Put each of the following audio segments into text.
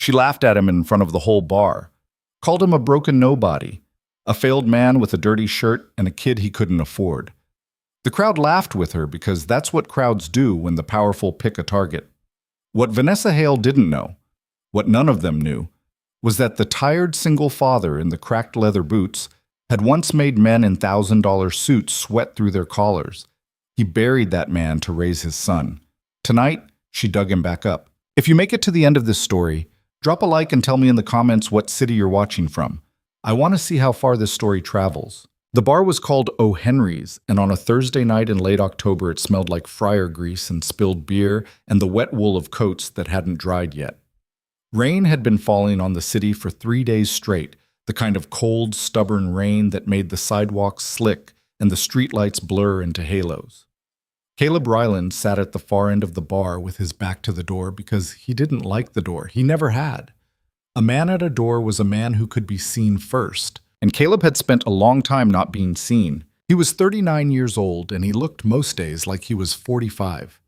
She laughed at him in front of the whole bar, called him a broken nobody, a failed man with a dirty shirt and a kid he couldn't afford. The crowd laughed with her because that's what crowds do when the powerful pick a target. What Vanessa Hale didn't know, what none of them knew, was that the tired single father in the cracked leather boots had once made men in $1,000 suits sweat through their collars. He buried that man to raise his son. Tonight, she dug him back up. If you make it to the end of this story, drop a like and tell me in the comments what city you're watching from. I want to see how far this story travels. The bar was called O. Henry's, and on a Thursday night in late October it smelled like fryer grease and spilled beer and the wet wool of coats that hadn't dried yet. Rain had been falling on the city for 3 days straight, the kind of cold, stubborn rain that made the sidewalks slick and the streetlights blur into halos. Caleb Ryland sat at the far end of the bar with his back to the door because he didn't like the door. He never had. A man at a door was a man who could be seen first, and Caleb had spent a long time not being seen. He was 39 years old, and he looked most days like he was 45.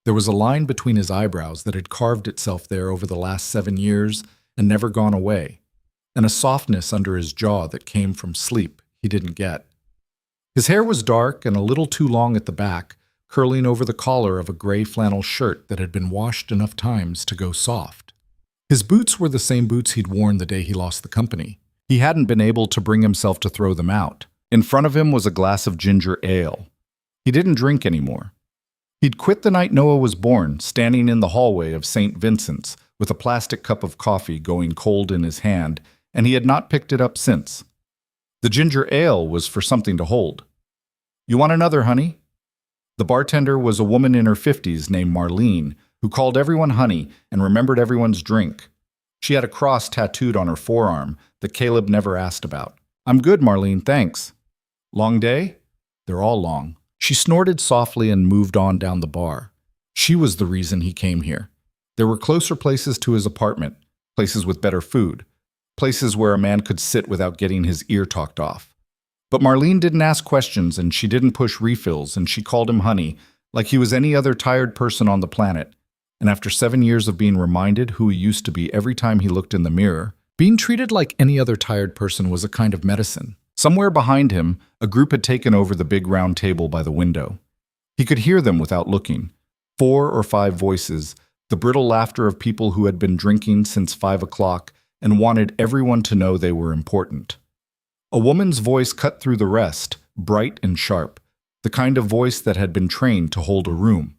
There was a line between his eyebrows that had carved itself there over the last 7 years and never gone away, and a softness under his jaw that came from sleep he didn't get. His hair was dark and a little too long at the back, curling over the collar of a gray flannel shirt that had been washed enough times to go soft. His boots were the same boots he'd worn the day he lost the company. He hadn't been able to bring himself to throw them out. In front of him was a glass of ginger ale. He didn't drink anymore. He'd quit the night Noah was born, standing in the hallway of St. Vincent's with a plastic cup of coffee going cold in his hand, and he had not picked it up since. The ginger ale was for something to hold. "You want another, honey?" The bartender was a woman in her 50s named Marlene, who called everyone honey and remembered everyone's drink. She had a cross tattooed on her forearm that Caleb never asked about. "I'm good, Marlene, thanks." "Long day?" "They're all long." She snorted softly and moved on down the bar. She was the reason he came here. There were closer places to his apartment, places with better food, places where a man could sit without getting his ear talked off. But Marlene didn't ask questions, and she didn't push refills, and she called him honey, like he was any other tired person on the planet. And after 7 years of being reminded who he used to be every time he looked in the mirror, being treated like any other tired person was a kind of medicine. Somewhere behind him, a group had taken over the big round table by the window. He could hear them without looking. 4 or 5 voices, the brittle laughter of people who had been drinking since 5 o'clock and wanted everyone to know they were important. A woman's voice cut through the rest, bright and sharp, the kind of voice that had been trained to hold a room.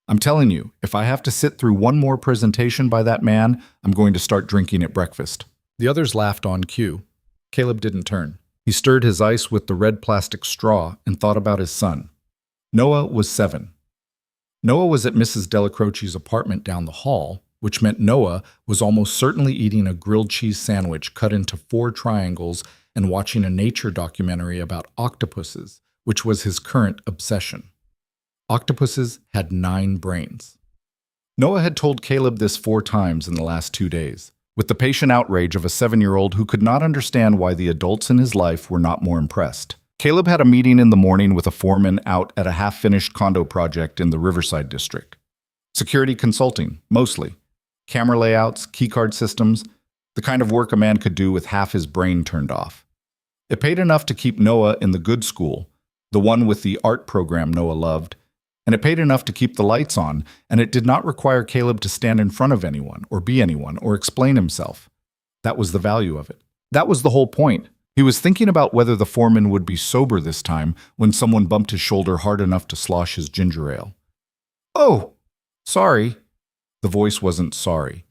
"I'm telling you, if I have to sit through one more presentation by that man, I'm going to start drinking at breakfast." The others laughed on cue. Caleb didn't turn. He stirred his ice with the red plastic straw and thought about his son. Noah was 7. Noah was at Mrs. Delacroce's apartment down the hall, which meant Noah was almost certainly eating a grilled cheese sandwich cut into 4 triangles and watching a nature documentary about octopuses, which was his current obsession. Octopuses had 9 brains. Noah had told Caleb this 4 times in the last 2 days, with the patient outrage of a 7-year-old who could not understand why the adults in his life were not more impressed. Caleb had a meeting in the morning with a foreman out at a half-finished condo project in the Riverside district. Security consulting, mostly. Camera layouts, keycard systems, the kind of work a man could do with half his brain turned off. It paid enough to keep Noah in the good school, the one with the art program Noah loved, and it paid enough to keep the lights on, and it did not require Caleb to stand in front of anyone or be anyone or explain himself. That was the value of it. That was the whole point. He was thinking about whether the foreman would be sober this time when someone bumped his shoulder hard enough to slosh his ginger ale. "Oh, sorry." The voice wasn't sorry.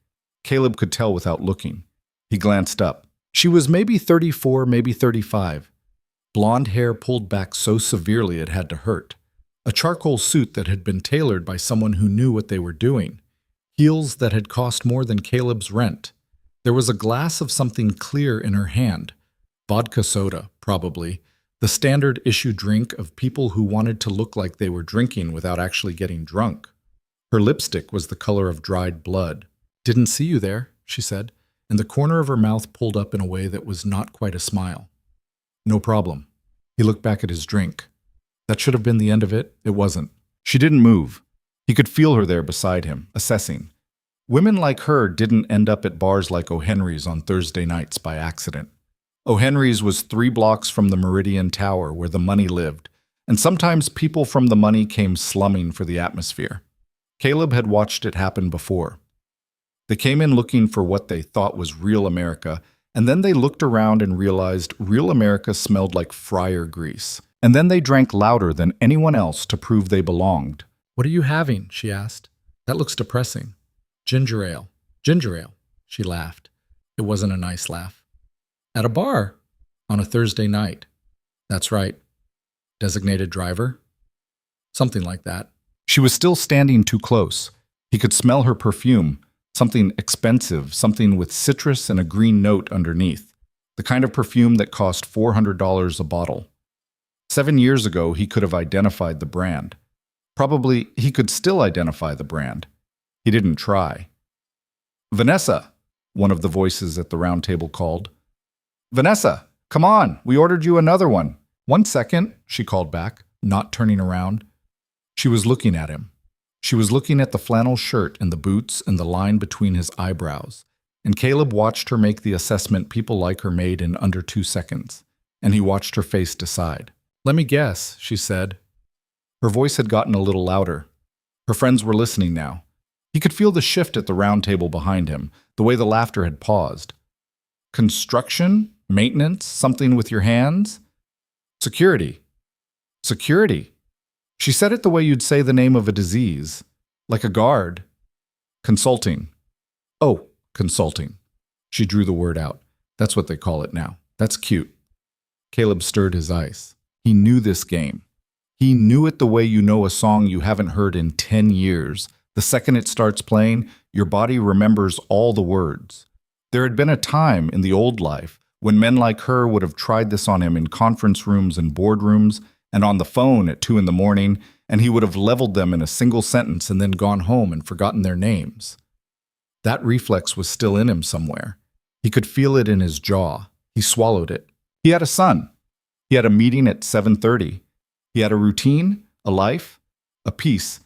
Caleb could tell without looking. He glanced up. She was maybe 34, maybe 35. Blonde hair pulled back so severely it had to hurt. A charcoal suit that had been tailored by someone who knew what they were doing. Heels that had cost more than Caleb's rent. There was a glass of something clear in her hand. Vodka soda, probably. The standard issue drink of people who wanted to look like they were drinking without actually getting drunk. Her lipstick was the color of dried blood. "Didn't see you there," she said, and the corner of her mouth pulled up in a way that was not quite a smile. "No problem." He looked back at his drink. That should have been the end of it. It wasn't. She didn't move. He could feel her there beside him, assessing. Women like her didn't end up at bars like O'Henry's on Thursday nights by accident. O'Henry's was 3 blocks from the Meridian Tower where the money lived, and sometimes people from the money came slumming for the atmosphere. Caleb had watched it happen before. They came in looking for what they thought was real America, and then they looked around and realized real America smelled like fryer grease. And then they drank louder than anyone else to prove they belonged. "What are you having?" she asked. "That looks depressing." "Ginger ale." "Ginger ale," she laughed. It wasn't a nice laugh. "At a bar? On a Thursday night?" "That's right." "Designated driver?" "Something like that." She was still standing too close. He could smell her perfume, something expensive, something with citrus and a green note underneath, the kind of perfume that cost $400 a bottle. 7 years ago, he could have identified the brand. Probably he could still identify the brand. He didn't try. "Vanessa," one of the voices at the round table called. "Vanessa, come on, we ordered you another one." "1 second," she called back, not turning around. She was looking at him. She was looking at the flannel shirt and the boots and the line between his eyebrows. And Caleb watched her make the assessment people like her made in under 2 seconds. And he watched her face decide. "Let me guess," she said. Her voice had gotten a little louder. Her friends were listening now. He could feel the shift at the round table behind him, the way the laughter had paused. "Construction? Maintenance? Something with your hands?" "Security." "Security." She said it the way you'd say the name of a disease, like a guard. "Consulting." "Oh, consulting." She drew the word out. "That's what they call it now. That's cute." Caleb stirred his ice. He knew this game. He knew it the way you know a song you haven't heard in 10 years. The second it starts playing, your body remembers all the words. There had been a time in the old life when men like her would have tried this on him in conference rooms and boardrooms and on the phone at 2 a.m, and he would have leveled them in a single sentence and then gone home and forgotten their names. That reflex was still in him somewhere. He could feel it in his jaw. He swallowed it. He had a son. He had a meeting at 7:30. He had a routine, a life, a peace.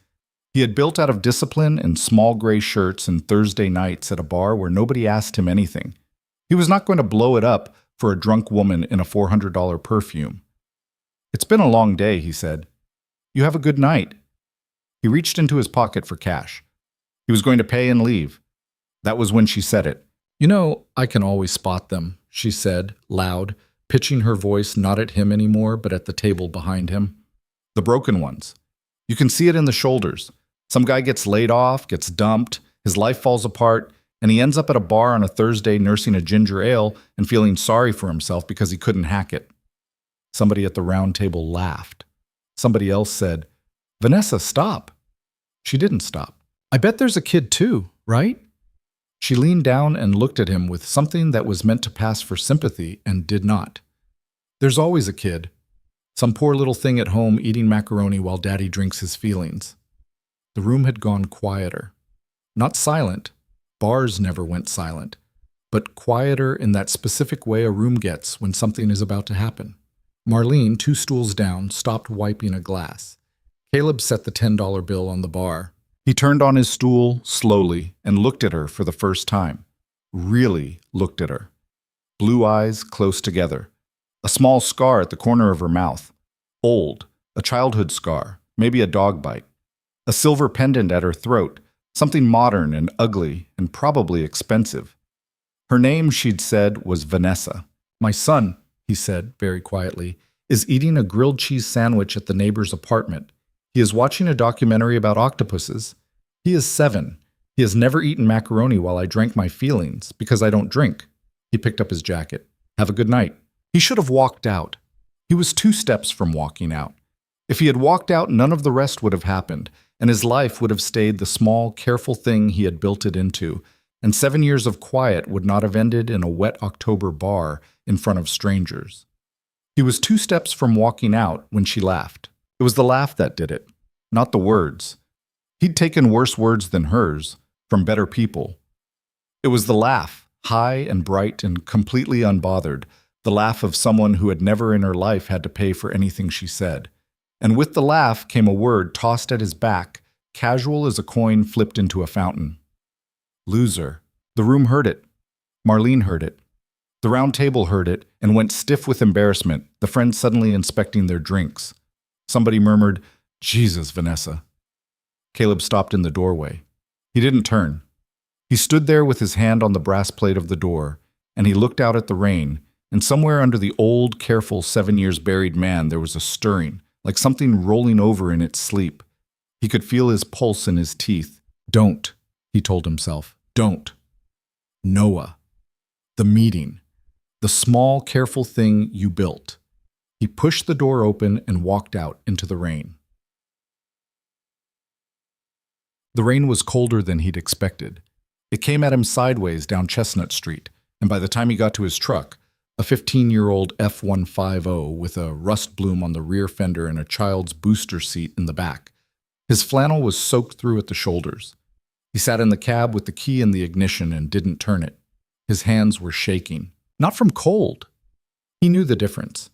He had built out of discipline and small gray shirts and Thursday nights at a bar where nobody asked him anything. He was not going to blow it up for a drunk woman in a $400 perfume. "It's been a long day," he said. "You have a good night." He reached into his pocket for cash. He was going to pay and leave. That was when she said it. "You know, I can always spot them," she said, loud, pitching her voice not at him anymore, but at the table behind him. "The broken ones. You can see it in the shoulders. Some guy gets laid off, gets dumped, his life falls apart, and he ends up at a bar on a Thursday nursing a ginger ale and feeling sorry for himself because he couldn't hack it." Somebody at the round table laughed. Somebody else said, "Vanessa, stop." She didn't stop. "I bet there's a kid too, right?" She leaned down and looked at him with something that was meant to pass for sympathy and did not. "There's always a kid. Some poor little thing at home eating macaroni while daddy drinks his feelings." The room had gone quieter. Not silent. Bars never went silent. But quieter in that specific way a room gets when something is about to happen. Marlene, 2 stools down, stopped wiping a glass. Caleb set the $10 bill on the bar. He turned on his stool slowly and looked at her for the first time. Really looked at her. Blue eyes close together. A small scar at the corner of her mouth. Old. A childhood scar. Maybe a dog bite. A silver pendant at her throat. Something modern and ugly and probably expensive. Her name, she'd said, was Vanessa. "My son," he said very quietly, "is eating a grilled cheese sandwich at the neighbor's apartment. He is watching a documentary about octopuses. He is 7. He has never eaten macaroni while I drank my feelings, because I don't drink." He picked up his jacket. "Have a good night." He should have walked out. He was 2 steps from walking out. If he had walked out, none of the rest would have happened, and his life would have stayed the small, careful thing he had built it into, and 7 years of quiet would not have ended in a wet October bar in front of strangers. He was 2 steps from walking out when she laughed. It was the laugh that did it, not the words. He'd taken worse words than hers, from better people. It was the laugh, high and bright and completely unbothered, the laugh of someone who had never in her life had to pay for anything she said. And with the laugh came a word tossed at his back, casual as a coin flipped into a fountain. Loser. The room heard it. Marlene heard it. The round table heard it and went stiff with embarrassment, the friends suddenly inspecting their drinks. Somebody murmured, "Jesus, Vanessa." Caleb stopped in the doorway. He didn't turn. He stood there with his hand on the brass plate of the door, and he looked out at the rain, and somewhere under the old, careful 7 years buried man there was a stirring, like something rolling over in its sleep. He could feel his pulse in his teeth. "Don't," he told himself. "Don't." Noah. The meeting. The small, careful thing you built. He pushed the door open and walked out into the rain. The rain was colder than he'd expected. It came at him sideways down Chestnut Street, and by the time he got to his truck, a 15-year-old F-150 with a rust bloom on the rear fender and a child's booster seat in the back, his flannel was soaked through at the shoulders. He sat in the cab with the key in the ignition and didn't turn it. His hands were shaking. Not from cold. He knew the difference.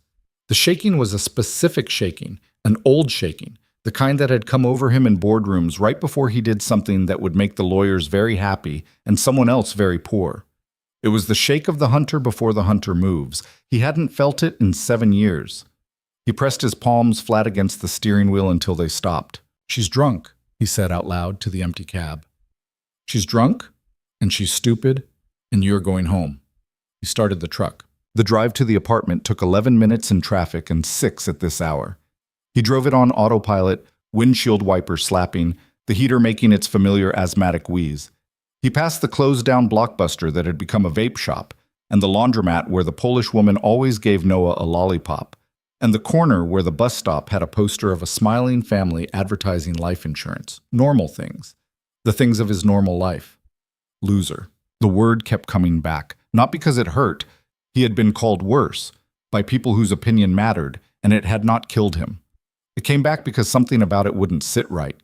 The shaking was a specific shaking, an old shaking, the kind that had come over him in boardrooms right before he did something that would make the lawyers very happy and someone else very poor. It was the shake of the hunter before the hunter moves. He hadn't felt it in 7 years. He pressed his palms flat against the steering wheel until they stopped. "She's drunk," he said out loud to the empty cab. "She's drunk, and she's stupid, and you're going home." He started the truck. The drive to the apartment took 11 minutes in traffic and 6 at this hour. He drove it on autopilot, windshield wiper slapping, the heater making its familiar asthmatic wheeze. He passed the closed-down Blockbuster that had become a vape shop, and the laundromat where the Polish woman always gave Noah a lollipop, and the corner where the bus stop had a poster of a smiling family advertising life insurance. Normal things. The things of his normal life. Loser. The word kept coming back, not because it hurt. He had been called worse, by people whose opinion mattered, and it had not killed him. It came back because something about it wouldn't sit right.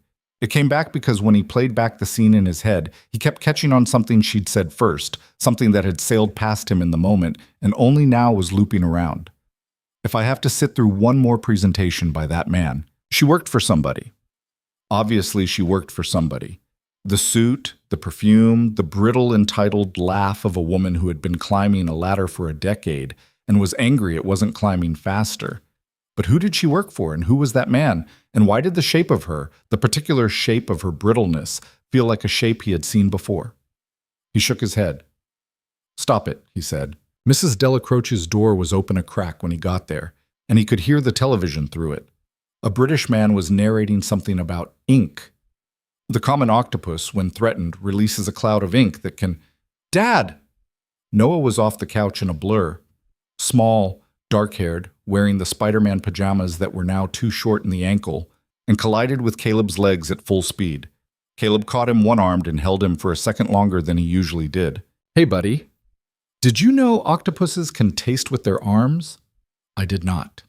It came back because when he played back the scene in his head, he kept catching on something she'd said first, something that had sailed past him in the moment, and only now was looping around. If I have to sit through one more presentation by that man, she worked for somebody. Obviously, she worked for somebody. The suit, the perfume, the brittle, entitled laugh of a woman who had been climbing a ladder for a decade and was angry it wasn't climbing faster. But who did she work for, and who was that man? And why did the shape of her, the particular shape of her brittleness, feel like a shape he had seen before? He shook his head. "Stop it," he said. Mrs. Delacroce's door was open a crack when he got there, and he could hear the television through it. A British man was narrating something about ink. The common octopus, when threatened, releases a cloud of ink that can... "Dad!" Noah was off the couch in a blur. Small, dark-haired, wearing the Spider-Man pajamas that were now too short in the ankle, and collided with Caleb's legs at full speed. Caleb caught him one-armed and held him for a second longer than he usually did. "Hey, buddy. Did you know octopuses can taste with their arms?" I did not.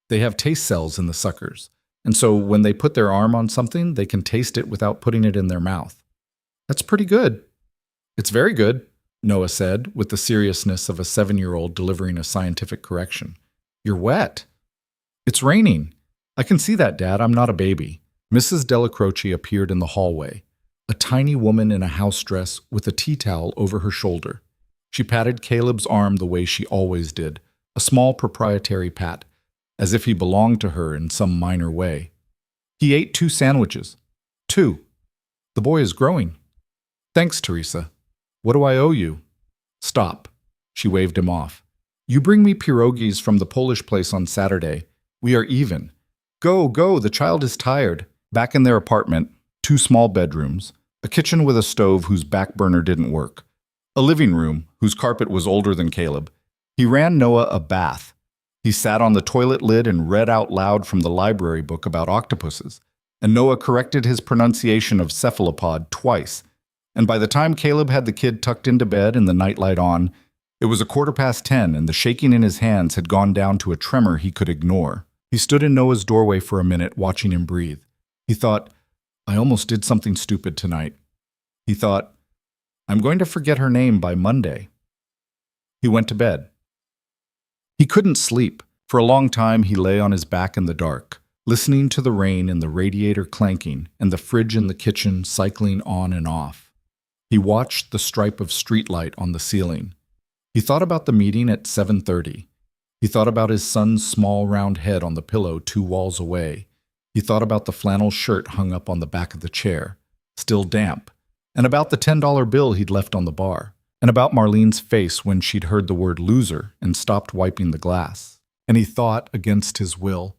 They have taste cells in the suckers. And so when they put their arm on something, they can taste it without putting it in their mouth. "That's pretty good." "It's very good," Noah said, with the seriousness of a 7-year-old delivering a scientific correction. "You're wet." "It's raining." "I can see that, Dad. I'm not a baby." Mrs. Delacroce appeared in the hallway, a tiny woman in a house dress with a tea towel over her shoulder. She patted Caleb's arm the way she always did, a small proprietary pat, as if he belonged to her in some minor way. He ate 2 sandwiches. 2. The boy is growing. "Thanks, Teresa. What do I owe you?" "Stop." She waved him off. "You bring me pierogies from the Polish place on Saturday. We are even. Go, go, the child is tired." Back in their apartment, 2 small bedrooms, a kitchen with a stove whose back burner didn't work, a living room whose carpet was older than Caleb. He ran Noah a bath. He sat on the toilet lid and read out loud from the library book about octopuses, and Noah corrected his pronunciation of cephalopod twice. And by the time Caleb had the kid tucked into bed and the nightlight on, it was 10:15 and the shaking in his hands had gone down to a tremor he could ignore. He stood in Noah's doorway for a minute, watching him breathe. He thought, "I almost did something stupid tonight." He thought, "I'm going to forget her name by Monday." He went to bed. He couldn't sleep. For a long time he lay on his back in the dark, listening to the rain and the radiator clanking and the fridge in the kitchen cycling on and off. He watched the stripe of streetlight on the ceiling. He thought about the meeting at 7:30. He thought about his son's small round head on the pillow 2 walls away. He thought about the flannel shirt hung up on the back of the chair, still damp, and about the $10 bill he'd left on the bar, and about Marlene's face when she'd heard the word loser and stopped wiping the glass. And he thought, against his will,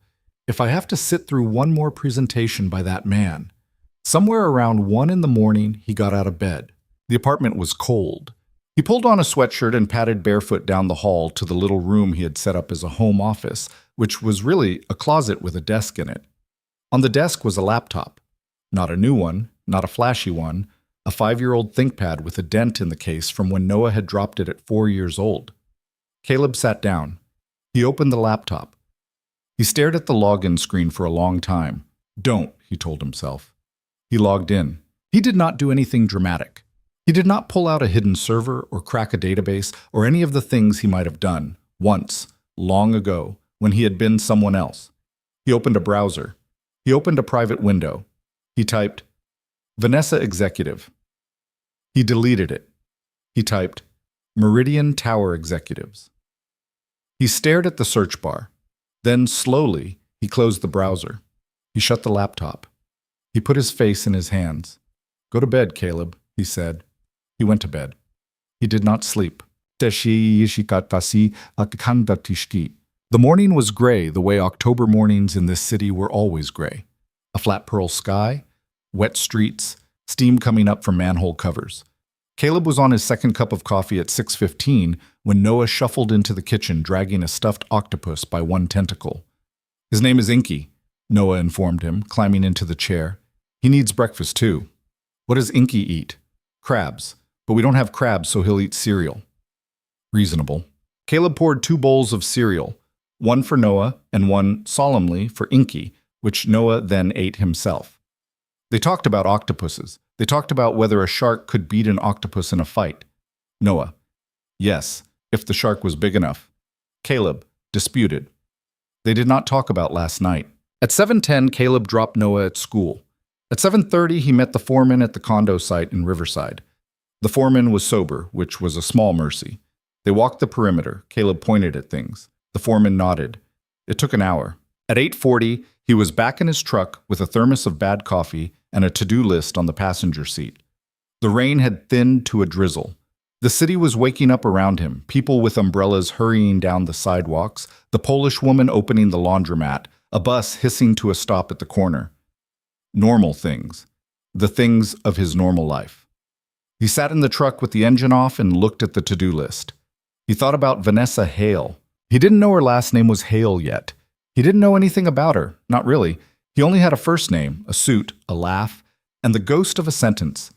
if I have to sit through one more presentation by that man. Somewhere around 1 in the morning, he got out of bed. The apartment was cold. He pulled on a sweatshirt and padded barefoot down the hall to the little room he had set up as a home office, which was really a closet with a desk in it. On the desk was a laptop. Not a new one, not a flashy one, a 5-year-old ThinkPad with a dent in the case from when Noah had dropped it at 4 years old. Caleb sat down. He opened the laptop. He stared at the login screen for a long time. Don't, he told himself. He logged in. He did not do anything dramatic. He did not pull out a hidden server or crack a database or any of the things he might have done once, long ago, when he had been someone else. He opened a browser. He opened a private window. He typed, Vanessa Executive. He deleted it. He typed, Meridian Tower Executives. He stared at the search bar. Then, slowly, he closed the browser. He shut the laptop. He put his face in his hands. Go to bed, Caleb, he said. He went to bed. He did not sleep. The morning was gray the way October mornings in this city were always gray. A flat pearl sky, wet streets, steam coming up from manhole covers. Caleb was on his second cup of coffee at 6:15 when Noah shuffled into the kitchen dragging a stuffed octopus by one tentacle. His name is Inky, Noah informed him, climbing into the chair. He needs breakfast too. What does Inky eat? Crabs. But we don't have crabs, so he'll eat cereal. Reasonable. Caleb poured 2 bowls of cereal, one for Noah and one, solemnly, for Inky, which Noah then ate himself. They talked about octopuses. They talked about whether a shark could beat an octopus in a fight. Noah. Yes, if the shark was big enough. Caleb. Disputed. They did not talk about last night. At 7:10, Caleb dropped Noah at school. At 7:30, he met the foreman at the condo site in Riverside. The foreman was sober, which was a small mercy. They walked the perimeter. Caleb pointed at things. The foreman nodded. It took an hour. At 8:40, he was back in his truck with a thermos of bad coffee and a to-do list on the passenger seat. The rain had thinned to a drizzle. The city was waking up around him, people with umbrellas hurrying down the sidewalks, the Polish woman opening the laundromat, a bus hissing to a stop at the corner. Normal things. The things of his normal life. He sat in the truck with the engine off and looked at the to-do list. He thought about Vanessa Hale. He didn't know her last name was Hale yet. He didn't know anything about her, not really. He only had a first name, a suit, a laugh, and the ghost of a sentence.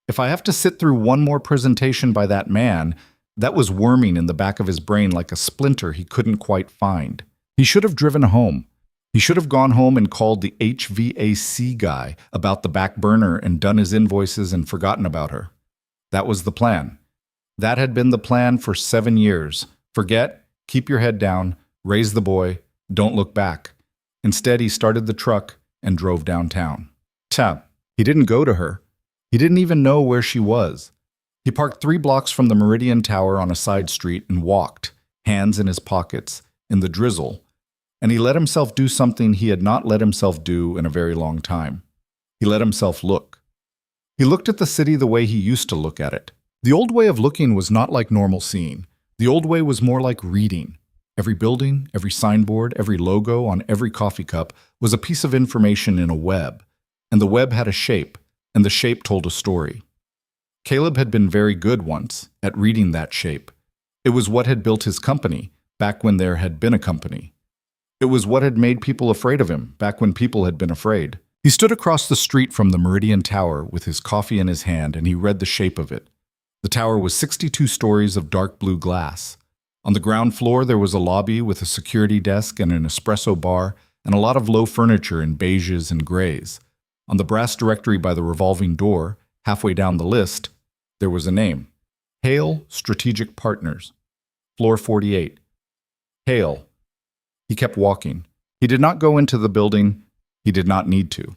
If I have to sit through one more presentation by that man, that was worming in the back of his brain like a splinter he couldn't quite find. He should have driven home. He should have gone home and called the HVAC guy about the back burner and done his invoices and forgotten about her. That was the plan. That had been the plan for 7 years. Forget, keep your head down, raise the boy, don't look back. Instead, he started the truck and drove downtown. He didn't go to her. He didn't even know where she was. He parked 3 blocks from the Meridian Tower on a side street and walked, hands in his pockets, in the drizzle, and he let himself do something he had not let himself do in a very long time. He let himself look. He looked at the city the way he used to look at it. The old way of looking was not like normal seeing. The old way was more like reading. Every building, every signboard, every logo on every coffee cup was a piece of information in a web, and the web had a shape, and the shape told a story. Caleb had been very good once at reading that shape. It was what had built his company, back when there had been a company. It was what had made people afraid of him, back when people had been afraid. He stood across the street from the Meridian Tower with his coffee in his hand, and he read the shape of it. The tower was 62 stories of dark blue glass. On the ground floor, there was a lobby with a security desk and an espresso bar and a lot of low furniture in beiges and grays. On the brass directory by the revolving door, halfway down the list, there was a name. Hale Strategic Partners. Floor 48. Hale. He kept walking. He did not go into the building. He did not need to.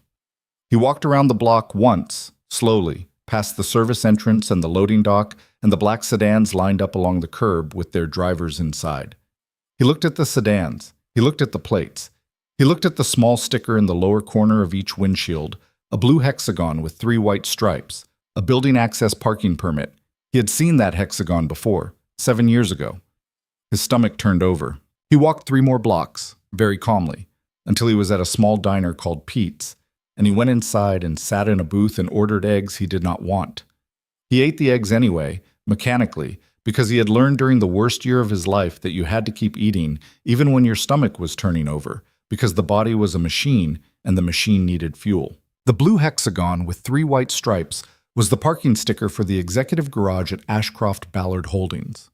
He walked around the block once, slowly, past the service entrance and the loading dock, and the black sedans lined up along the curb with their drivers inside. He looked at the sedans. He looked at the plates. He looked at the small sticker in the lower corner of each windshield, a blue hexagon with 3 white stripes, a building access parking permit. He had seen that hexagon before, 7 years ago. His stomach turned over. He walked 3 more blocks, very calmly, until he was at a small diner called Pete's, and he went inside and sat in a booth and ordered eggs he did not want. He ate the eggs anyway, mechanically, because he had learned during the worst year of his life that you had to keep eating even when your stomach was turning over, because the body was a machine and the machine needed fuel. The blue hexagon with 3 white stripes was the parking sticker for the executive garage at Ashcroft Ballard Holdings.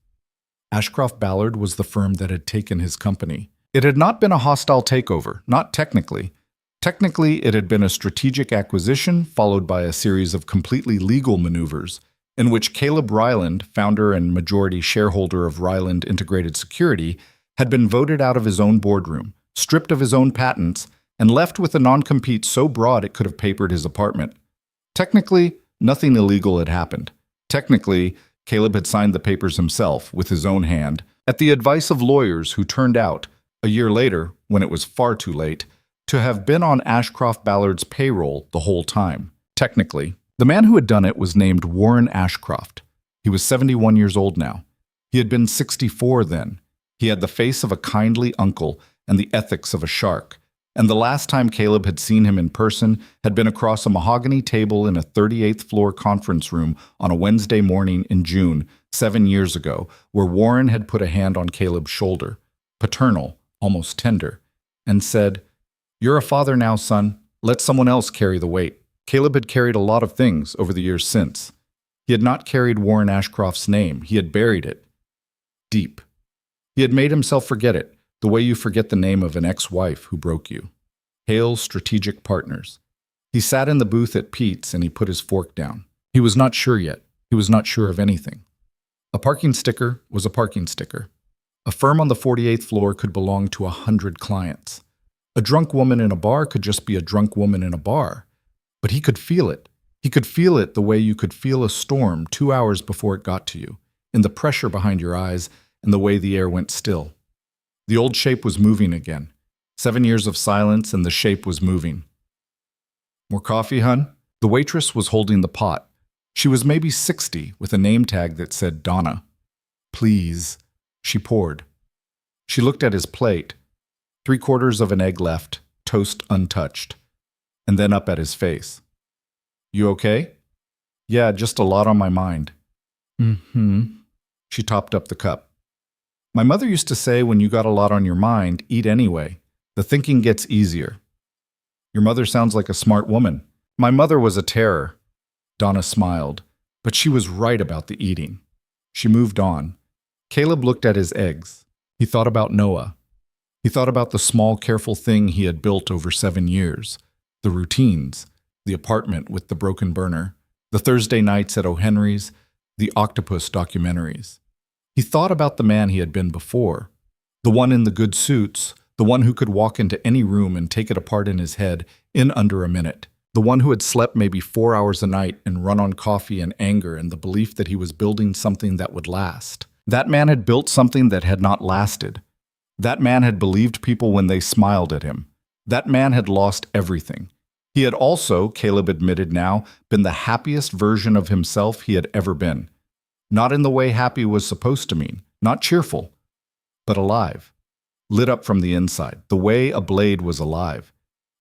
Ashcroft Ballard was the firm that had taken his company. It had not been a hostile takeover, not technically. Technically, it had been a strategic acquisition followed by a series of completely legal maneuvers in which Caleb Ryland, founder and majority shareholder of Ryland Integrated Security, had been voted out of his own boardroom, stripped of his own patents, and left with a non-compete so broad it could have papered his apartment. Technically, nothing illegal had happened. Technically, Caleb had signed the papers himself, with his own hand, at the advice of lawyers who turned out, a year later, when it was far too late, to have been on Ashcroft Ballard's payroll the whole time. Technically, the man who had done it was named Warren Ashcroft. He was 71 years old now. He had been 64 then. He had the face of a kindly uncle and the ethics of a shark. And the last time Caleb had seen him in person had been across a mahogany table in a 38th floor conference room on a Wednesday morning in June, 7 years ago, where Warren had put a hand on Caleb's shoulder, paternal, almost tender, and said, "You're a father now, son. Let someone else carry the weight." Caleb had carried a lot of things over the years since. He had not carried Warren Ashcroft's name. He had buried it deep. He had made himself forget it, the way you forget the name of an ex-wife who broke you. Hail strategic partners. He sat in the booth at Pete's and he put his fork down. He was not sure yet. He was not sure of anything. A parking sticker was a parking sticker. A firm on the 48th floor could belong to 100 clients. A drunk woman in a bar could just be a drunk woman in a bar. But he could feel it. He could feel it the way you could feel a storm 2 hours before it got to you, in the pressure behind your eyes and the way the air went still. The old shape was moving again. 7 years of silence and the shape was moving. "More coffee, hun?" The waitress was holding the pot. She was maybe 60 with a name tag that said Donna. "Please." She poured. She looked at his plate. 3/4 of an egg left, toast untouched. And then up at his face. "You okay?" "Yeah, just a lot on my mind." "Mm-hmm." She topped up the cup. "My mother used to say when you got a lot on your mind, eat anyway. The thinking gets easier." "Your mother sounds like a smart woman." "My mother was a terror." Donna smiled, but she was right about the eating. She moved on. Caleb looked at his eggs. He thought about Noah. He thought about the small, careful thing he had built over 7 years. The routines, the apartment with the broken burner, the Thursday nights at O'Henry's, the octopus documentaries. He thought about the man he had been before, the one in the good suits, the one who could walk into any room and take it apart in his head in under a minute, the one who had slept maybe 4 hours a night and run on coffee and anger and the belief that he was building something that would last. That man had built something that had not lasted. That man had believed people when they smiled at him. That man had lost everything. He had also, Caleb admitted now, been the happiest version of himself he had ever been. Not in the way happy was supposed to mean, not cheerful, but alive, lit up from the inside, the way a blade was alive.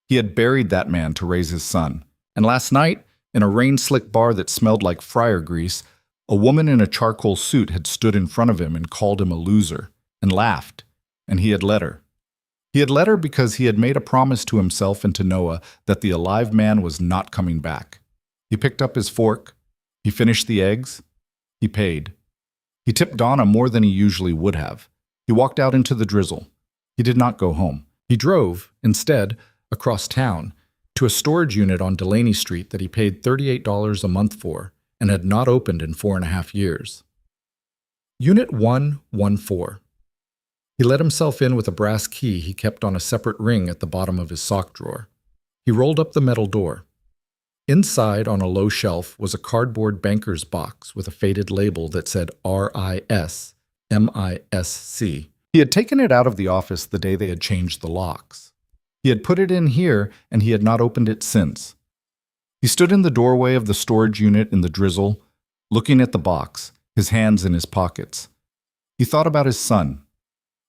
He had buried that man to raise his son. And last night, in a rain-slick bar that smelled like fryer grease, a woman in a charcoal suit had stood in front of him and called him a loser, and laughed, and he had let her. He had let her because he had made a promise to himself and to Noah that the alive man was not coming back. He picked up his fork. He finished the eggs. He paid. He tipped Donna more than he usually would have. He walked out into the drizzle. He did not go home. He drove, instead, across town, to a storage unit on Delaney Street that he paid $38 a month for and had not opened in 4.5 years. Unit 114. He let himself in with a brass key he kept on a separate ring at the bottom of his sock drawer. He rolled up the metal door. Inside, on a low shelf, was a cardboard banker's box with a faded label that said RIS, MISC. He had taken it out of the office the day they had changed the locks. He had put it in here, and he had not opened it since. He stood in the doorway of the storage unit in the drizzle, looking at the box, his hands in his pockets. He thought about his son.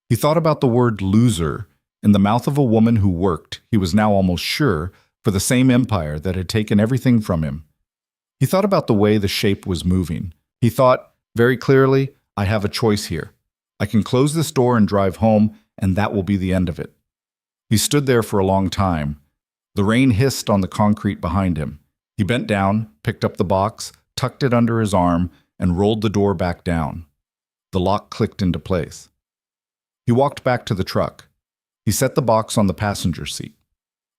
He thought about the word loser in the mouth of a woman who worked, he was now almost sure, for the same empire that had taken everything from him. He thought about the way the shape was moving. He thought, very clearly, I have a choice here. I can close this door and drive home, and that will be the end of it. He stood there for a long time. The rain hissed on the concrete behind him. He bent down, picked up the box, tucked it under his arm, and rolled the door back down. The lock clicked into place. He walked back to the truck. He set the box on the passenger seat.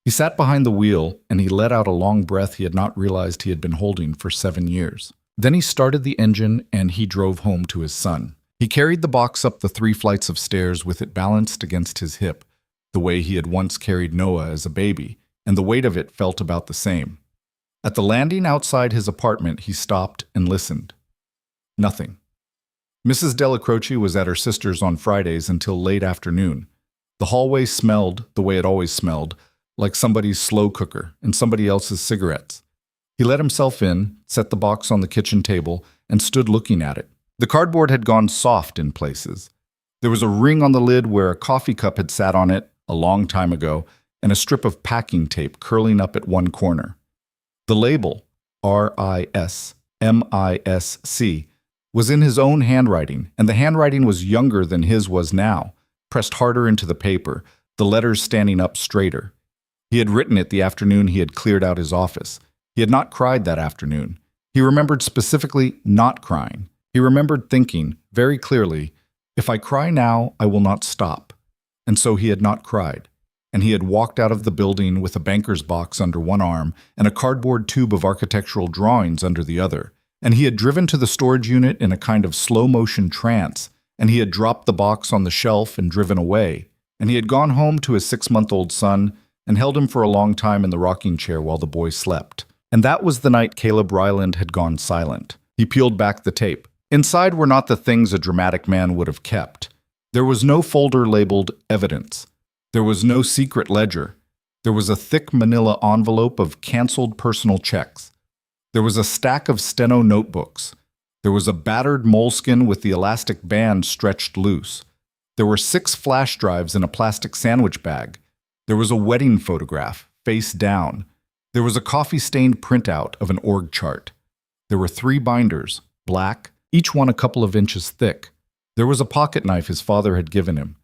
He sat behind the wheel, and he let out a long breath he had not realized he had been holding for 7 years. Then he started the engine, and he drove home to his son. He carried the box up the 3 flights of stairs with it balanced against his hip, the way he had once carried Noah as a baby, and the weight of it felt about the same. At the landing outside his apartment, he stopped and listened. Nothing. Mrs. Della Croce was at her sister's on Fridays until late afternoon. The hallway smelled the way it always smelled, like somebody's slow cooker and somebody else's cigarettes. He let himself in, set the box on the kitchen table, and stood looking at it. The cardboard had gone soft in places. There was a ring on the lid where a coffee cup had sat on it a long time ago, and a strip of packing tape curling up at one corner. The label, RIS, MISC, was in his own handwriting, and the handwriting was younger than his was now, pressed harder into the paper, the letters standing up straighter. He had written it the afternoon he had cleared out his office. He had not cried that afternoon. He remembered specifically not crying. He remembered thinking, very clearly, if I cry now, I will not stop. And so he had not cried. And he had walked out of the building with a banker's box under one arm and a cardboard tube of architectural drawings under the other. And he had driven to the storage unit in a kind of slow-motion trance, and he had dropped the box on the shelf and driven away. And he had gone home to his 6-month-old son and held him for a long time in the rocking chair while the boy slept. And that was the night Caleb Ryland had gone silent. He peeled back the tape. Inside were not the things a dramatic man would have kept. There was no folder labeled evidence. There was no secret ledger. There was a thick manila envelope of canceled personal checks. There was a stack of steno notebooks. There was a battered moleskin with the elastic band stretched loose. There were 6 flash drives in a plastic sandwich bag. There was a wedding photograph, face down. There was a coffee-stained printout of an org chart. There were 3 binders, black, each one a couple of inches thick. There was a pocket knife his father had given him.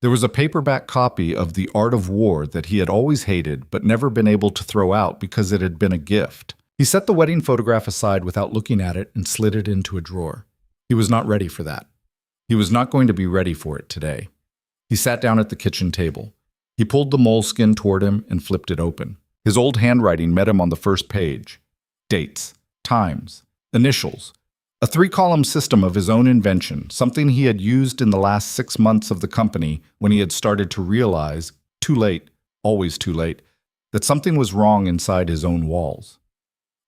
There was a paperback copy of The Art of War that he had always hated but never been able to throw out because it had been a gift. He set the wedding photograph aside without looking at it and slid it into a drawer. He was not ready for that. He was not going to be ready for it today. He sat down at the kitchen table. He pulled the moleskin toward him and flipped it open. His old handwriting met him on the first page. Dates, times, initials. A 3-column system of his own invention, something he had used in the last 6 months of the company when he had started to realize, too late, always too late, that something was wrong inside his own walls.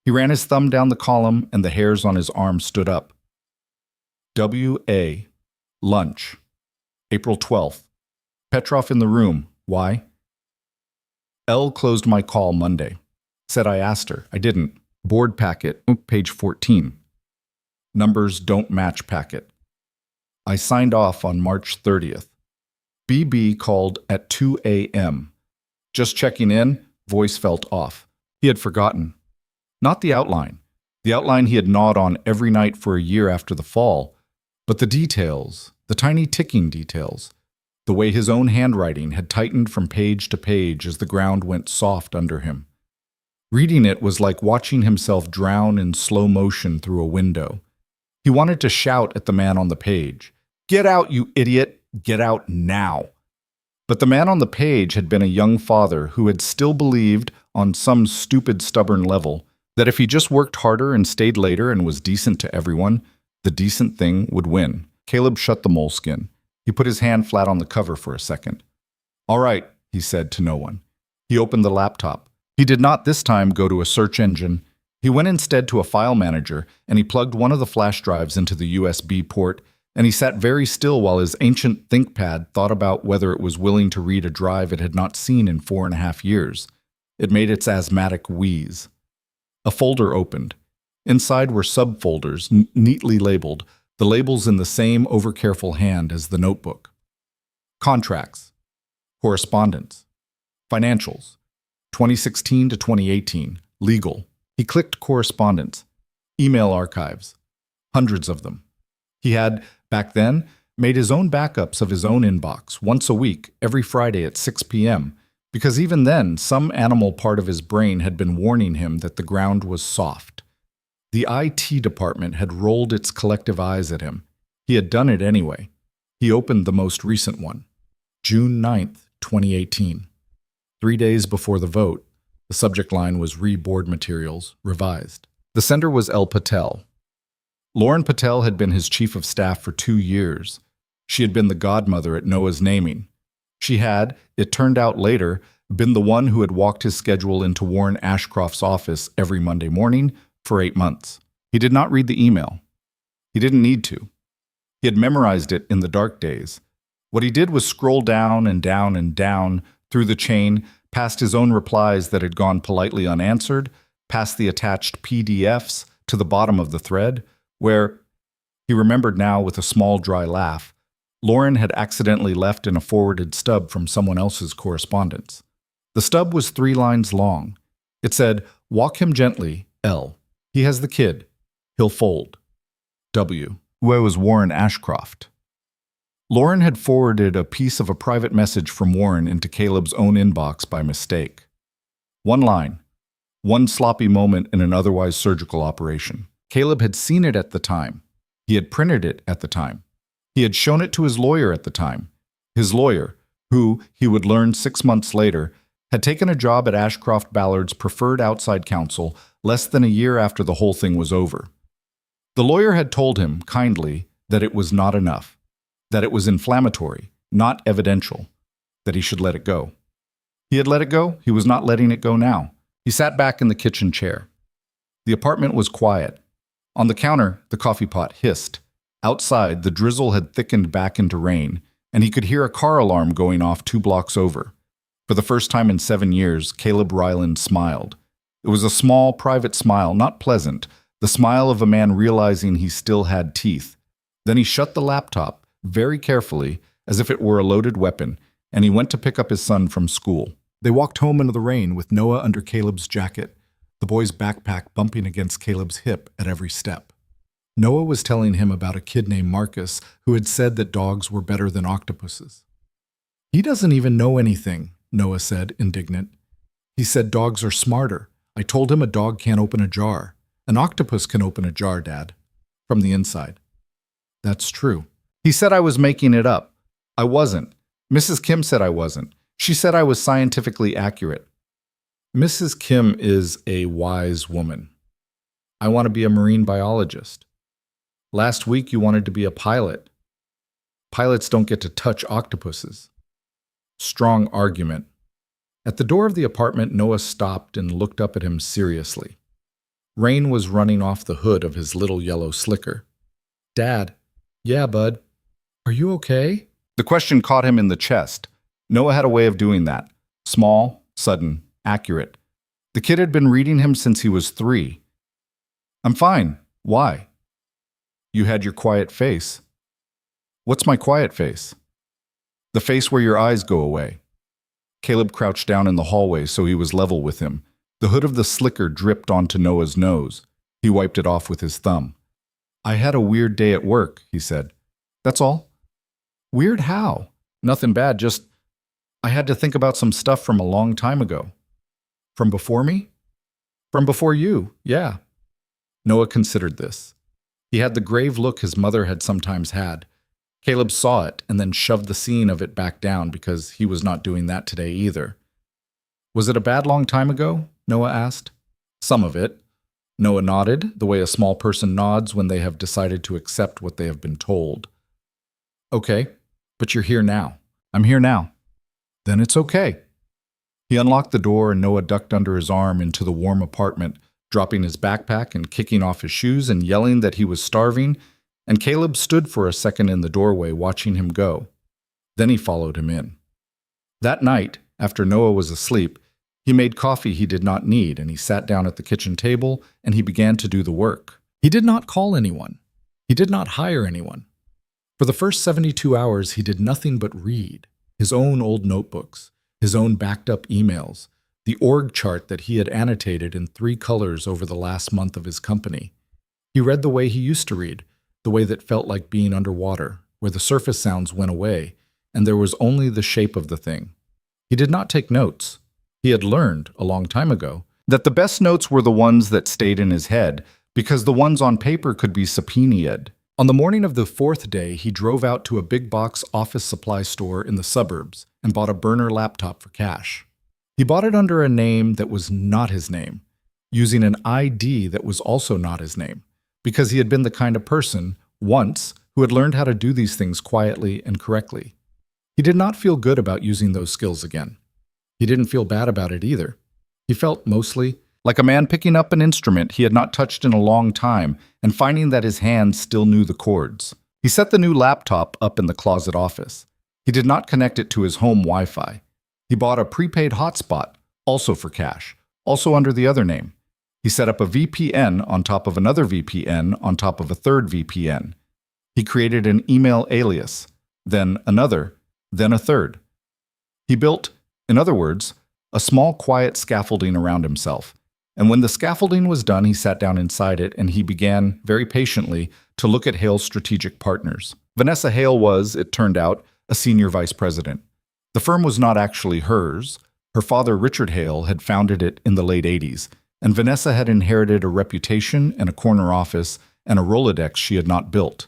He ran his thumb down the column and the hairs on his arm stood up. W.A. Lunch. April 12th. Petrov in the room. Why? L closed my call Monday. Said I asked her. I didn't. Board packet, page 14. Numbers don't match packet. I signed off on March 30th. BB called at 2 a.m. Just checking in, voice felt off. He had forgotten. Not the outline. The outline he had gnawed on every night for a year after the fall, but the details, the tiny ticking details, the way his own handwriting had tightened from page to page as the ground went soft under him. Reading it was like watching himself drown in slow motion through a window. He wanted to shout at the man on the page, "Get out, you idiot! Get out now!" But the man on the page had been a young father who had still believed, on some stupid, stubborn level, that if he just worked harder and stayed later and was decent to everyone, the decent thing would win. Caleb shut the moleskin. He put his hand flat on the cover for a second. "All right," he said to no one. He opened the laptop. He did not this time go to a search engine. He went instead to a file manager, and he plugged one of the flash drives into the USB port, and he sat very still while his ancient ThinkPad thought about whether it was willing to read a drive it had not seen in 4.5 years. It made its asthmatic wheeze. A folder opened. Inside were subfolders, neatly labeled, the labels in the same overcareful hand as the notebook. Contracts, correspondence, financials, 2016 to 2018, legal. He clicked correspondence, email archives, hundreds of them. He had, back then, made his own backups of his own inbox once a week, every Friday at 6 p.m., because even then, some animal part of his brain had been warning him that the ground was soft. The IT department had rolled its collective eyes at him. He had done it anyway. He opened the most recent one, June 9th, 2018. 3 days before the vote, the subject line was Board Materials, Revised. The sender was El Patel. Lauren Patel had been his chief of staff for 2 years. She had been the godmother at Noah's naming. She had, it turned out later, been the one who had walked his schedule into Warren Ashcroft's office every Monday morning for 8 months. He did not read the email. He didn't need to. He had memorized it in the dark days. What he did was scroll down and down and down through the chain, past his own replies that had gone politely unanswered, past the attached PDFs to the bottom of the thread, where, he remembered now with a small dry laugh, Lauren had accidentally left in a forwarded stub from someone else's correspondence. The stub was 3 lines long. It said, "Walk him gently, L. He has the kid. He'll fold. W." Where was Warren Ashcroft? Lauren had forwarded a piece of a private message from Warren into Caleb's own inbox by mistake. 1 line. One sloppy moment in an otherwise surgical operation. Caleb had seen it at the time. He had printed it at the time. He had shown it to his lawyer at the time. His lawyer, who, he would learn 6 months later, had taken a job at Ashcroft Ballard's preferred outside counsel less than a year after the whole thing was over. The lawyer had told him, kindly, that it was not enough, that it was inflammatory, not evidential, that he should let it go. He had let it go. He was not letting it go now. He sat back in the kitchen chair. The apartment was quiet. On the counter, the coffee pot hissed. Outside, the drizzle had thickened back into rain, and he could hear a car alarm going off 2 blocks over. For the first time in 7 years, Caleb Ryland smiled. It was a small, private smile, not pleasant, the smile of a man realizing he still had teeth. Then he shut the laptop, very carefully, as if it were a loaded weapon, and he went to pick up his son from school. They walked home into the rain with Noah under Caleb's jacket, the boy's backpack bumping against Caleb's hip at every step. Noah was telling him about a kid named Marcus who had said that dogs were better than octopuses. "He doesn't even know anything," Noah said, indignant. "He said dogs are smarter. I told him a dog can't open a jar. An octopus can open a jar, Dad, from the inside." "That's true." "He said I was making it up. I wasn't. Mrs. Kim said I wasn't. She said I was scientifically accurate." "Mrs. Kim is a wise woman. I want to be a marine biologist. Last week you wanted to be a pilot. Pilots don't get to touch octopuses." Strong argument. At the door of the apartment, Noah stopped and looked up at him seriously. Rain was running off the hood of his little yellow slicker. "Dad." "Yeah, bud." "Are you okay?" The question caught him in the chest. Noah had a way of doing that. Small, sudden, accurate. The kid had been reading him since he was 3. "I'm fine. Why?" "You had your quiet face." "What's my quiet face?" "The face where your eyes go away." Caleb crouched down in the hallway so he was level with him. The hood of the slicker dripped onto Noah's nose. He wiped it off with his thumb. "I had a weird day at work," he said. "That's all." "Weird how?" "Nothing bad, just I had to think about some stuff from a long time ago." "From before me?" "From before you, yeah." Noah considered this. He had the grave look his mother had sometimes had. Caleb saw it and then shoved the scene of it back down because he was not doing that today either. "Was it a bad long time ago?" Noah asked. "Some of it." Noah nodded, the way a small person nods when they have decided to accept what they have been told. "Okay, but you're here now." "I'm here now." "Then it's okay." He unlocked the door and Noah ducked under his arm into the warm apartment, dropping his backpack and kicking off his shoes and yelling that he was starving, and Caleb stood for a second in the doorway watching him go. Then he followed him in. That night, after Noah was asleep, he made coffee he did not need and he sat down at the kitchen table and he began to do the work. He did not call anyone. He did not hire anyone. For the first 72 hours, he did nothing but read his own old notebooks, his own backed-up emails, the org chart that he had annotated in 3 colors over the last month of his company. He read the way he used to read, the way that felt like being underwater, where the surface sounds went away, and there was only the shape of the thing. He did not take notes. He had learned, a long time ago, that the best notes were the ones that stayed in his head, because the ones on paper could be subpoenaed. On the morning of the 4th day, he drove out to a big box office supply store in the suburbs and bought a burner laptop for cash. He bought it under a name that was not his name, using an ID that was also not his name, because he had been the kind of person, once, who had learned how to do these things quietly and correctly. He did not feel good about using those skills again. He didn't feel bad about it either. He felt mostly like a man picking up an instrument he had not touched in a long time and finding that his hands still knew the chords. He set the new laptop up in the closet office. He did not connect it to his home Wi-Fi. He bought a prepaid hotspot, also for cash, also under the other name. He set up a VPN on top of another VPN on top of a third VPN. He created an email alias, then another, then a third. He built, in other words, a small quiet scaffolding around himself. And when the scaffolding was done, he sat down inside it and he began, very patiently, to look at Hale's strategic partners. Vanessa Hale was, it turned out, a senior vice president. The firm was not actually hers. Her father, Richard Hale, had founded it in the late 80s, and Vanessa had inherited a reputation and a corner office and a Rolodex she had not built.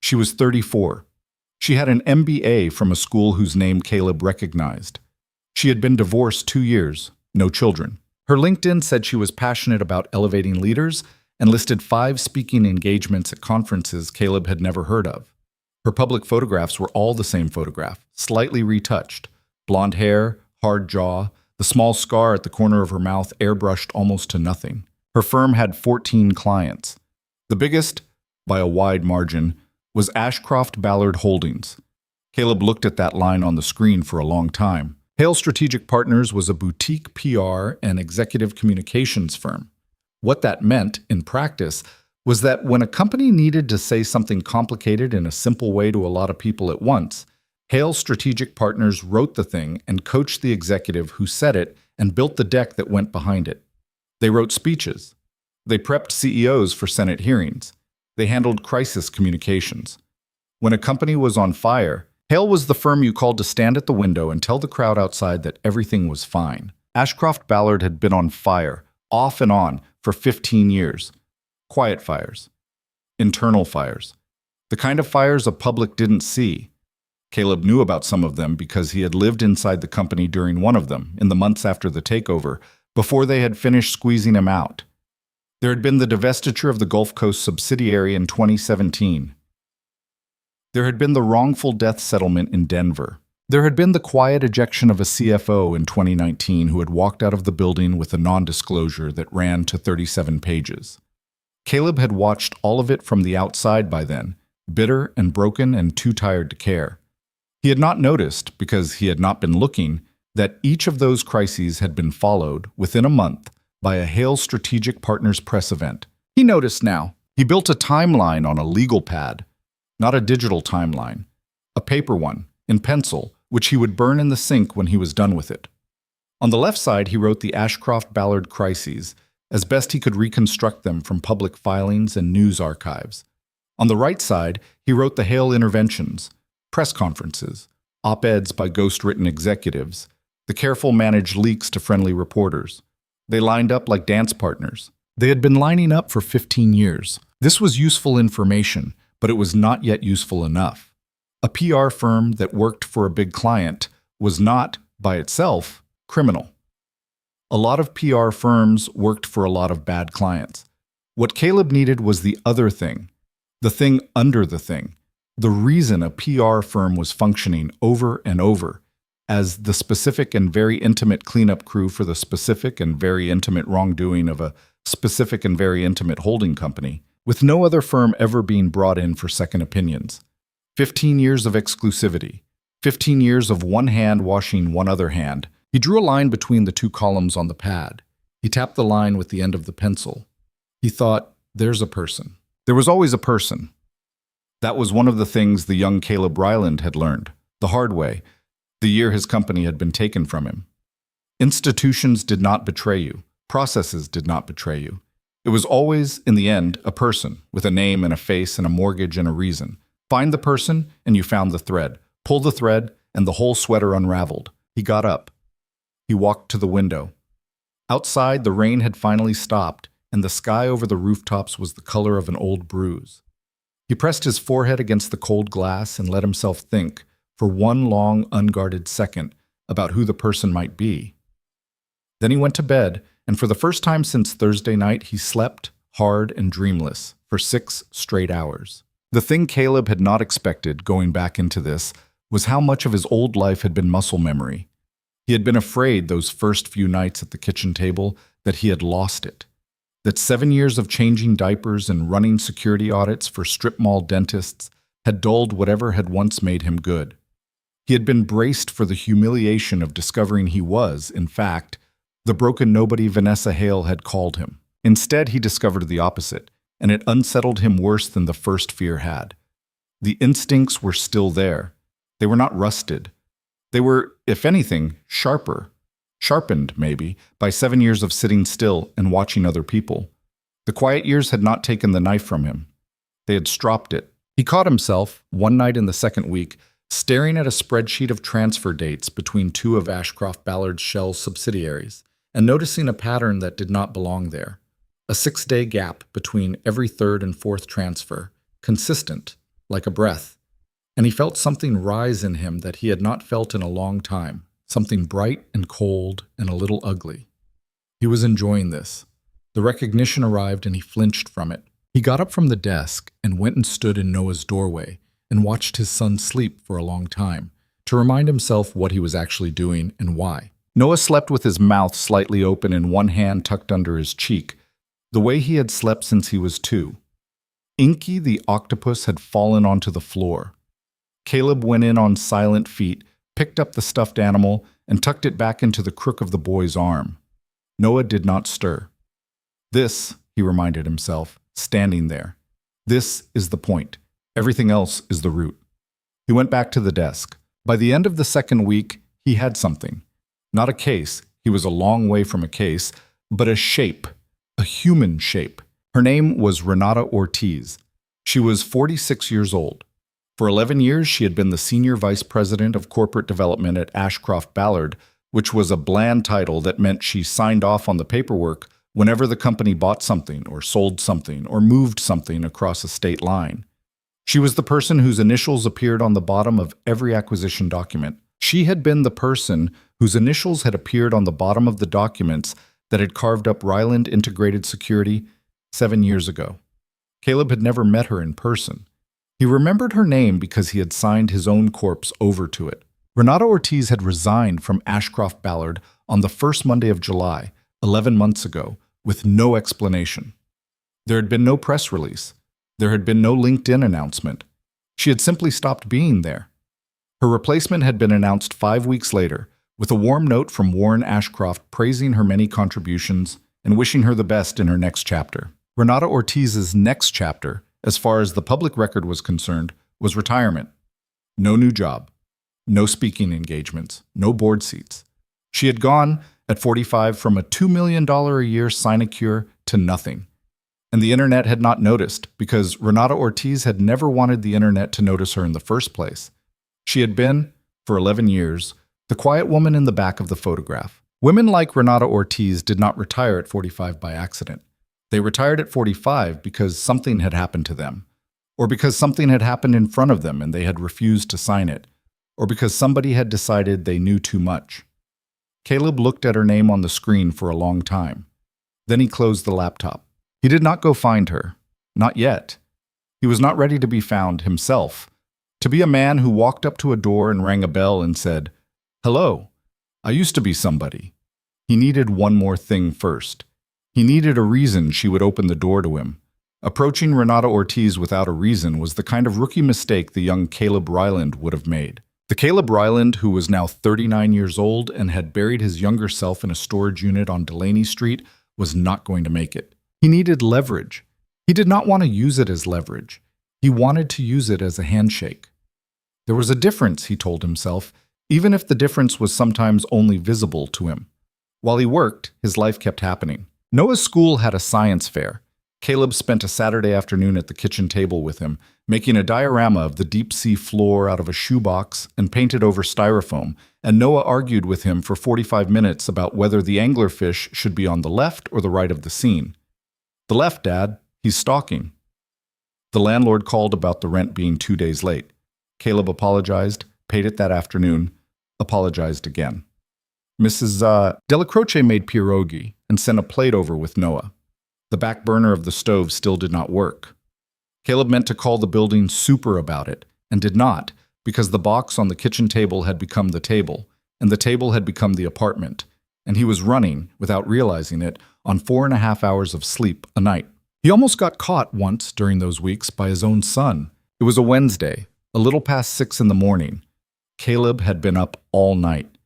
She was 34. She had an MBA from a school whose name Caleb recognized. She had been divorced 2 years, no children. Her LinkedIn said she was passionate about elevating leaders and listed 5 speaking engagements at conferences Caleb had never heard of. Her public photographs were all the same photograph, slightly retouched. Blonde hair, hard jaw, the small scar at the corner of her mouth airbrushed almost to nothing. Her firm had 14 clients. The biggest, by a wide margin, was Ashcroft Ballard Holdings. Caleb looked at that line on the screen for a long time. Hale Strategic Partners was a boutique PR and executive communications firm. What that meant, in practice, was that when a company needed to say something complicated in a simple way to a lot of people at once, Hale Strategic Partners wrote the thing and coached the executive who said it and built the deck that went behind it. They wrote speeches. They prepped CEOs for Senate hearings. They handled crisis communications. When a company was on fire, Hale was the firm you called to stand at the window and tell the crowd outside that everything was fine. Ashcroft Ballard had been on fire, off and on, for 15 years. Quiet fires. Internal fires. The kind of fires a public didn't see. Caleb knew about some of them because he had lived inside the company during one of them, in the months after the takeover, before they had finished squeezing him out. There had been the divestiture of the Gulf Coast subsidiary in 2017. There had been the wrongful death settlement in Denver. There had been the quiet ejection of a CFO in 2019 who had walked out of the building with a non-disclosure that ran to 37 pages. Caleb had watched all of it from the outside by then, bitter and broken and too tired to care. He had not noticed, because he had not been looking, that each of those crises had been followed, within a month, by a Hale Strategic Partners press event. He noticed now. He built a timeline on a legal pad, not a digital timeline, a paper one, in pencil, which he would burn in the sink when he was done with it. On the left side, he wrote the Ashcroft Ballard crises, as best he could reconstruct them from public filings and news archives. On the right side, he wrote the Hale interventions, press conferences, op-eds by ghost-written executives, the careful managed leaks to friendly reporters. They lined up like dance partners. They had been lining up for 15 years. This was useful information, but it was not yet useful enough. A PR firm that worked for a big client was not, by itself, criminal. A lot of PR firms worked for a lot of bad clients. What Caleb needed was the other thing, the thing under the thing, the reason a PR firm was functioning over and over, as the specific and very intimate cleanup crew for the specific and very intimate wrongdoing of a specific and very intimate holding company, with no other firm ever being brought in for second opinions. 15 years of exclusivity. 15 years of one hand washing one other hand. He drew a line between the two columns on the pad. He tapped the line with the end of the pencil. He thought, there's a person. There was always a person. That was one of the things the young Caleb Ryland had learned, the hard way, the year his company had been taken from him. Institutions did not betray you. Processes did not betray you. It was always, in the end, a person, with a name and a face and a mortgage and a reason. Find the person, and you found the thread. Pull the thread, and the whole sweater unraveled. He got up. He walked to the window. Outside, the rain had finally stopped, and the sky over the rooftops was the color of an old bruise. He pressed his forehead against the cold glass and let himself think, for one long, unguarded second, about who the person might be. Then he went to bed, and for the first time since Thursday night, he slept, hard and dreamless, for 6 straight hours. The thing Caleb had not expected, going back into this, was how much of his old life had been muscle memory. He had been afraid those first few nights at the kitchen table that he had lost it. That 7 years of changing diapers and running security audits for strip mall dentists had dulled whatever had once made him good. He had been braced for the humiliation of discovering he was, in fact, the broken nobody Vanessa Hale had called him. Instead, he discovered the opposite, and it unsettled him worse than the first fear had. The instincts were still there. They were not rusted. They were, if anything, sharpened, maybe, by 7 years of sitting still and watching other people. The quiet years had not taken the knife from him. They had stropped it. He caught himself, one night in the second week, staring at a spreadsheet of transfer dates between 2 of Ashcroft Ballard's Shell subsidiaries, and noticing a pattern that did not belong there. A 6-day gap between every third and fourth transfer, consistent, like a breath. And he felt something rise in him that he had not felt in a long time, something bright and cold and a little ugly. He was enjoying this. The recognition arrived and he flinched from it. He got up from the desk and went and stood in Noah's doorway and watched his son sleep for a long time, to remind himself what he was actually doing and why. Noah slept with his mouth slightly open and one hand tucked under his cheek, the way he had slept since he was 2. Inky the octopus had fallen onto the floor. Caleb went in on silent feet, picked up the stuffed animal, and tucked it back into the crook of the boy's arm. Noah did not stir. This, he reminded himself, standing there. This is the point. Everything else is the root. He went back to the desk. By the end of the second week, he had something. Not a case, he was a long way from a case, but a shape, a human shape. Her name was Renata Ortiz. She was 46 years old. For 11 years, she had been the senior vice president of corporate development at Ashcroft Ballard, which was a bland title that meant she signed off on the paperwork whenever the company bought something or sold something or moved something across a state line. She was the person whose initials appeared on the bottom of every acquisition document. She had been the person whose initials had appeared on the bottom of the documents that had carved up Ryland Integrated Security 7 years ago. Caleb had never met her in person. He remembered her name because he had signed his own corpse over to it. Renata Ortiz had resigned from Ashcroft Ballard on the first Monday of July, 11 months ago, with no explanation. There had been no press release. There had been no LinkedIn announcement. She had simply stopped being there. Her replacement had been announced 5 weeks later, with a warm note from Warren Ashcroft praising her many contributions and wishing her the best in her next chapter. Renata Ortiz's next chapter, as far as the public record was concerned, was retirement. No new job. No speaking engagements. No board seats. She had gone, at 45, from a $2 million a year sinecure to nothing. And the internet had not noticed, because Renata Ortiz had never wanted the internet to notice her in the first place. She had been, for 11 years, the quiet woman in the back of the photograph. Women like Renata Ortiz did not retire at 45 by accident. They retired at 45 because something had happened to them, or because something had happened in front of them and they had refused to sign it, or because somebody had decided they knew too much. Caleb looked at her name on the screen for a long time. Then he closed the laptop. He did not go find her. Not yet. He was not ready to be found himself. To be a man who walked up to a door and rang a bell and said, Hello. I used to be somebody. He needed one more thing first. He needed a reason she would open the door to him. Approaching Renata Ortiz without a reason was the kind of rookie mistake the young Caleb Ryland would have made. The Caleb Ryland, who was now 39 years old and had buried his younger self in a storage unit on Delaney Street, was not going to make it. He needed leverage. He did not want to use it as leverage. He wanted to use it as a handshake. There was a difference, he told himself, even if the difference was sometimes only visible to him. While he worked, his life kept happening. Noah's school had a science fair. Caleb spent a Saturday afternoon at the kitchen table with him, making a diorama of the deep-sea floor out of a shoebox and painted over styrofoam, and Noah argued with him for 45 minutes about whether the anglerfish should be on the left or the right of the scene. "The left, Dad. He's stalking." The landlord called about the rent being 2 days late. Caleb apologized, paid it that afternoon, apologized again. Mrs. Della Croce made pierogi and sent a plate over with Noah. The back burner of the stove still did not work. Caleb meant to call the building super about it, and did not, because the box on the kitchen table had become the table, and the table had become the apartment, and he was running, without realizing it, on 4.5 hours of sleep a night. He almost got caught once during those weeks by his own son. It was a Wednesday, a little past 6 in the morning. Caleb had been up all night.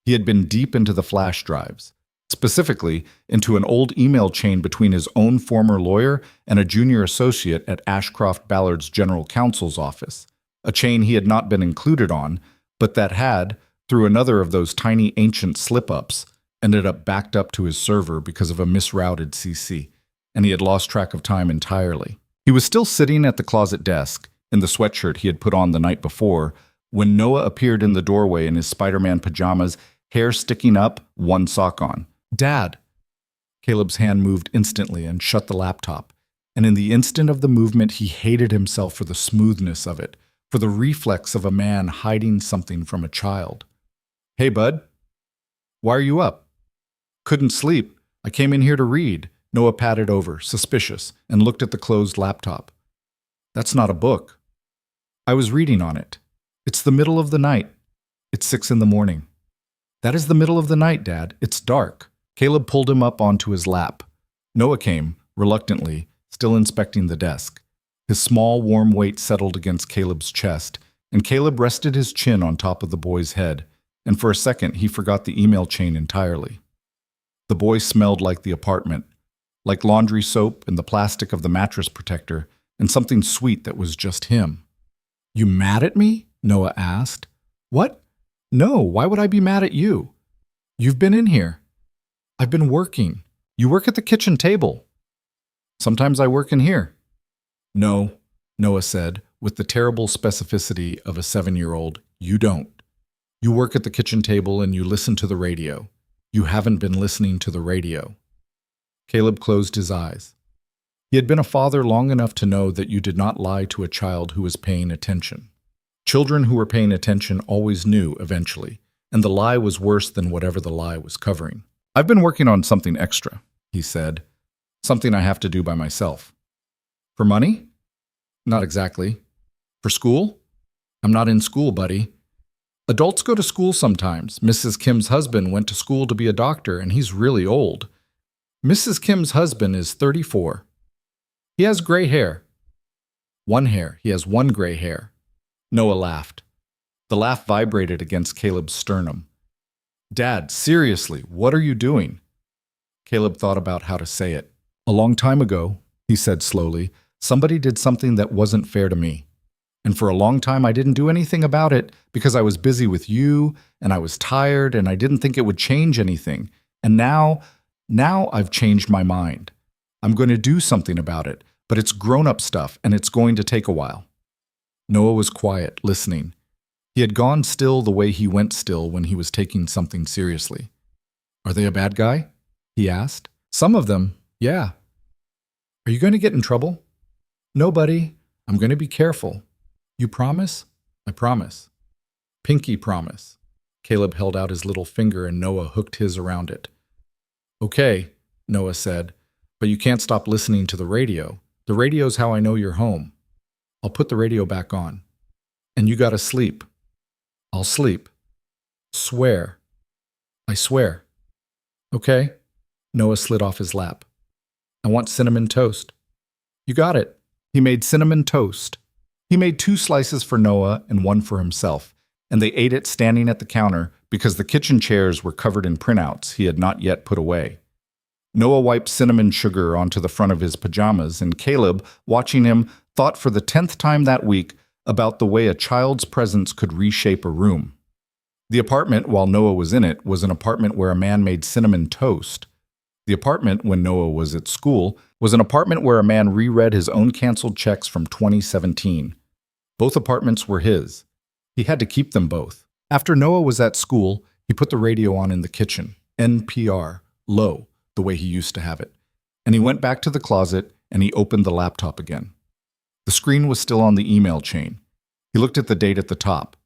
He had been deep into the flash drives, specifically into an old email chain between his own former lawyer and a junior associate at Ashcroft Ballard's general counsel's office, a chain he had not been included on, but that had, through another of those tiny ancient slip-ups, ended up backed up to his server because of a misrouted CC, and he had lost track of time entirely. He was still sitting at the closet desk, in the sweatshirt he had put on the night before, when Noah appeared in the doorway in his Spider-Man pajamas, hair sticking up, one sock on. "Dad!" Caleb's hand moved instantly and shut the laptop, and in the instant of the movement he hated himself for the smoothness of it, for the reflex of a man hiding something from a child. "Hey, bud. Why are you up?" "Couldn't sleep. I came in here to read." Noah patted over, suspicious, and looked at the closed laptop. "That's not a book." "I was reading on it. It's the middle of the night. It's 6 in the morning." "That is the middle of the night, Dad. It's dark." Caleb pulled him up onto his lap. Noah came, reluctantly, still inspecting the desk. His small, warm weight settled against Caleb's chest, and Caleb rested his chin on top of the boy's head, and for a second he forgot the email chain entirely. The boy smelled like the apartment, like laundry soap and the plastic of the mattress protector, and something sweet that was just him. "You mad at me?" Noah asked. "What? No, why would I be mad at you? You've been in here." "I've been working." "You work at the kitchen table." "Sometimes I work in here." "No," Noah said, with the terrible specificity of a 7-year-old, "you don't. You work at the kitchen table and you listen to the radio. You haven't been listening to the radio." Caleb closed his eyes. He had been a father long enough to know that you did not lie to a child who was paying attention. Children who were paying attention always knew eventually, and the lie was worse than whatever the lie was covering. "I've been working on something extra," he said. "Something I have to do by myself." "For money?" "Not exactly." "For school?" "I'm not in school, buddy." "Adults go to school sometimes. Mrs. Kim's husband went to school to be a doctor, and he's really old." "Mrs. Kim's husband is 34. He has gray hair." "One hair. He has one gray hair." Noah laughed. The laugh vibrated against Caleb's sternum. "Dad, seriously, what are you doing?" Caleb thought about how to say it. "A long time ago," he said slowly, "somebody did something that wasn't fair to me. And for a long time I didn't do anything about it because I was busy with you, and I was tired, and I didn't think it would change anything. And now I've changed my mind. I'm going to do something about it, but it's grown-up stuff, and it's going to take a while." Noah was quiet, listening. He had gone still the way he went still when he was taking something seriously. "Are they a bad guy?" he asked. "Some of them, yeah." "Are you going to get in trouble?" "No, buddy. I'm going to be careful." "You promise?" "I promise." "Pinky promise." Caleb held out his little finger and Noah hooked his around it. "Okay," Noah said, "but you can't stop listening to the radio. The radio's how I know you're home." "I'll put the radio back on." "And you gotta sleep." "I'll sleep." Swear. I swear. Okay. Noah slid off his lap. I want cinnamon toast. You got it. He made cinnamon toast. He made 2 slices for Noah and 1 for himself, and they ate it standing at the counter because the kitchen chairs were covered in printouts he had not yet put away. Noah wiped cinnamon sugar onto the front of his pajamas, and Caleb, watching him, thought for the 10th time that week about the way a child's presence could reshape a room. The apartment, while Noah was in it, was an apartment where a man made cinnamon toast. The apartment, when Noah was at school, was an apartment where a man reread his own canceled checks from 2017. Both apartments were his. He had to keep them both. After Noah was at school, he put the radio on in the kitchen, NPR, low, the way he used to have it. And he went back to the closet and he opened the laptop again. The screen was still on the email chain. He looked at the date at the top.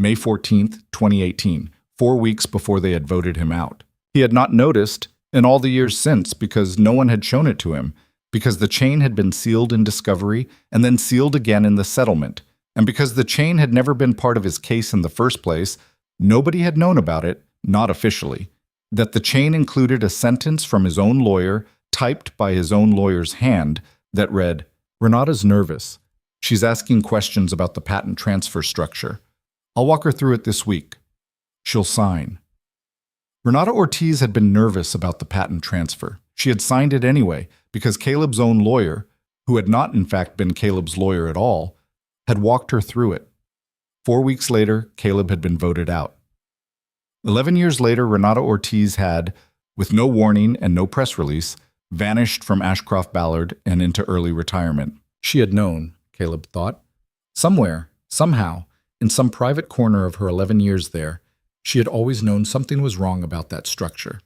May 14th, 2018, 4 weeks before they had voted him out. He had not noticed in all the years since because no one had shown it to him, because the chain had been sealed in discovery and then sealed again in the settlement, and because the chain had never been part of his case in the first place, nobody had known about it, not officially. That the chain included a sentence from his own lawyer, typed by his own lawyer's hand, that read, "Renata's nervous. She's asking questions about the patent transfer structure. I'll walk her through it this week. She'll sign." Renata Ortiz had been nervous about the patent transfer. She had signed it anyway because Caleb's own lawyer, who had not in fact been Caleb's lawyer at all, had walked her through it. 4 weeks later, Caleb had been voted out. 11 years later, Renata Ortiz had, with no warning and no press release, vanished from Ashcroft Ballard and into early retirement. She had known, Caleb thought. Somewhere, somehow, in some private corner of her 11 years there, she had always known something was wrong about that structure.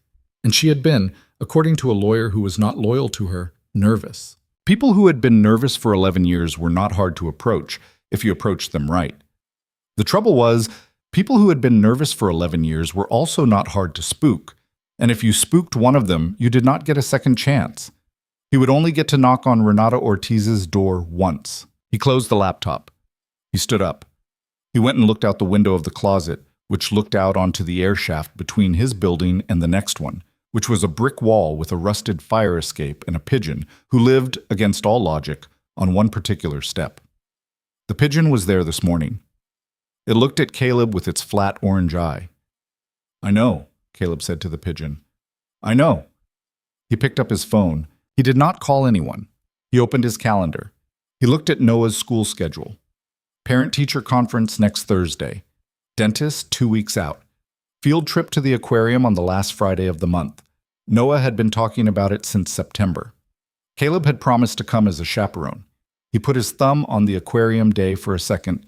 And she had been, according to a lawyer who was not loyal to her, nervous. People who had been nervous for 11 years were not hard to approach if you approached them right. The trouble was, people who had been nervous for 11 years were also not hard to spook, and if you spooked one of them, you did not get a second chance. He would only get to knock on Renata Ortiz's door once. He closed the laptop. He stood up. He went and looked out the window of the closet, which looked out onto the air shaft between his building and the next one, which was a brick wall with a rusted fire escape and a pigeon who lived, against all logic, on one particular step. The pigeon was there this morning. It looked at Caleb with its flat orange eye. "I know," Caleb said to the pigeon. "I know." He picked up his phone. He did not call anyone. He opened his calendar. He looked at Noah's school schedule. Parent-teacher conference next Thursday. Dentist 2 weeks out. Field trip to the aquarium on the last Friday of the month. Noah had been talking about it since September. Caleb had promised to come as a chaperone. He put his thumb on the aquarium day for a second.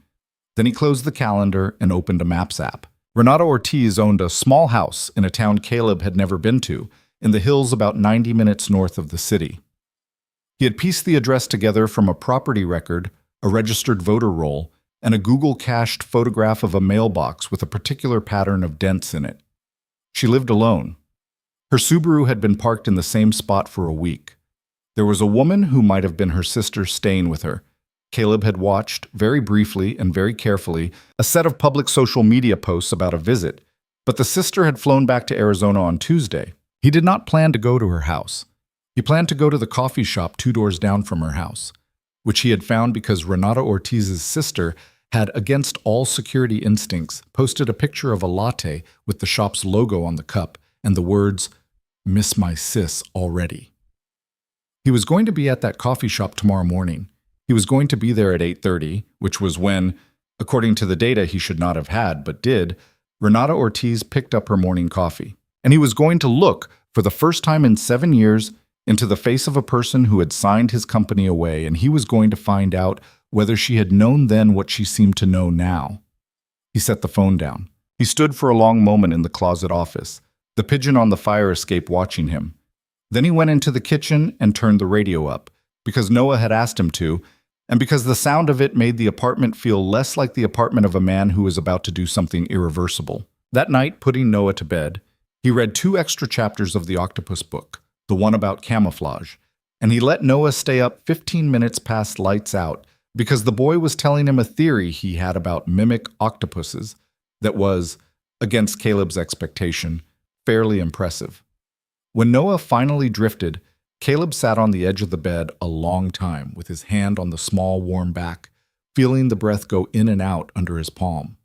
Then he closed the calendar and opened a Maps app. Renata Ortiz owned a small house in a town Caleb had never been to, in the hills about 90 minutes north of the city. He had pieced the address together from a property record, a registered voter roll, and a Google-cached photograph of a mailbox with a particular pattern of dents in it. She lived alone. Her Subaru had been parked in the same spot for a week. There was a woman who might have been her sister staying with her. Caleb had watched, very briefly and very carefully, a set of public social media posts about a visit, but the sister had flown back to Arizona on Tuesday. He did not plan to go to her house. He planned to go to the coffee shop 2 doors down from her house, which he had found because Renata Ortiz's sister had, against all security instincts, posted a picture of a latte with the shop's logo on the cup and the words, "Miss my sis already." He was going to be at that coffee shop tomorrow morning. He was going to be there at 8:30, which was when, according to the data he should not have had, but did, Renata Ortiz picked up her morning coffee. And he was going to look, for the first time in 7 years, into the face of a person who had signed his company away, and he was going to find out whether she had known then what she seemed to know now. He set the phone down. He stood for a long moment in the closet office, the pigeon on the fire escape watching him. Then he went into the kitchen and turned the radio up, because Noah had asked him to, and because the sound of it made the apartment feel less like the apartment of a man who was about to do something irreversible. That night, putting Noah to bed, he read 2 extra chapters of the octopus book, the one about camouflage, and he let Noah stay up 15 minutes past lights out because the boy was telling him a theory he had about mimic octopuses that was, against Caleb's expectation, fairly impressive. When Noah finally drifted, Caleb sat on the edge of the bed a long time with his hand on the small, warm back, feeling the breath go in and out under his palm.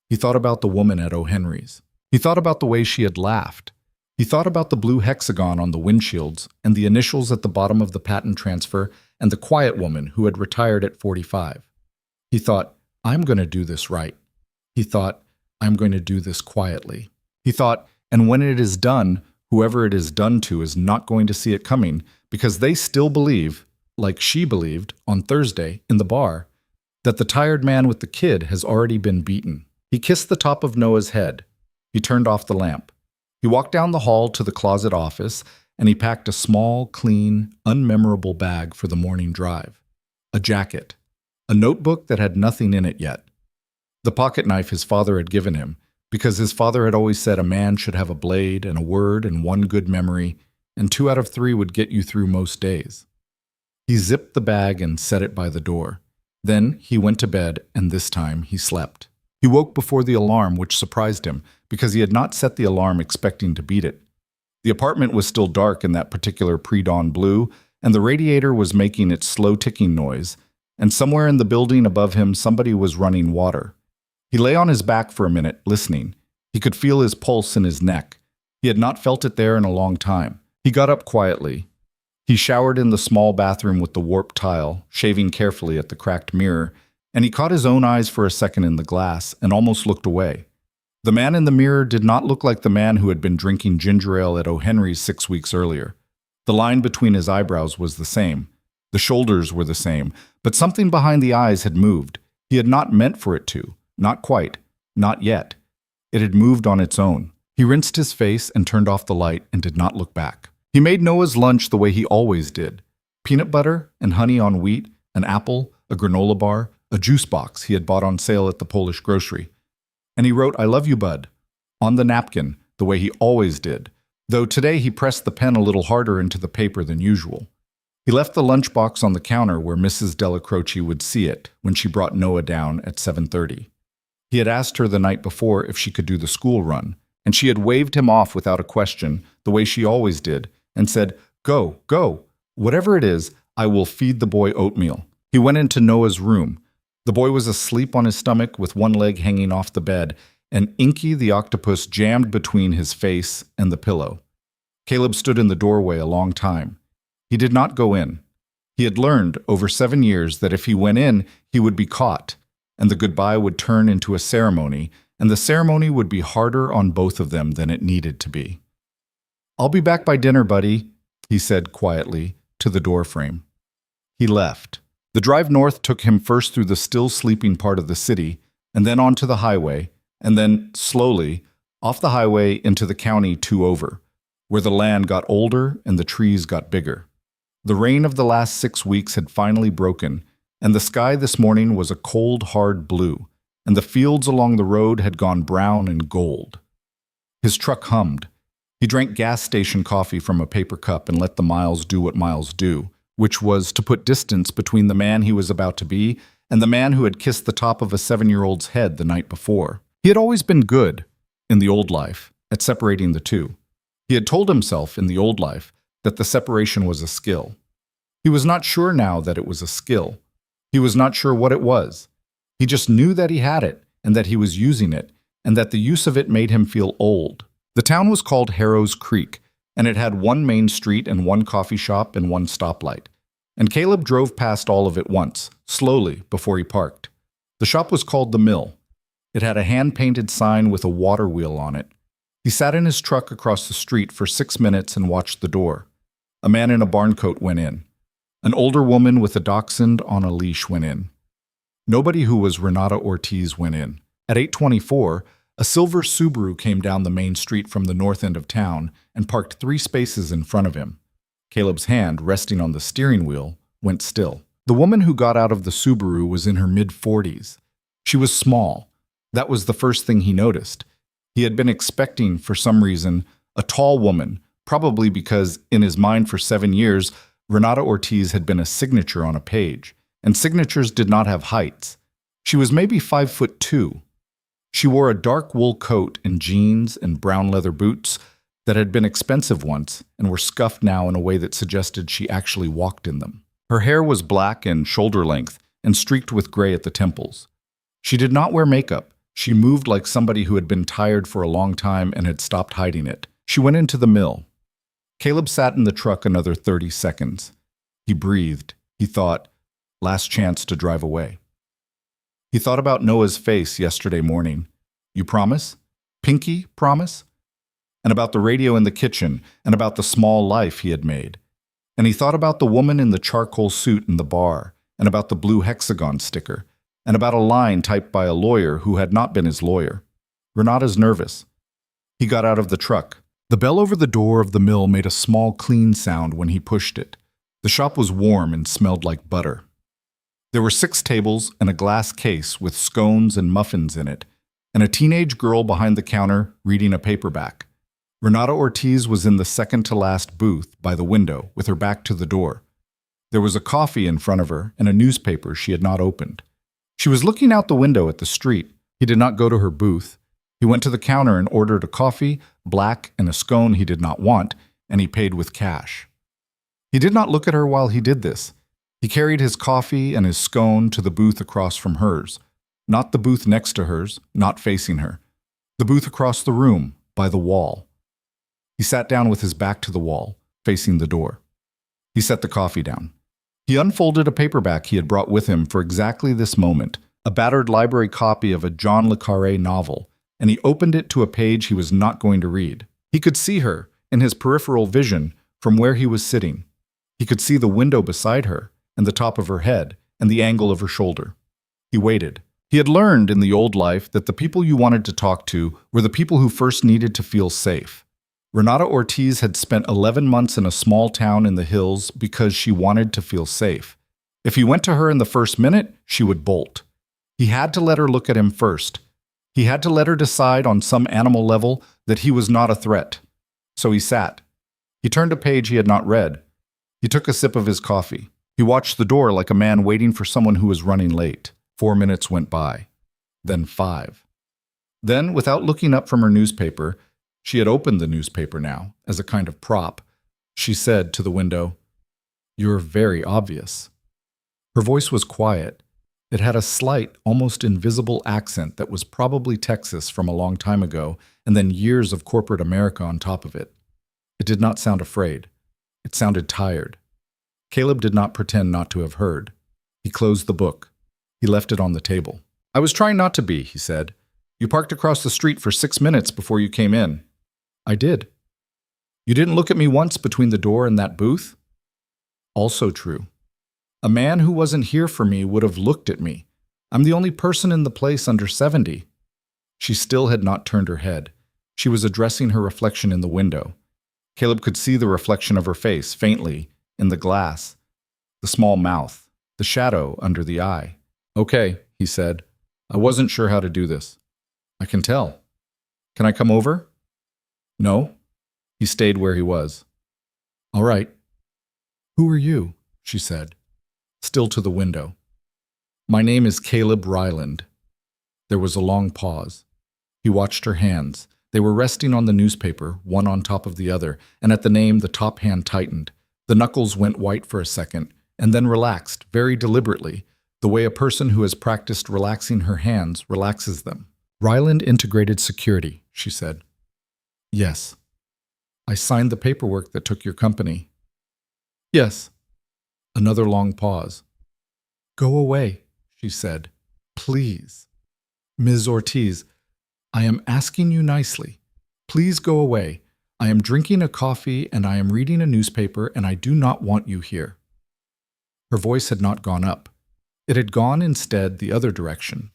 He thought about the woman at O'Henry's. He thought about the way she had laughed. He thought about the blue hexagon on the windshields and the initials at the bottom of the patent transfer and the quiet woman who had retired at 45. He thought, I'm going to do this right. He thought, I'm going to do this quietly. He thought, and when it is done, whoever it is done to is not going to see it coming because they still believe, like she believed on Thursday in the bar, that the tired man with the kid has already been beaten. He kissed the top of Noah's head. He turned off the lamp. He walked down the hall to the closet office, and he packed a small, clean, unmemorable bag for the morning drive. A jacket. A notebook that had nothing in it yet. The pocket knife his father had given him, because his father had always said a man should have a blade and a word and one good memory, and 2 out of 3 would get you through most days. He zipped the bag and set it by the door. Then he went to bed, and this time he slept. He woke before the alarm, which surprised him, because he had not set the alarm expecting to beat it. The apartment was still dark in that particular pre-dawn blue, and the radiator was making its slow ticking noise, and somewhere in the building above him somebody was running water. He lay on his back for a minute, listening. He could feel his pulse in his neck. He had not felt it there in a long time. He got up quietly. He showered in the small bathroom with the warped tile, shaving carefully at the cracked mirror, and he caught his own eyes for a second in the glass and almost looked away. The man in the mirror did not look like the man who had been drinking ginger ale at O'Henry's 6 weeks earlier. The line between his eyebrows was the same. The shoulders were the same, but something behind the eyes had moved. He had not meant for it to. Not quite. Not yet. It had moved on its own. He rinsed his face and turned off the light and did not look back. He made Noah's lunch the way he always did. Peanut butter and honey on wheat, an apple, a granola bar, a juice box he had bought on sale at the Polish grocery. And he wrote, "I love you, bud," on the napkin, the way he always did, though today he pressed the pen a little harder into the paper than usual. He left the lunchbox on the counter where Mrs. Della Croce would see it when she brought Noah down at 7:30. He had asked her the night before if she could do the school run, and she had waved him off without a question, the way she always did, and said, "Go, go. Whatever it is, I will feed the boy oatmeal." He went into Noah's room. The boy was asleep on his stomach with one leg hanging off the bed, and Inky the octopus jammed between his face and the pillow. Caleb stood in the doorway a long time. He did not go in. He had learned over 7 years that if he went in, he would be caught, and the goodbye would turn into a ceremony, and the ceremony would be harder on both of them than it needed to be. "I'll be back by dinner, buddy," he said quietly to the doorframe. He left. The drive north took him first through the still sleeping part of the city, and then onto the highway, and then, slowly, off the highway into the county 2 over, where the land got older and the trees got bigger. The rain of the last 6 weeks had finally broken, and the sky this morning was a cold, hard blue, and the fields along the road had gone brown and gold. His truck hummed. He drank gas station coffee from a paper cup and let the miles do what miles do, which was to put distance between the man he was about to be and the man who had kissed the top of a 7-year-old's head the night before. He had always been good, in the old life, at separating the two. He had told himself in the old life that the separation was a skill. He was not sure now that it was a skill. He was not sure what it was. He just knew that he had it, and that he was using it, and that the use of it made him feel old. The town was called Harrow's Creek, and it had 1 main street and 1 coffee shop and 1 stoplight. And Caleb drove past all of it once, slowly, before he parked. The shop was called The Mill. It had a hand-painted sign with a water wheel on it. He sat in his truck across the street for 6 minutes and watched the door. A man in a barn coat went in. An older woman with a dachshund on a leash went in. Nobody who was Renata Ortiz went in. At 8:24, a silver Subaru came down the main street from the north end of town and parked 3 spaces in front of him. Caleb's hand, resting on the steering wheel, went still. The woman who got out of the Subaru was in her mid-40s. She was small. That was the first thing he noticed. He had been expecting, for some reason, a tall woman, probably because, in his mind for 7 years, Renata Ortiz had been a signature on a page, and signatures did not have heights. She was maybe 5'2". She wore a dark wool coat and jeans and brown leather boots that had been expensive once and were scuffed now in a way that suggested she actually walked in them. Her hair was black and shoulder length and streaked with gray at the temples. She did not wear makeup. She moved like somebody who had been tired for a long time and had stopped hiding it. She went into the mill. Caleb sat in the truck another 30 seconds. He breathed. He thought, last chance to drive away. He thought about Noah's face yesterday morning. You promise? Pinky, promise? And about the radio in the kitchen, and about the small life he had made. And he thought about the woman in the charcoal suit in the bar, and about the blue hexagon sticker, and about a line typed by a lawyer who had not been his lawyer. Renata's nervous. He got out of the truck. The bell over the door of the mill made a small clean sound when he pushed it. The shop was warm and smelled like butter. There were 6 tables and a glass case with scones and muffins in it, and a teenage girl behind the counter reading a paperback. Renata Ortiz was in the second-to-last booth by the window with her back to the door. There was a coffee in front of her and a newspaper she had not opened. She was looking out the window at the street. He did not go to her booth. He went to the counter and ordered a coffee, black, and a scone he did not want, and he paid with cash. He did not look at her while he did this. He carried his coffee and his scone to the booth across from hers. Not the booth next to hers, not facing her. The booth across the room, by the wall. He sat down with his back to the wall, facing the door. He set the coffee down. He unfolded a paperback he had brought with him for exactly this moment, a battered library copy of a John le Carré novel, and he opened it to a page he was not going to read. He could see her, in his peripheral vision, from where he was sitting. He could see the window beside her, and the top of her head, and the angle of her shoulder. He waited. He had learned in the old life that the people you wanted to talk to were the people who first needed to feel safe. Renata Ortiz had spent 11 months in a small town in the hills because she wanted to feel safe. If he went to her in the first minute, she would bolt. He had to let her look at him first. He had to let her decide on some animal level that he was not a threat. So he sat. He turned a page he had not read. He took a sip of his coffee. He watched the door like a man waiting for someone who was running late. 4 minutes went by. Then 5. Then, without looking up from her newspaper, she had opened the newspaper now, as a kind of prop. She said to the window, "You're very obvious." Her voice was quiet. It had a slight, almost invisible accent that was probably Texas from a long time ago, and then years of corporate America on top of it. It did not sound afraid. It sounded tired. Caleb did not pretend not to have heard. He closed the book. He left it on the table. "I was trying not to be," he said. "You parked across the street for 6 minutes before you came in." "I did." "You didn't look at me once between the door and that booth?" "Also true. A man who wasn't here for me would have looked at me. I'm the only person in the place under 70. She still had not turned her head. She was addressing her reflection in the window. Caleb could see the reflection of her face, faintly, in the glass. The small mouth, the shadow under the eye. "Okay," he said. "I wasn't sure how to do this." "I can tell. Can I come over?" "No." He stayed where he was. "All right." "Who are you?" she said, still to the window. "My name is Caleb Ryland." There was a long pause. He watched her hands. They were resting on the newspaper, one on top of the other, and at the name the top hand tightened. The knuckles went white for a second, and then relaxed, very deliberately, the way a person who has practiced relaxing her hands relaxes them. "Ryland Integrated Security," she said. "Yes." "I signed the paperwork that took your company." "Yes." Another long pause. "Go away," she said. "Please." "Ms. Ortiz, I am asking you nicely. Please go away. I am drinking a coffee and I am reading a newspaper and I do not want you here." Her voice had not gone up. It had gone instead the other direction.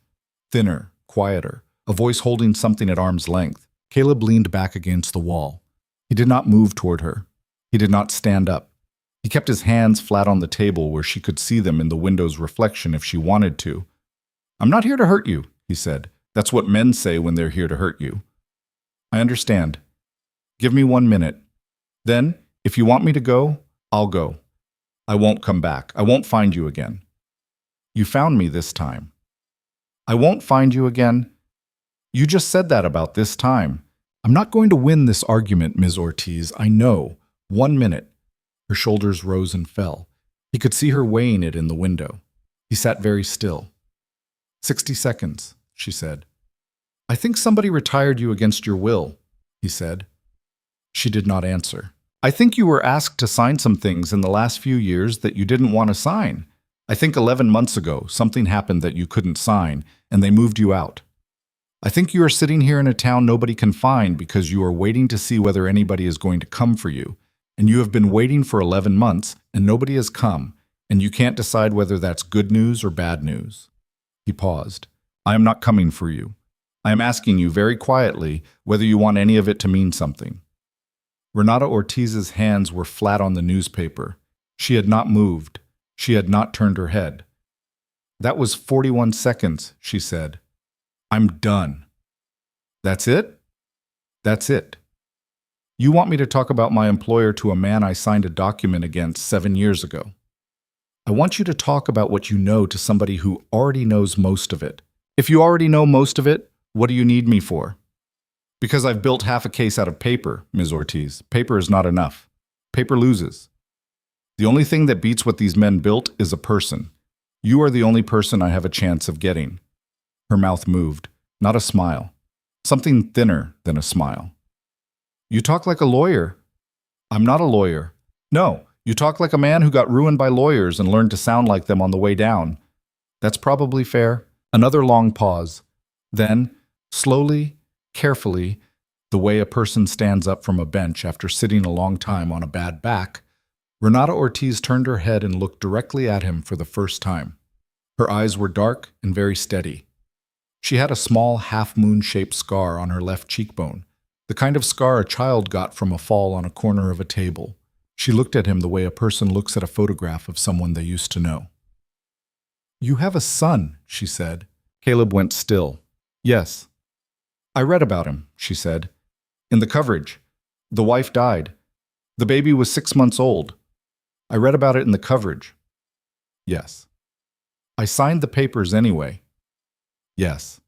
Thinner, quieter, a voice holding something at arm's length. Caleb leaned back against the wall. He did not move toward her. He did not stand up. He kept his hands flat on the table where she could see them in the window's reflection if she wanted to. "I'm not here to hurt you," he said. "That's what men say when they're here to hurt you." "I understand. Give me 1 minute. Then, if you want me to go, I'll go. I won't come back. I won't find you again." "You found me this time." "I won't find you again." You just said that about this time. I'm not going to win this argument, Ms. Ortiz. I know. 1 minute. Her shoulders rose and fell. He could see her weighing it in the window. He sat very still. 60 seconds, she said. I think somebody retired you against your will, he said. She did not answer. I think you were asked to sign some things in the last few years that you didn't want to sign. I think 11 months ago, something happened that you couldn't sign, and they moved you out. I think you are sitting here in a town nobody can find because you are waiting to see whether anybody is going to come for you. And you have been waiting for 11 months, and nobody has come, and you can't decide whether that's good news or bad news. He paused. I am not coming for you. I am asking you very quietly whether you want any of it to mean something. Renata Ortiz's hands were flat on the newspaper. She had not moved. She had not turned her head. That was 41 seconds, she said. I'm done. That's it? That's it. You want me to talk about my employer to a man I signed a document against 7 years ago. I want you to talk about what you know to somebody who already knows most of it. If you already know most of it, what do you need me for? Because I've built half a case out of paper, Ms. Ortiz. Paper is not enough. Paper loses. The only thing that beats what these men built is a person. You are the only person I have a chance of getting. Her mouth moved, not a smile. Something thinner than a smile. You talk like a lawyer. I'm not a lawyer. No, you talk like a man who got ruined by lawyers and learned to sound like them on the way down. That's probably fair. Another long pause. Then, slowly, carefully, the way a person stands up from a bench after sitting a long time on a bad back, Renata Ortiz turned her head and looked directly at him for the first time. Her eyes were dark and very steady. She had a small half-moon-shaped scar on her left cheekbone, the kind of scar a child got from a fall on a corner of a table. She looked at him the way a person looks at a photograph of someone they used to know. You have a son, she said. Caleb went still. Yes. I read about him, she said. In the coverage. The wife died. The baby was 6 months old. I read about it in the coverage. Yes. I signed the papers anyway. Yes.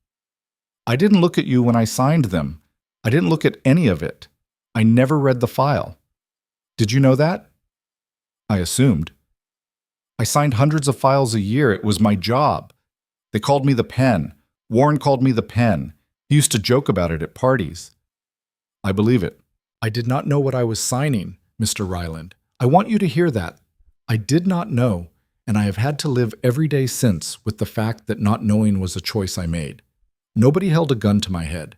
I didn't look at you when I signed them. I didn't look at any of it. I never read the file. Did you know that? I assumed. I signed hundreds of files a year. It was my job. They called me the pen. Warren called me the pen. He used to joke about it at parties. I believe it. I did not know what I was signing, Mr. Ryland. I want you to hear that. I did not know, and I have had to live every day since with the fact that not knowing was a choice I made. Nobody held a gun to my head.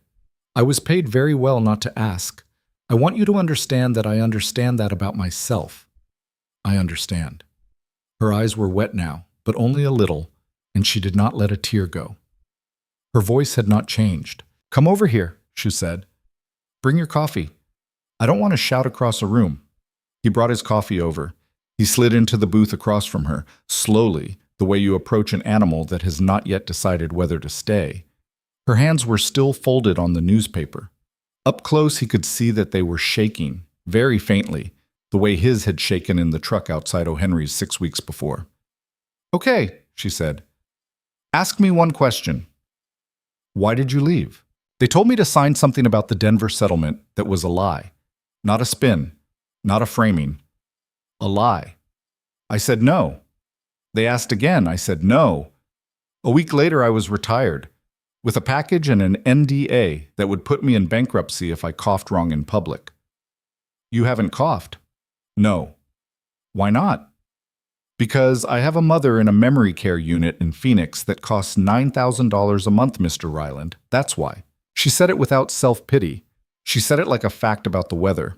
I was paid very well not to ask. I want you to understand that I understand that about myself. I understand. Her eyes were wet now, but only a little, and she did not let a tear go. Her voice had not changed. Come over here, she said. Bring your coffee. I don't want to shout across a room. He brought his coffee over. He slid into the booth across from her, slowly, the way you approach an animal that has not yet decided whether to stay. Her hands were still folded on the newspaper. Up close he could see that they were shaking, very faintly, the way his had shaken in the truck outside O'Henry's 6 weeks before. Okay, she said. Ask me one question. Why did you leave? They told me to sign something about the Denver settlement that was a lie. Not a spin, not a framing. A lie. I said no. They asked again. I said no. A week later I was retired, with a package and an NDA that would put me in bankruptcy if I coughed wrong in public. You haven't coughed? No. Why not? Because I have a mother in a memory care unit in Phoenix that costs $9,000 a month, Mr. Ryland. That's why. She said it without self-pity. She said it like a fact about the weather.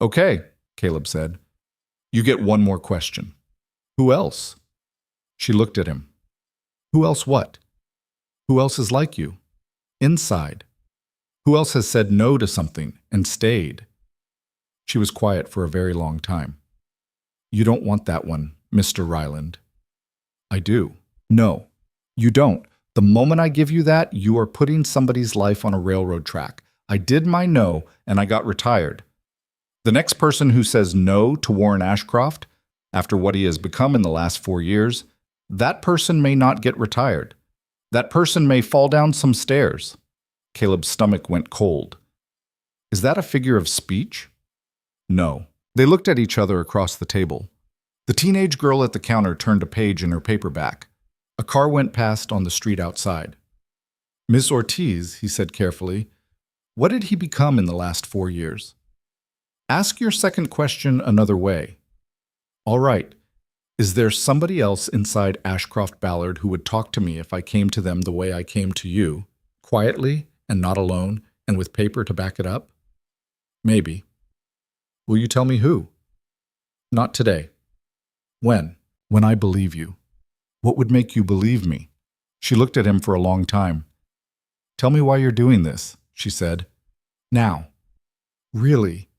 Okay, Caleb said. You get one more question. Who else? She looked at him. Who else what? Who else is like you? Inside. Who else has said no to something and stayed? She was quiet for a very long time. You don't want that one, Mr. Ryland. I do. No, you don't. The moment I give you that, you are putting somebody's life on a railroad track. I did my no, and I got retired. The next person who says no to Warren Ashcroft, after what he has become in the last 4 years, that person may not get retired. That person may fall down some stairs. Caleb's stomach went cold. Is that a figure of speech? No. They looked at each other across the table. The teenage girl at the counter turned a page in her paperback. A car went past on the street outside. Miss Ortiz, he said carefully, what did he become in the last 4 years? Ask your second question another way. All right. Is there somebody else inside Ashcroft Ballard who would talk to me if I came to them the way I came to you, quietly and not alone, and with paper to back it up? Maybe. Will you tell me who? Not today. When? When I believe you. What would make you believe me? She looked at him for a long time. Tell me why you're doing this, she said. Now. Really?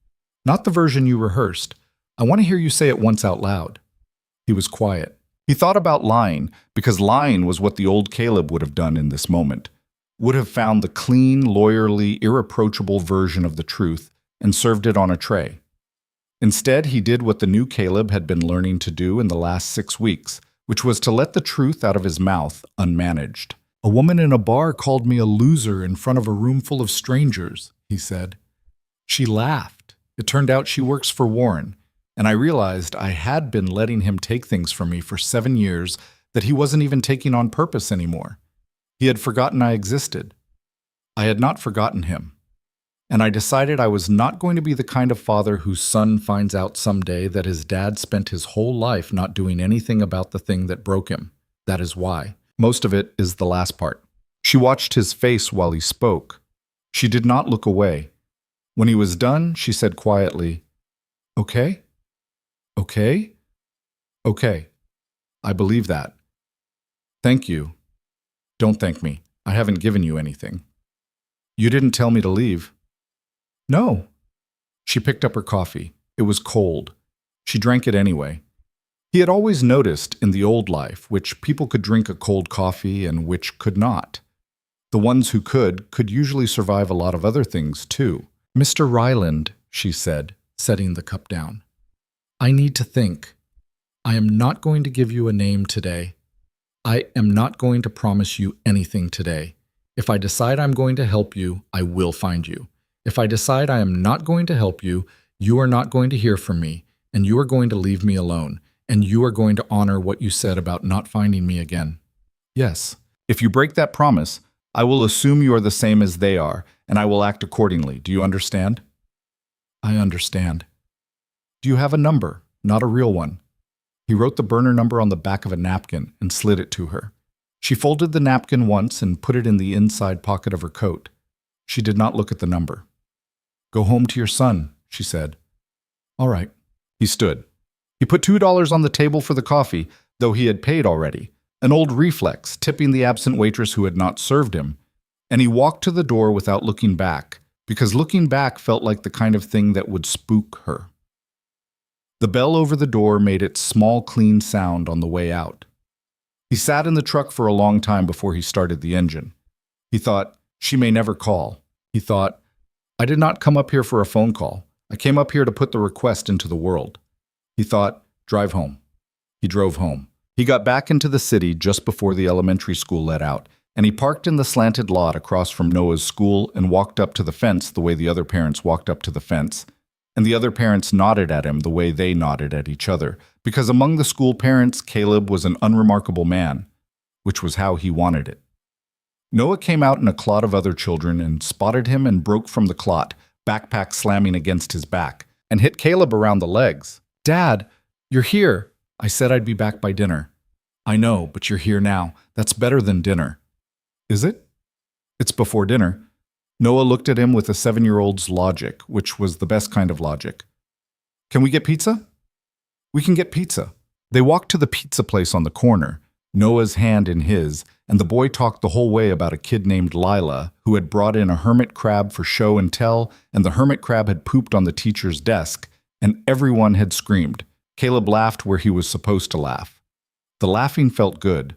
Not the version you rehearsed. I want to hear you say it once out loud. He was quiet. He thought about lying, because lying was what the old Caleb would have done in this moment. Would have found the clean, lawyerly, irreproachable version of the truth and served it on a tray. Instead, he did what the new Caleb had been learning to do in the last 6 weeks, which was to let the truth out of his mouth unmanaged. A woman in a bar called me a loser in front of a room full of strangers, he said. She laughed. It turned out she works for Warren, and I realized I had been letting him take things from me for 7 years that he wasn't even taking on purpose anymore. He had forgotten I existed. I had not forgotten him. And I decided I was not going to be the kind of father whose son finds out someday that his dad spent his whole life not doing anything about the thing that broke him. That is why. Most of it is the last part. She watched his face while he spoke. She did not look away. When he was done, she said quietly, Okay? Okay? Okay. I believe that. Thank you. Don't thank me. I haven't given you anything. You didn't tell me to leave. No. She picked up her coffee. It was cold. She drank it anyway. He had always noticed in the old life which people could drink a cold coffee and which could not. The ones who could usually survive a lot of other things too. Mr. Ryland, she said, setting the cup down. I need to think. I am not going to give you a name today. I am not going to promise you anything today. If I decide I'm going to help you, I will find you. If I decide I am not going to help you, you are not going to hear from me, and you are going to leave me alone, and you are going to honor what you said about not finding me again. Yes. If you break that promise, I will assume you are the same as they are, and I will act accordingly. Do you understand? I understand. Do you have a number, not a real one? He wrote the burner number on the back of a napkin and slid it to her. She folded the napkin once and put it in the inside pocket of her coat. She did not look at the number. Go home to your son, she said. All right. He stood. He put $2 on the table for the coffee, though he had paid already, an old reflex, tipping the absent waitress who had not served him, and he walked to the door without looking back, because looking back felt like the kind of thing that would spook her. The bell over the door made its small, clean sound on the way out. He sat in the truck for a long time before he started the engine. He thought, she may never call. He thought, I did not come up here for a phone call. I came up here to put the request into the world. He thought, drive home. He drove home. He got back into the city just before the elementary school let out, and he parked in the slanted lot across from Noah's school and walked up to the fence the way the other parents walked up to the fence. And the other parents nodded at him the way they nodded at each other, because among the school parents, Caleb was an unremarkable man, which was how he wanted it. Noah came out in a clot of other children and spotted him and broke from the clot, backpack slamming against his back, and hit Caleb around the legs. Dad, you're here. I said I'd be back by dinner. I know, but you're here now. That's better than dinner. Is it? It's before dinner. Noah looked at him with a 7-year-old's logic, which was the best kind of logic. Can we get pizza? We can get pizza. They walked to the pizza place on the corner, Noah's hand in his, and the boy talked the whole way about a kid named Lila who had brought in a hermit crab for show and tell, and the hermit crab had pooped on the teacher's desk, and everyone had screamed. Caleb laughed where he was supposed to laugh. The laughing felt good.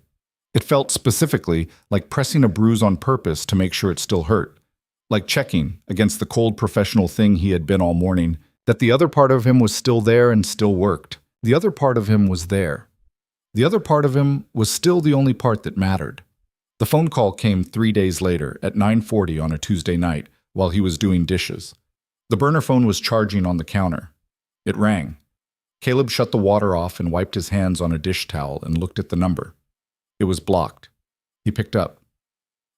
It felt specifically like pressing a bruise on purpose to make sure it still hurt. Like checking against the cold professional thing he had been all morning, that the other part of him was still there and still worked. The other part of him was there. The other part of him was still the only part that mattered. The phone call came 3 days later at 9:40 on a Tuesday night while he was doing dishes. The burner phone was charging on the counter. It rang. Caleb shut the water off and wiped his hands on a dish towel and looked at the number. It was blocked. He picked up.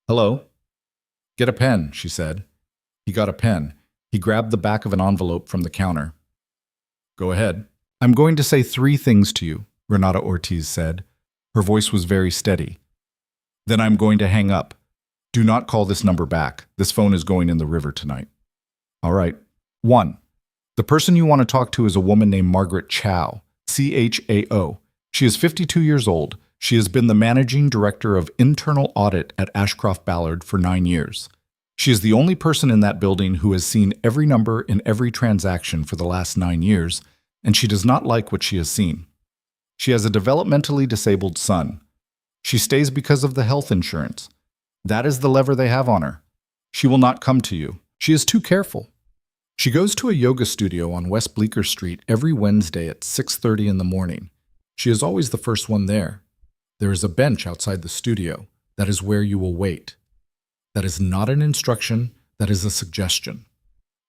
"Hello?" "Get a pen," she said. He got a pen. He grabbed the back of an envelope from the counter. "Go ahead." "I'm going to say 3 things to you," Renata Ortiz said. Her voice was very steady. "Then I'm going to hang up. Do not call this number back. This phone is going in the river tonight." "All right." 1. The person you want to talk to is a woman named Margaret Chao, Chao. She is 52 years old. She has been the managing director of internal audit at Ashcroft Ballard for 9 years. She is the only person in that building who has seen every number in every transaction for the last 9 years, and she does not like what she has seen. She has a developmentally disabled son. She stays because of the health insurance. That is the lever they have on her. She will not come to you. She is too careful. She goes to a yoga studio on West Bleecker Street every Wednesday at 6:30 in the morning. She is always the first one there. There is a bench outside the studio. That is where you will wait. That is not an instruction, that is a suggestion.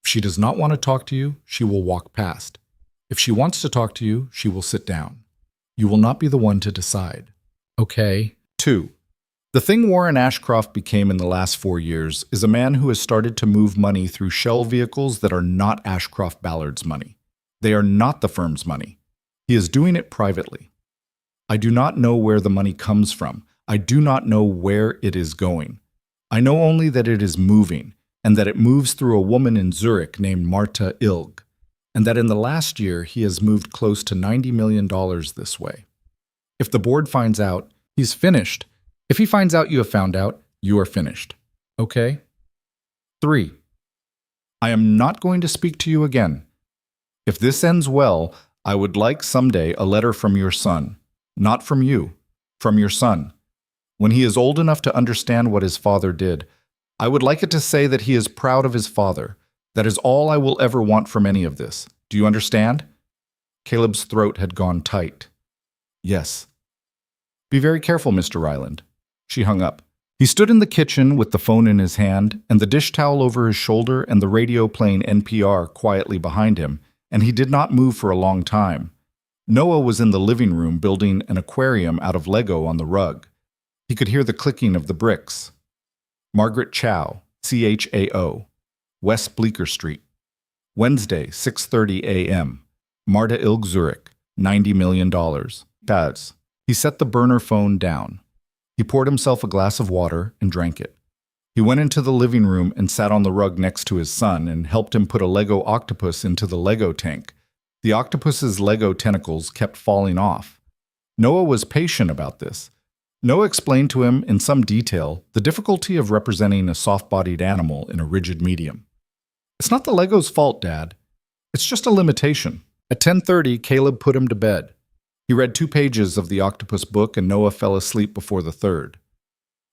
If she does not want to talk to you, she will walk past. If she wants to talk to you, she will sit down. You will not be the one to decide. Okay. 2. The thing Warren Ashcroft became in the last 4 years is a man who has started to move money through shell vehicles that are not Ashcroft Ballard's money. They are not the firm's money. He is doing it privately. I do not know where the money comes from. I do not know where it is going. I know only that it is moving, and that it moves through a woman in Zurich named Marta Ilg, and that in the last year he has moved close to $90 million this way. If the board finds out, he's finished. If he finds out you have found out, you are finished. Okay? 3. I am not going to speak to you again. If this ends well, I would like someday a letter from your son. Not from you, from your son. When he is old enough to understand what his father did, I would like it to say that he is proud of his father. That is all I will ever want from any of this. Do you understand? Caleb's throat had gone tight. Yes. Be very careful, Mr. Ryland. She hung up. He stood in the kitchen with the phone in his hand and the dish towel over his shoulder and the radio playing NPR quietly behind him, and he did not move for a long time. Noah was in the living room building an aquarium out of Lego on the rug. He could hear the clicking of the bricks. Margaret Chao, Chao, West Bleecker Street. Wednesday, 6:30 a.m. Marta Ilg Zurich, $90 million. Daz. He set the burner phone down. He poured himself a glass of water and drank it. He went into the living room and sat on the rug next to his son and helped him put a Lego octopus into the Lego tank. The octopus's Lego tentacles kept falling off. Noah was patient about this. Noah explained to him in some detail the difficulty of representing a soft-bodied animal in a rigid medium. It's not the Lego's fault, Dad. It's just a limitation. At 10:30, Caleb put him to bed. He read 2 pages of the octopus book and Noah fell asleep before the 3rd.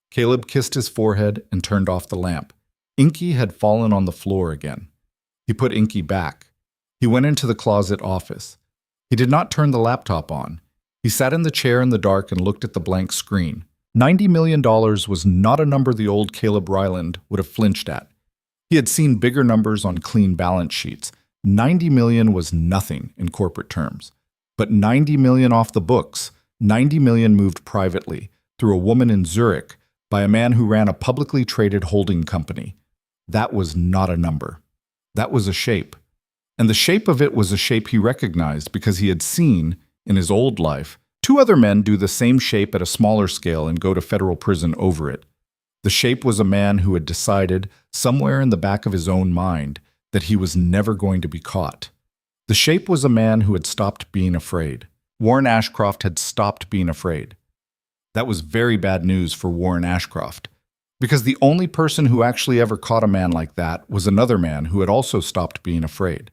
Caleb kissed his forehead and turned off the lamp. Inky had fallen on the floor again. He put Inky back. He went into the closet office. He did not turn the laptop on. He sat in the chair in the dark and looked at the blank screen. $90 million was not a number the old Caleb Ryland would have flinched at. He had seen bigger numbers on clean balance sheets. $90 million was nothing in corporate terms. But $90 million off the books, $90 million moved privately, through a woman in Zurich, by a man who ran a publicly traded holding company. That was not a number. That was a shape. And the shape of it was a shape he recognized because he had seen, in his old life, 2 other men do the same shape at a smaller scale and go to federal prison over it. The shape was a man who had decided, somewhere in the back of his own mind, that he was never going to be caught. The shape was a man who had stopped being afraid. Warren Ashcroft had stopped being afraid. That was very bad news for Warren Ashcroft, because the only person who actually ever caught a man like that was another man who had also stopped being afraid,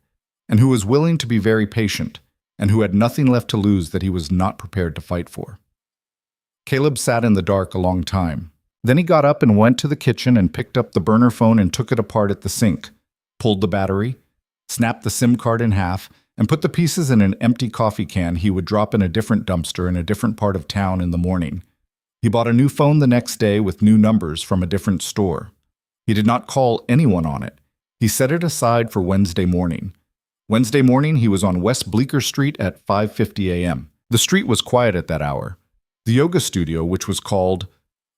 and who was willing to be very patient, and who had nothing left to lose that he was not prepared to fight for. Caleb sat in the dark a long time. Then he got up and went to the kitchen and picked up the burner phone and took it apart at the sink, pulled the battery, snapped the SIM card in half, and put the pieces in an empty coffee can he would drop in a different dumpster in a different part of town in the morning. He bought a new phone the next day with new numbers from a different store. He did not call anyone on it. He set it aside for Wednesday morning. Wednesday morning, he was on West Bleecker Street at 5:50 a.m. The street was quiet at that hour. The yoga studio, which was called,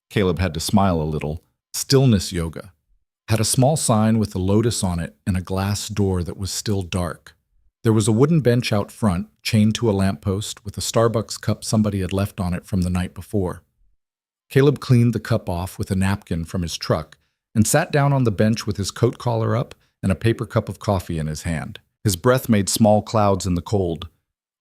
Caleb had to smile a little, Stillness Yoga, had a small sign with a lotus on it and a glass door that was still dark. There was a wooden bench out front, chained to a lamppost, with a Starbucks cup somebody had left on it from the night before. Caleb cleaned the cup off with a napkin from his truck and sat down on the bench with his coat collar up and a paper cup of coffee in his hand. His breath made small clouds in the cold.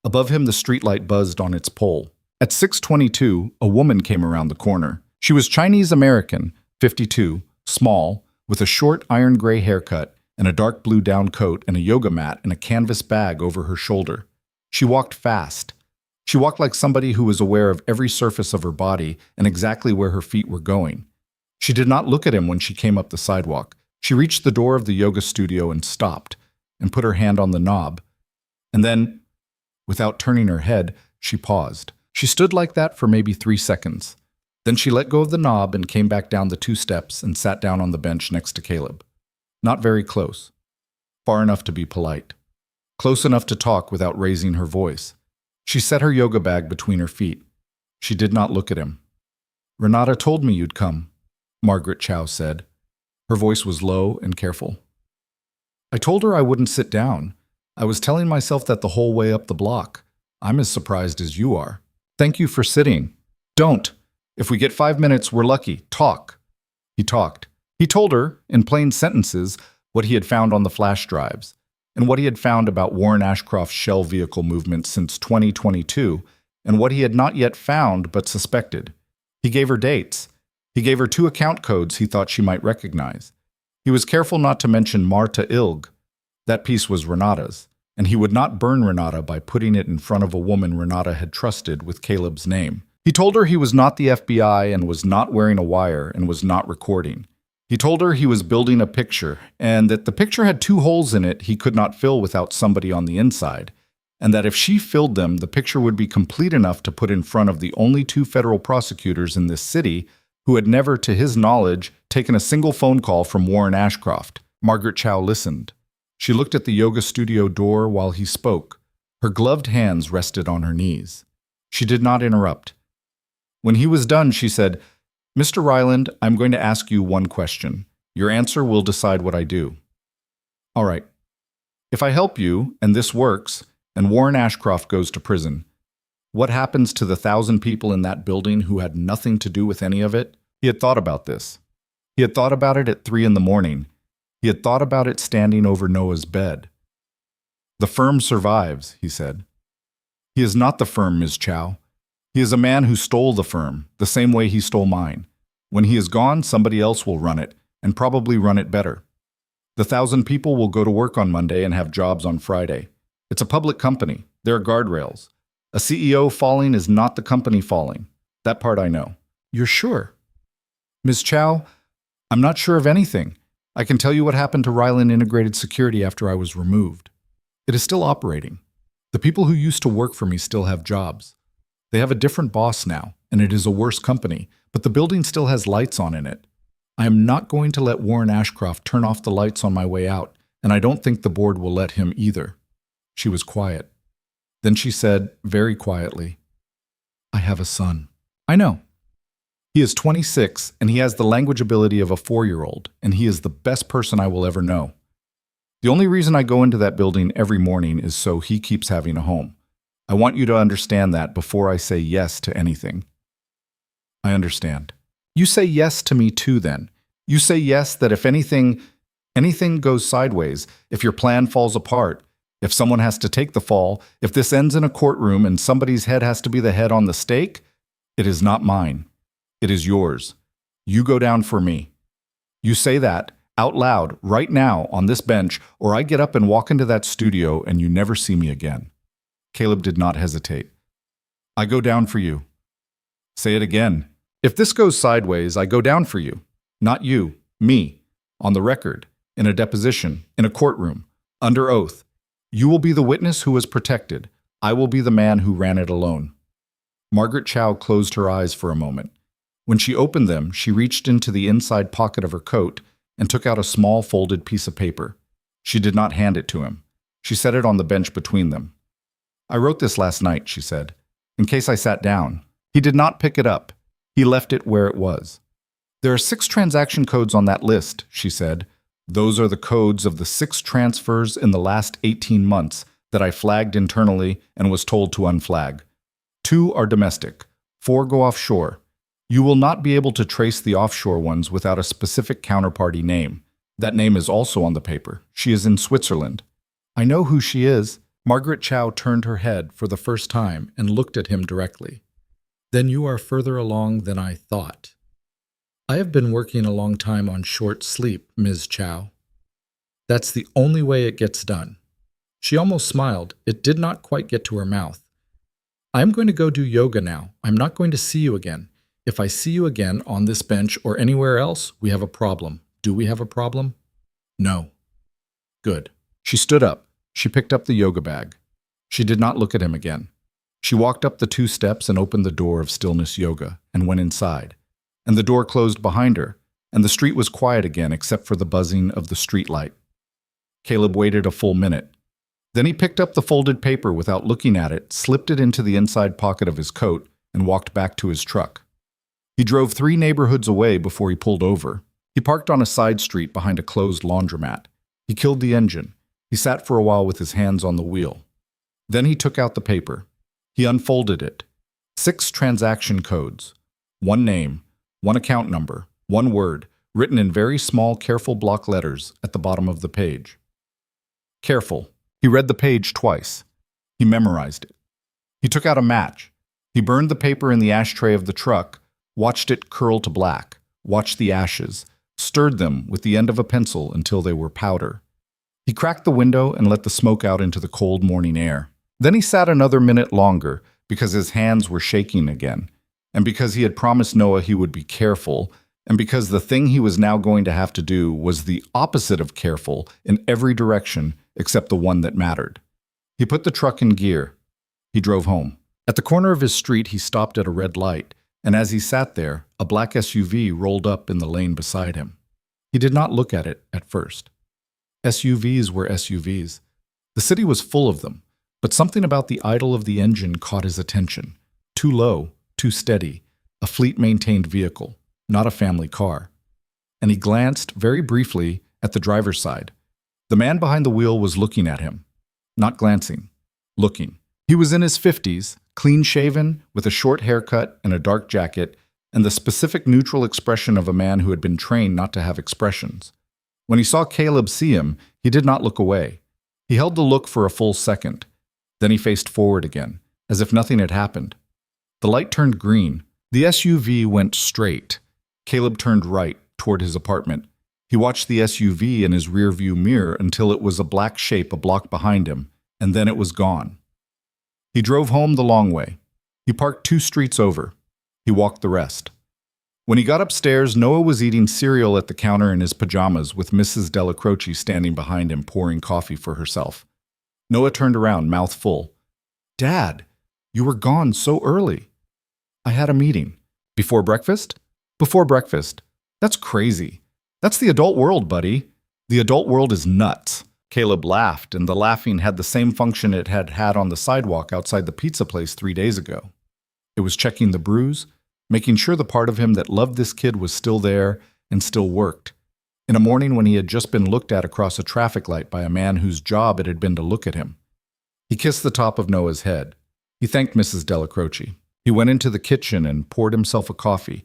Above him, the streetlight buzzed on its pole. At 6:22, a woman came around the corner. She was Chinese-American, 52, small, with a short iron gray haircut and a dark blue down coat and a yoga mat and a canvas bag over her shoulder. She walked fast. She walked like somebody who was aware of every surface of her body and exactly where her feet were going. She did not look at him when she came up the sidewalk. She reached the door of the yoga studio and stopped, and put her hand on the knob. And then, without turning her head, she paused. She stood like that for maybe 3 seconds. Then she let go of the knob and came back down the 2 steps and sat down on the bench next to Caleb. Not very close. Far enough to be polite. Close enough to talk without raising her voice. She set her yoga bag between her feet. She did not look at him. "Renata told me you'd come," Margaret Chow said. Her voice was low and careful. "I told her I wouldn't sit down. I was telling myself that the whole way up the block. I'm as surprised as you are. Thank you for sitting. Don't. If we get 5 minutes, we're lucky. Talk." He talked. He told her, in plain sentences, what he had found on the flash drives, and what he had found about Warren Ashcroft's shell vehicle movement since 2022, and what he had not yet found but suspected. He gave her dates. He gave her 2 account codes he thought she might recognize. He was careful not to mention Marta Ilg. That piece was Renata's, and he would not burn Renata by putting it in front of a woman Renata had trusted with Caleb's name. He told her he was not the FBI and was not wearing a wire and was not recording. He told her he was building a picture, and that the picture had 2 holes in it he could not fill without somebody on the inside, and that if she filled them, the picture would be complete enough to put in front of the only 2 federal prosecutors in this city who had never, to his knowledge, taken a single phone call from Warren Ashcroft. Margaret Chow listened. She looked at the yoga studio door while he spoke. Her gloved hands rested on her knees. She did not interrupt. When he was done, she said, "Mr. Ryland, I'm going to ask you one question. Your answer will decide what I do." "All right. If I help you, and this works, and Warren Ashcroft goes to prison, what happens to the 1,000 people in that building who had nothing to do with any of it?" He had thought about this. He had thought about it at 3 in the morning. He had thought about it standing over Noah's bed. "The firm survives," he said. "He is not the firm, Ms. Chow. He is a man who stole the firm, the same way he stole mine. When he is gone, somebody else will run it, and probably run it better. The 1,000 people will go to work on Monday and have jobs on Friday. It's a public company. There are guardrails. A CEO falling is not the company falling. That part I know." "You're sure?" "Ms. Chow, I'm not sure of anything. I can tell you what happened to Ryland Integrated Security after I was removed. It is still operating. The people who used to work for me still have jobs. They have a different boss now, and it is a worse company, but the building still has lights on in it. I am not going to let Warren Ashcroft turn off the lights on my way out, and I don't think the board will let him either." She was quiet. Then she said, very quietly, "I have a son." "I know. He is 26, and he has the language ability of a 4-year-old, and he is the best person I will ever know. The only reason I go into that building every morning is so he keeps having a home. I want you to understand that before I say yes to anything." "I understand." "You say yes to me too, then. You say yes that if anything goes sideways, if your plan falls apart, if someone has to take the fall, if this ends in a courtroom and somebody's head has to be the head on the stake, it is not mine. It is yours. You go down for me. You say that out loud right now on this bench, or I get up and walk into that studio and you never see me again." Caleb did not hesitate. "I go down for you." "Say it again." "If this goes sideways, I go down for you. Not you, me. On the record, in a deposition, in a courtroom, under oath. You will be the witness who was protected. I will be the man who ran it alone." Margaret Chow closed her eyes for a moment. When she opened them, she reached into the inside pocket of her coat and took out a small folded piece of paper. She did not hand it to him. She set it on the bench between them. "I wrote this last night," she said, "in case I sat down." He did not pick it up. He left it where it was. "There are 6 transaction codes on that list," she said. "Those are the codes of the 6 transfers in the last 18 months that I flagged internally and was told to unflag. 2 are domestic. 4 go offshore. You will not be able to trace the offshore ones without a specific counterparty name. That name is also on the paper. She is in Switzerland." "I know who she is." Margaret Chow turned her head for the first time and looked at him directly. "Then you are further along than I thought. I have been working a long time on short sleep, Ms. Chow. That's the only way it gets done." She almost smiled. It did not quite get to her mouth. "I'm going to go do yoga now. I'm not going to see you again. If I see you again on this bench or anywhere else, we have a problem. Do we have a problem?" "No." "Good." She stood up. She picked up the yoga bag. She did not look at him again. She walked up the 2 steps and opened the door of Stillness Yoga and went inside. And the door closed behind her, and the street was quiet again except for the buzzing of the street light. Caleb waited a full minute. Then he picked up the folded paper without looking at it, slipped it into the inside pocket of his coat, and walked back to his truck. He drove 3 neighborhoods away before he pulled over. He parked on a side street behind a closed laundromat. He killed the engine. He sat for a while with his hands on the wheel. Then he took out the paper. He unfolded it. 6 transaction codes. 1 name, 1 account number, 1 word, written in very small, careful block letters at the bottom of the page. Careful. He read the page twice. He memorized it. He took out a match. He burned the paper in the ashtray of the truck, watched it curl to black, watched the ashes, stirred them with the end of a pencil until they were powder. He cracked the window and let the smoke out into the cold morning air. Then he sat another minute longer because his hands were shaking again, and because he had promised Noah he would be careful, and because the thing he was now going to have to do was the opposite of careful in every direction except the one that mattered. He put the truck in gear. He drove home. At the corner of his street, he stopped at a red light, and as he sat there, a black SUV rolled up in the lane beside him. He did not look at it at first. SUVs were SUVs. The city was full of them, but something about the idle of the engine caught his attention. Too low, too steady, a fleet-maintained vehicle, not a family car. And he glanced very briefly at the driver's side. The man behind the wheel was looking at him. Not glancing, looking. He was in his 50s, clean-shaven, with a short haircut and a dark jacket, and the specific neutral expression of a man who had been trained not to have expressions. When he saw Caleb see him, he did not look away. He held the look for a full second. Then he faced forward again, as if nothing had happened. The light turned green. The SUV went straight. Caleb turned right, toward his apartment. He watched the SUV in his rearview mirror until it was a black shape a block behind him, and then it was gone. He drove home the long way. He parked 2 streets over. He walked the rest. When he got upstairs, Noah was eating cereal at the counter in his pajamas with Mrs. Della Croce standing behind him pouring coffee for herself. Noah turned around, mouth full. "Dad, you were gone so early." "I had a meeting." "Before breakfast?" "Before breakfast." "That's crazy. That's the adult world, buddy. The adult world is nuts." Caleb laughed, and the laughing had the same function it had had on the sidewalk outside the pizza place 3 days ago. It was checking the bruise, making sure the part of him that loved this kid was still there and still worked. In a morning when he had just been looked at across a traffic light by a man whose job it had been to look at him. He kissed the top of Noah's head. He thanked Mrs. Della Croce. He went into the kitchen and poured himself a coffee,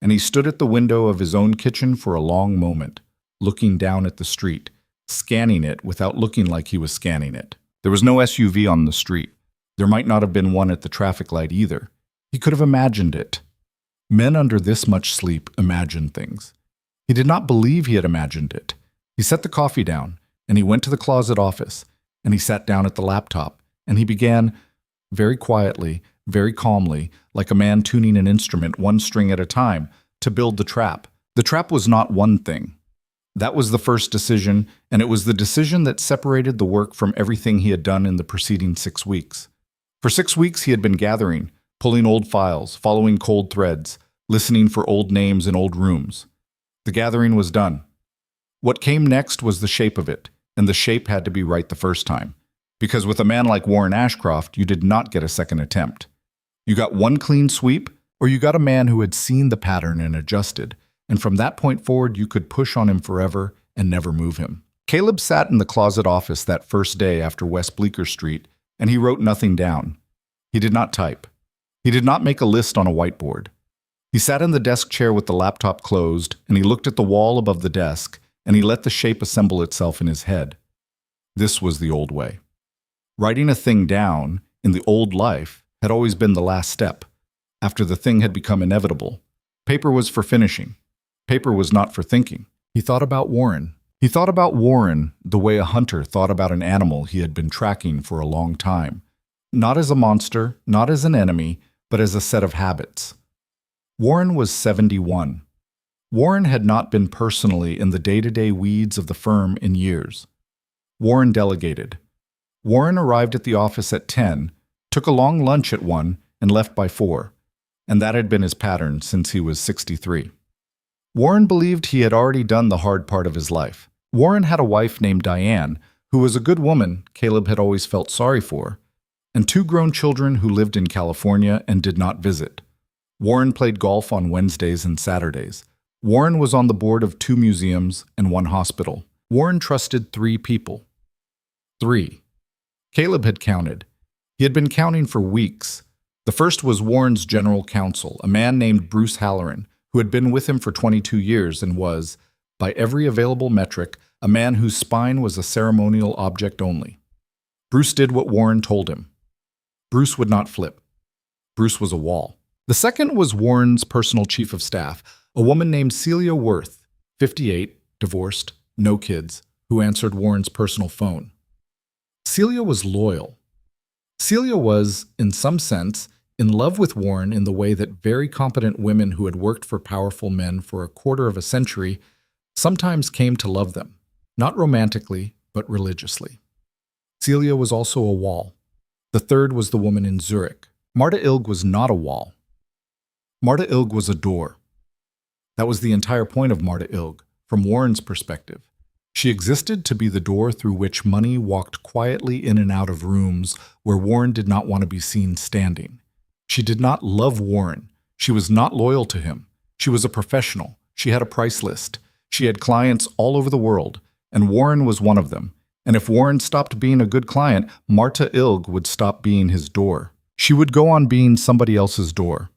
and he stood at the window of his own kitchen for a long moment, looking down at the street, scanning it without looking like he was scanning it. There was no SUV on the street. There might not have been one at the traffic light either. He could have imagined it. Men under this much sleep imagine things. He did not believe he had imagined it. He set the coffee down, and he went to the closet office, and he sat down at the laptop, and he began, very quietly, very calmly, like a man tuning an instrument 1 string at a time, to build the trap. The trap was not one thing. That was the first decision, and it was the decision that separated the work from everything he had done in the preceding 6 weeks. For 6 weeks he had been gathering, pulling old files, following cold threads, listening for old names in old rooms. The gathering was done. What came next was the shape of it, and the shape had to be right the first time. Because with a man like Warren Ashcroft, you did not get a second attempt. You got one clean sweep, or you got a man who had seen the pattern and adjusted, and from that point forward you could push on him forever and never move him. Caleb sat in the closet office that first day after West Bleecker Street, and he wrote nothing down. He did not type. He did not make a list on a whiteboard. He sat in the desk chair with the laptop closed, and he looked at the wall above the desk, and he let the shape assemble itself in his head. This was the old way. Writing a thing down, in the old life, had always been the last step. After the thing had become inevitable, paper was for finishing. Paper was not for thinking. He thought about Warren. He thought about Warren the way a hunter thought about an animal he had been tracking for a long time. Not as a monster, not as an enemy, but as a set of habits. Warren was 71. Warren had not been personally in the day-to-day weeds of the firm in years. Warren delegated. Warren arrived at the office at 10, took a long lunch at 1, and left by 4. And that had been his pattern since he was 63. Warren believed he had already done the hard part of his life. Warren had a wife named Diane, who was a good woman Caleb had always felt sorry for, and 2 grown children who lived in California and did not visit. Warren played golf on Wednesdays and Saturdays. Warren was on the board of 2 museums and 1 hospital. Warren trusted 3 people. 3. Caleb had counted. He had been counting for weeks. The first was Warren's general counsel, a man named Bruce Halloran, who had been with him for 22 years and was, by every available metric, a man whose spine was a ceremonial object only. Bruce did what Warren told him. Bruce would not flip. Bruce was a wall. The second was Warren's personal chief of staff, a woman named Celia Worth, 58, divorced, no kids, who answered Warren's personal phone. Celia was loyal. Celia was, in some sense, in love with Warren in the way that very competent women who had worked for powerful men for a quarter of a century sometimes came to love them, not romantically, but religiously. Celia was also a wall. The third was the woman in Zurich. Marta Ilg was not a wall. Marta Ilg was a door. That was the entire point of Marta Ilg, from Warren's perspective. She existed to be the door through which money walked quietly in and out of rooms where Warren did not want to be seen standing. She did not love Warren. She was not loyal to him. She was a professional. She had a price list. She had clients all over the world, and Warren was one of them. And if Warren stopped being a good client, Marta Ilg would stop being his door. She would go on being somebody else's door.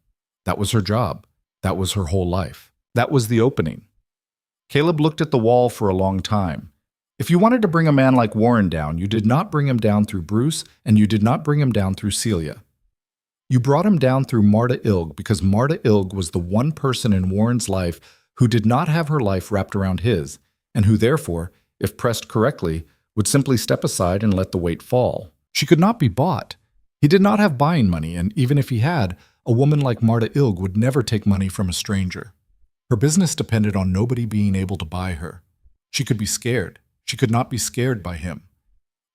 That was her job. That was her whole life. That was the opening. Caleb looked at the wall for a long time. If you wanted to bring a man like Warren down, you did not bring him down through Bruce, and you did not bring him down through Celia. You brought him down through Marta Ilg because Marta Ilg was the one person in Warren's life who did not have her life wrapped around his, and who therefore, if pressed correctly, would simply step aside and let the weight fall. She could not be bought. He did not have buying money, and even if he had, a woman like Marta Ilg would never take money from a stranger. Her business depended on nobody being able to buy her. She could be scared. She could not be scared by him.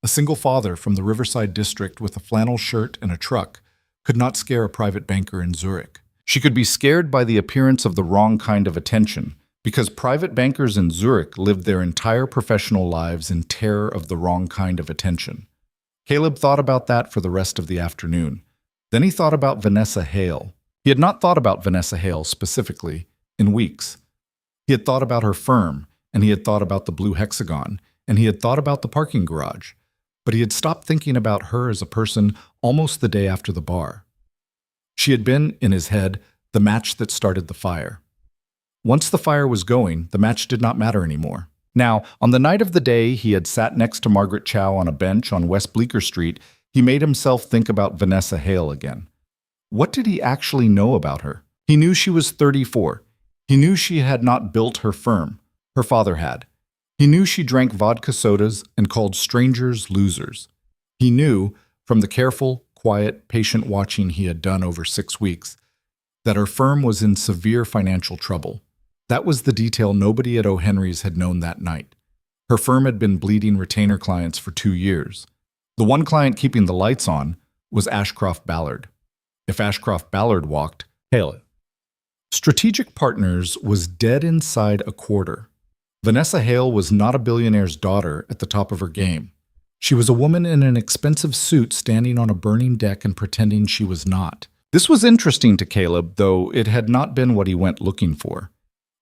A single father from the Riverside district with a flannel shirt and a truck could not scare a private banker in Zurich. She could be scared by the appearance of the wrong kind of attention, because private bankers in Zurich lived their entire professional lives in terror of the wrong kind of attention. Caleb thought about that for the rest of the afternoon. Then he thought about Vanessa Hale. He had not thought about Vanessa Hale specifically in weeks. He had thought about her firm, and he had thought about the Blue Hexagon, and he had thought about the parking garage. But he had stopped thinking about her as a person almost the day after the bar. She had been, in his head, the match that started the fire. Once the fire was going, the match did not matter anymore. Now, on the night of the day he had sat next to Margaret Chow on a bench on West Bleecker Street, he made himself think about Vanessa Hale again. What did he actually know about her? He knew she was 34. He knew she had not built her firm. Her father had. He knew she drank vodka sodas and called strangers losers. He knew, from the careful, quiet, patient watching he had done over 6 weeks, that her firm was in severe financial trouble. That was the detail nobody at O'Henry's had known that night. Her firm had been bleeding retainer clients for 2 years. The one client keeping the lights on was Ashcroft Ballard. If Ashcroft Ballard walked, hail it. Strategic Partners was dead inside a quarter. Vanessa Hale was not a billionaire's daughter at the top of her game. She was a woman in an expensive suit standing on a burning deck and pretending she was not. This was interesting to Caleb, though it had not been what he went looking for.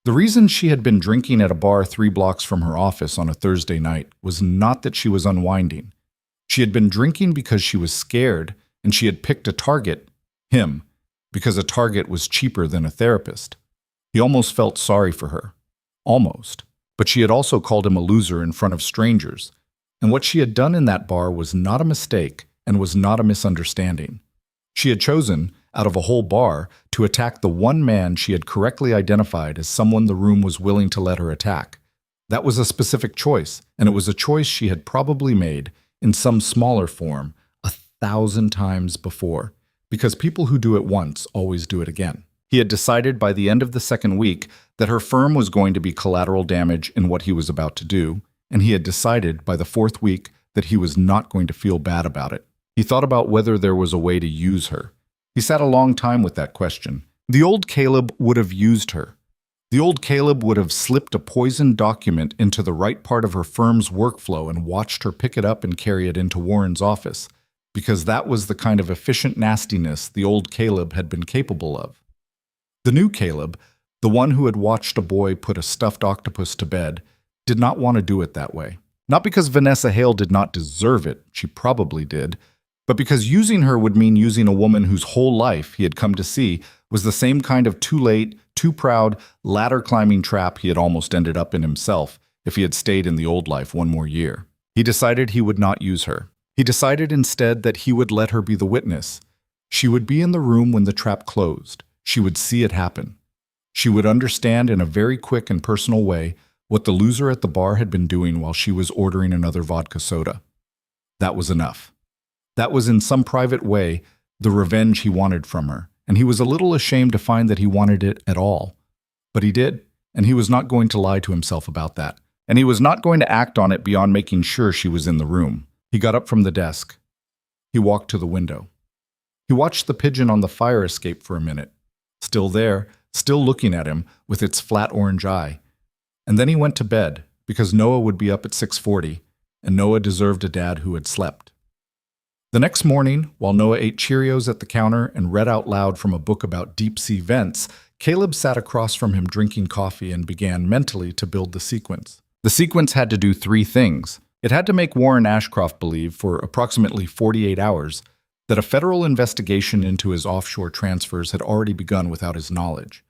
The reason she had been drinking at a bar 3 blocks from her office on a Thursday night was not that she was unwinding. She had been drinking because she was scared, and she had picked a target, him, because a target was cheaper than a therapist. He almost felt sorry for her. Almost. But she had also called him a loser in front of strangers, and what she had done in that bar was not a mistake and was not a misunderstanding. She had chosen, out of a whole bar, to attack the one man she had correctly identified as someone the room was willing to let her attack. That was a specific choice, and it was a choice she had probably made, in some smaller form, 1,000 times before, because people who do it once always do it again. He had decided by the end of the second week that her firm was going to be collateral damage in what he was about to do, and he had decided by the 4th week that he was not going to feel bad about it. He thought about whether there was a way to use her. He sat a long time with that question. The old Caleb would have used her. The old Caleb would have slipped a poisoned document into the right part of her firm's workflow and watched her pick it up and carry it into Warren's office, because that was the kind of efficient nastiness the old Caleb had been capable of. The new Caleb, the one who had watched a boy put a stuffed octopus to bed, did not want to do it that way. Not because Vanessa Hale did not deserve it, she probably did, but because using her would mean using a woman whose whole life he had come to see was the same kind of too late, too proud, ladder-climbing trap he had almost ended up in himself if he had stayed in the old life one more year. He decided he would not use her. He decided instead that he would let her be the witness. She would be in the room when the trap closed. She would see it happen. She would understand in a very quick and personal way what the loser at the bar had been doing while she was ordering another vodka soda. That was enough. That was in some private way the revenge he wanted from her, and he was a little ashamed to find that he wanted it at all. But he did, and he was not going to lie to himself about that. And he was not going to act on it beyond making sure she was in the room. He got up from the desk. He walked to the window. He watched the pigeon on the fire escape for a minute, still there, still looking at him with its flat orange eye. And then he went to bed, because Noah would be up at 6:40, and Noah deserved a dad who had slept. The next morning, while Noah ate Cheerios at the counter and read out loud from a book about deep-sea vents, Caleb sat across from him drinking coffee and began mentally to build the sequence. The sequence had to do 3 things. It had to make Warren Ashcroft believe, for approximately 48 hours, that a federal investigation into his offshore transfers had already begun without his knowledge.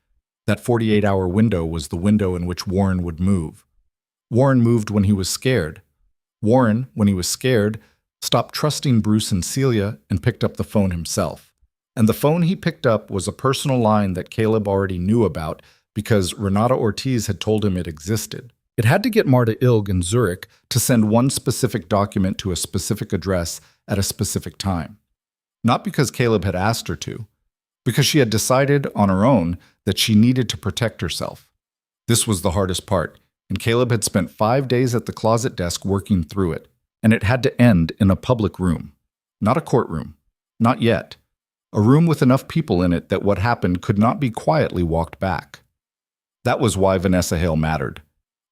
That 48-hour window was the window in which Warren would move. Warren moved when he was scared. Warren, when he was scared, stopped trusting Bruce and Celia and picked up the phone himself. And the phone he picked up was a personal line that Caleb already knew about because Renata Ortiz had told him it existed. It had to get Marta Ilg in Zurich to send one specific document to a specific address at a specific time. Not because Caleb had asked her to, because she had decided on her own that she needed to protect herself. This was the hardest part, and Caleb had spent 5 days at the closet desk working through it. And it had to end in a public room. Not a courtroom. Not yet. A room with enough people in it that what happened could not be quietly walked back. That was why Vanessa Hale mattered.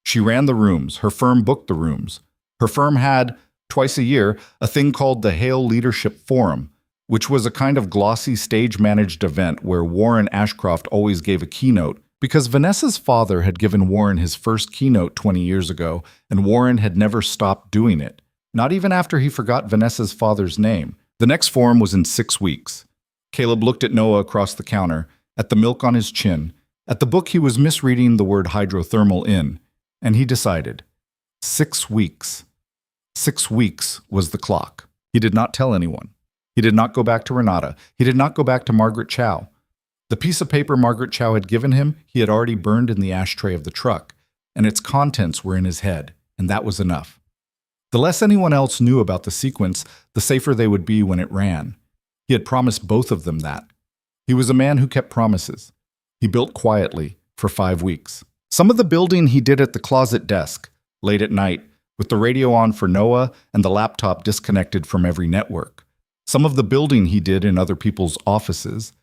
She ran the rooms. Her firm booked the rooms. Her firm had, twice a year, a thing called the Hale Leadership Forum, which was a kind of glossy stage-managed event where Warren Ashcroft always gave a keynote, because Vanessa's father had given Warren his first keynote 20 years ago, and Warren had never stopped doing it. Not even after he forgot Vanessa's father's name. The next forum was in 6 weeks. Caleb looked at Noah across the counter, at the milk on his chin, at the book he was misreading the word hydrothermal in, and he decided. 6 weeks. 6 weeks was the clock. He did not tell anyone. He did not go back to Renata. He did not go back to Margaret Chow. The piece of paper Margaret Chow had given him, he had already burned in the ashtray of the truck, and its contents were in his head, and that was enough. The less anyone else knew about the sequence, the safer they would be when it ran. He had promised both of them that. He was a man who kept promises. He built quietly for 5 weeks. Some of the building he did at the closet desk, late at night, with the radio on for Noah and the laptop disconnected from every network. Some of the building he did in other people's offices.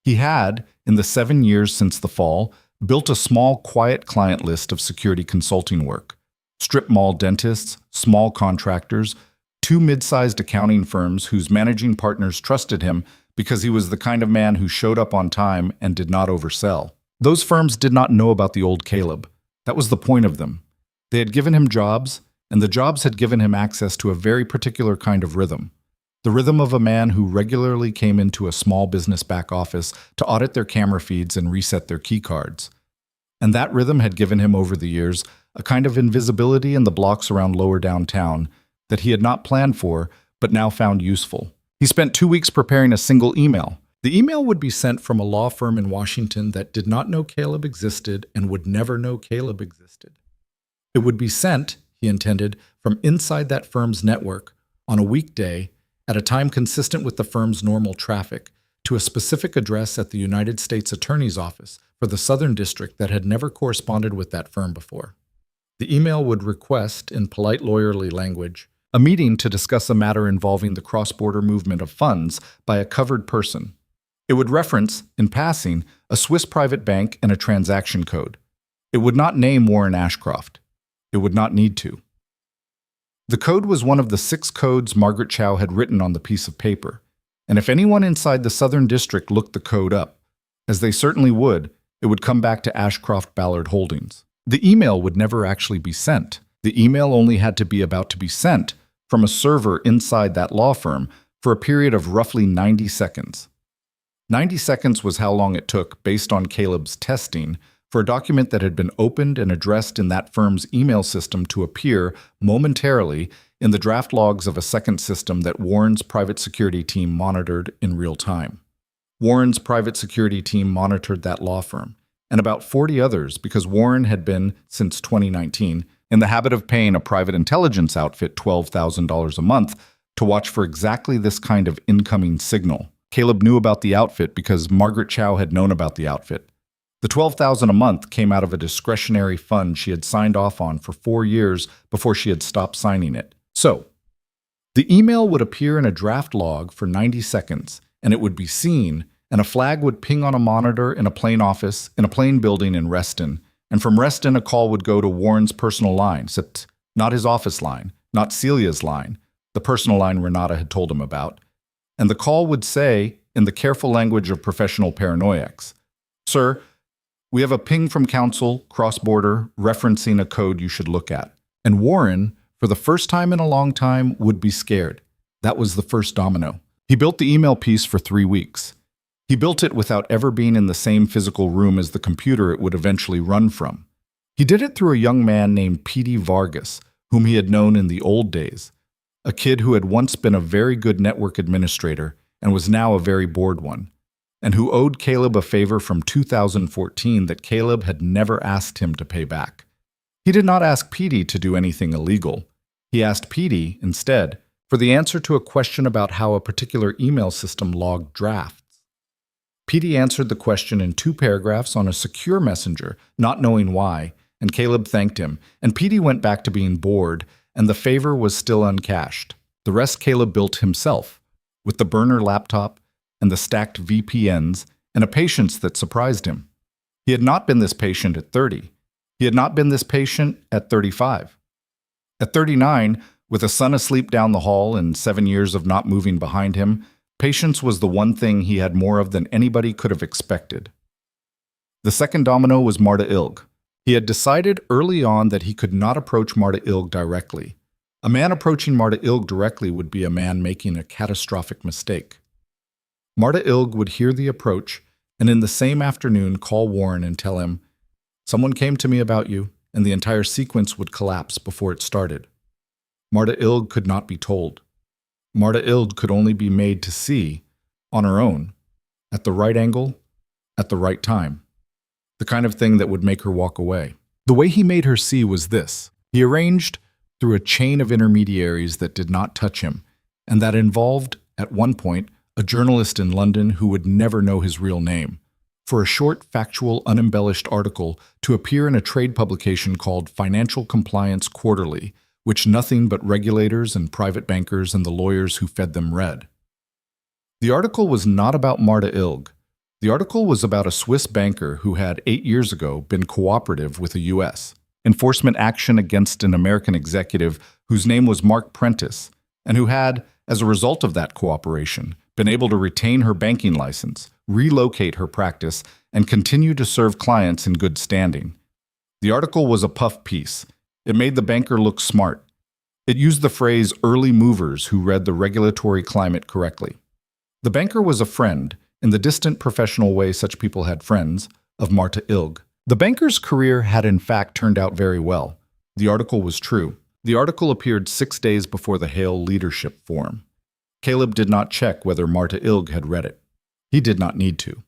He had, in the 7 years since the fall, built a small, quiet client list of security consulting work. Strip mall dentists, small contractors, two mid-sized accounting firms whose managing partners trusted him because he was the kind of man who showed up on time and did not oversell. Those firms did not know about the old Caleb. That was the point of them. They had given him jobs, and the jobs had given him access to a very particular kind of rhythm. The rhythm of a man who regularly came into a small business back office to audit their camera feeds and reset their key cards. And that rhythm had given him over the years a kind of invisibility in the blocks around lower downtown that he had not planned for, but now found useful. He spent 2 weeks preparing a single email. The email would be sent from a law firm in Washington that did not know Caleb existed and would never know Caleb existed. It would be sent, he intended, from inside that firm's network on a weekday at a time consistent with the firm's normal traffic to a specific address at the United States Attorney's Office for the Southern District that had never corresponded with that firm before. The email would request, in polite lawyerly language, a meeting to discuss a matter involving the cross-border movement of funds by a covered person. It would reference, in passing, a Swiss private bank and a transaction code. It would not name Warren Ashcroft. It would not need to. The code was one of the 6 codes Margaret Chow had written on the piece of paper, and if anyone inside the Southern District looked the code up, as they certainly would, it would come back to Ashcroft Ballard Holdings. The email would never actually be sent. The email only had to be about to be sent from a server inside that law firm for a period of roughly 90 seconds. 90 seconds was how long it took, based on Caleb's testing, for a document that had been opened and addressed in that firm's email system to appear momentarily in the draft logs of a second system that Warren's private security team monitored in real time. Warren's private security team monitored that law firm, and about 40 others because Warren had been, since 2019, in the habit of paying a private intelligence outfit $12,000 a month to watch for exactly this kind of incoming signal. Caleb knew about the outfit because Margaret Chow had known about the outfit. The $12,000 a month came out of a discretionary fund she had signed off on for 4 years before she had stopped signing it. So, the email would appear in a draft log for 90 seconds, and it would be seen, and a flag would ping on a monitor in a plane office in a plane building in Reston, and from Reston a call would go to Warren's personal line, except not his office line, not Celia's line, the personal line Renata had told him about, and the call would say, in the careful language of professional paranoiacs, "Sir, we have a ping from counsel, cross-border, referencing a code you should look at." And Warren, for the first time in a long time, would be scared. That was the first domino. He built the email piece for 3 weeks. He built it without ever being in the same physical room as the computer it would eventually run from. He did it through a young man named P.D. Vargas, whom he had known in the old days, a kid who had once been a very good network administrator and was now a very bored one, and who owed Caleb a favor from 2014 that Caleb had never asked him to pay back. He did not ask P.D. to do anything illegal. He asked P.D., instead, for the answer to a question about how a particular email system logged drafts. P.D. answered the question in 2 paragraphs on a secure messenger, not knowing why, and Caleb thanked him, and P.D. went back to being bored, and the favor was still uncached. The rest Caleb built himself, with the burner laptop and the stacked VPNs, and a patience that surprised him. He had not been this patient at 30. He had not been this patient at 35. At 39, with a son asleep down the hall and 7 years of not moving behind him, patience was the one thing he had more of than anybody could have expected. The second domino was Marta Ilg. He had decided early on that he could not approach Marta Ilg directly. A man approaching Marta Ilg directly would be a man making a catastrophic mistake. Marta Ilg would hear the approach and in the same afternoon call Warren and tell him, "Someone came to me about you," and the entire sequence would collapse before it started. Marta Ilg could not be told. Marta Ilg could only be made to see, on her own, at the right angle, at the right time. The kind of thing that would make her walk away. The way he made her see was this. He arranged, through a chain of intermediaries that did not touch him, and that involved, at one point, a journalist in London who would never know his real name, for a short, factual, unembellished article to appear in a trade publication called Financial Compliance Quarterly, which nothing but regulators and private bankers and the lawyers who fed them read. The article was not about Marta Ilg. The article was about a Swiss banker who had 8 years ago been cooperative with a U.S. enforcement action against an American executive whose name was Mark Prentice, and who had, as a result of that cooperation, been able to retain her banking license, relocate her practice, and continue to serve clients in good standing. The article was a puff piece. It made the banker look smart. It used the phrase early movers who read the regulatory climate correctly. The banker was a friend, in the distant professional way such people had friends, of Marta Ilg. The banker's career had in fact turned out very well. The article was true. The article appeared 6 days before the Hale Leadership Forum. Caleb did not check whether Marta Ilg had read it. He did not need to.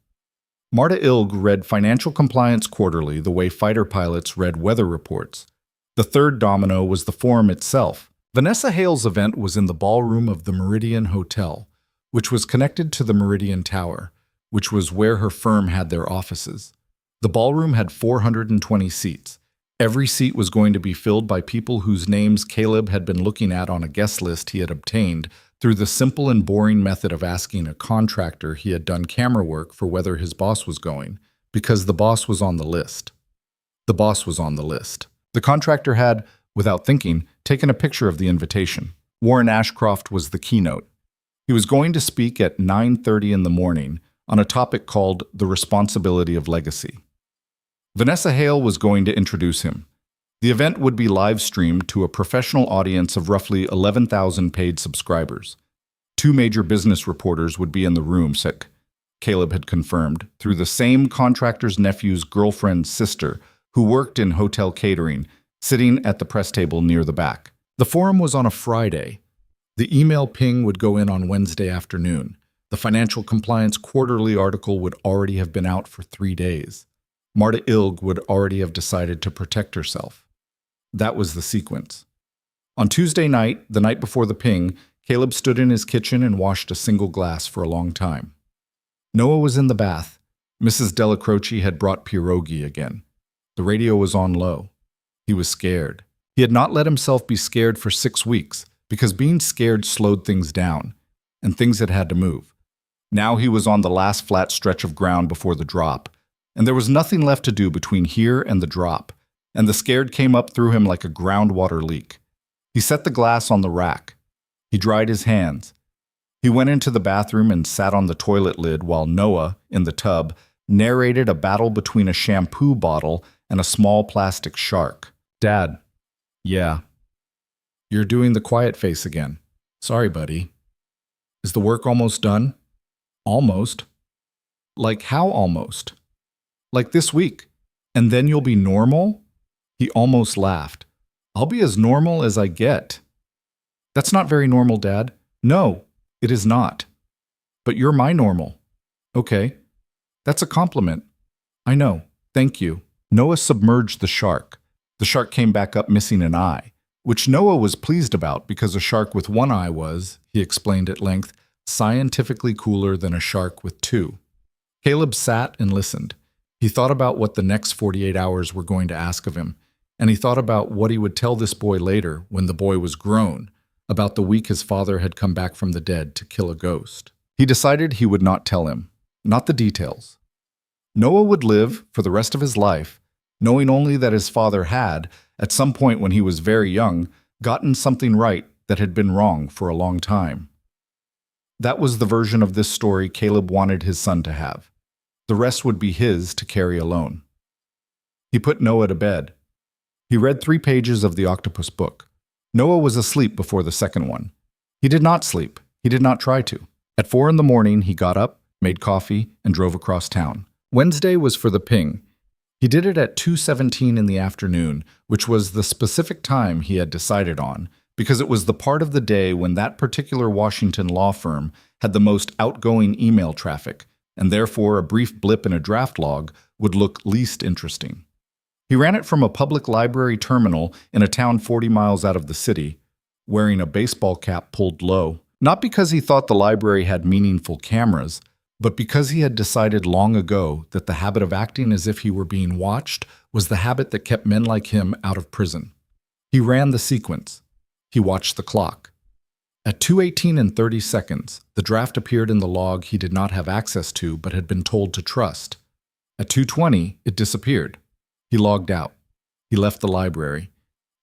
Marta Ilg read Financial Compliance Quarterly the way fighter pilots read weather reports. The third domino was the forum itself. Vanessa Hale's event was in the ballroom of the Meridian Hotel, which was connected to the Meridian Tower, which was where her firm had their offices. The ballroom had 420 seats. Every seat was going to be filled by people whose names Caleb had been looking at on a guest list he had obtained through the simple and boring method of asking a contractor he had done camera work for whether his boss was going, because the boss was on the list. The boss was on the list. The contractor had, without thinking, taken a picture of the invitation. Warren Ashcroft was the keynote. He was going to speak at 9:30 in the morning on a topic called The Responsibility of Legacy. Vanessa Hale was going to introduce him. The event would be live-streamed to a professional audience of roughly 11,000 paid subscribers. 2 major business reporters would be in the room, Caleb had confirmed, through the same contractor's nephew's girlfriend's sister, who worked in hotel catering, sitting at the press table near the back. The forum was on a Friday. The email ping would go in on Wednesday afternoon. The Financial Compliance Quarterly article would already have been out for 3 days. Marta Ilg would already have decided to protect herself. That was the sequence. On Tuesday night, the night before the ping, Caleb stood in his kitchen and washed a single glass for a long time. Noah was in the bath. Mrs. Della Croce had brought pierogi again. The radio was on low. He was scared. He had not let himself be scared for 6 weeks, because being scared slowed things down, and things had to move. Now he was on the last flat stretch of ground before the drop, and there was nothing left to do between here and the drop, and the scared came up through him like a groundwater leak. He set the glass on the rack. He dried his hands. He went into the bathroom and sat on the toilet lid while Noah, in the tub, narrated a battle between a shampoo bottle and a small plastic shark. Dad. Yeah. You're doing the quiet face again. Sorry, buddy. Is the work almost done? Almost. Like how almost? Like this week. And then you'll be normal? He almost laughed. I'll be as normal as I get. That's not very normal, Dad. No, it is not. But you're my normal. Okay. That's a compliment. I know. Thank you. Noah submerged the shark. The shark came back up missing an eye, which Noah was pleased about because a shark with 1 eye was, he explained at length, scientifically cooler than a shark with 2. Caleb sat and listened. He thought about what the next 48 hours were going to ask of him, and he thought about what he would tell this boy later when the boy was grown, about the week his father had come back from the dead to kill a ghost. He decided he would not tell him, not the details. Noah would live for the rest of his life, knowing only that his father had, at some point when he was very young, gotten something right that had been wrong for a long time. That was the version of this story Caleb wanted his son to have. The rest would be his to carry alone. He put Noah to bed. He read 3 pages of the octopus book. Noah was asleep before the second one. He did not sleep. He did not try to. At 4 in the morning, he got up, made coffee, and drove across town. Wednesday was for the ping. He did it at 2:17 in the afternoon, which was the specific time he had decided on, because it was the part of the day when that particular Washington law firm had the most outgoing email traffic, and therefore a brief blip in a draft log would look least interesting. He ran it from a public library terminal in a town 40 miles out of the city, wearing a baseball cap pulled low, not because he thought the library had meaningful cameras, but because he had decided long ago that the habit of acting as if he were being watched was the habit that kept men like him out of prison. He ran the sequence. He watched the clock. At 2:18 and 30 seconds, the draft appeared in the log he did not have access to but had been told to trust. At 2:20, it disappeared. He logged out. He left the library.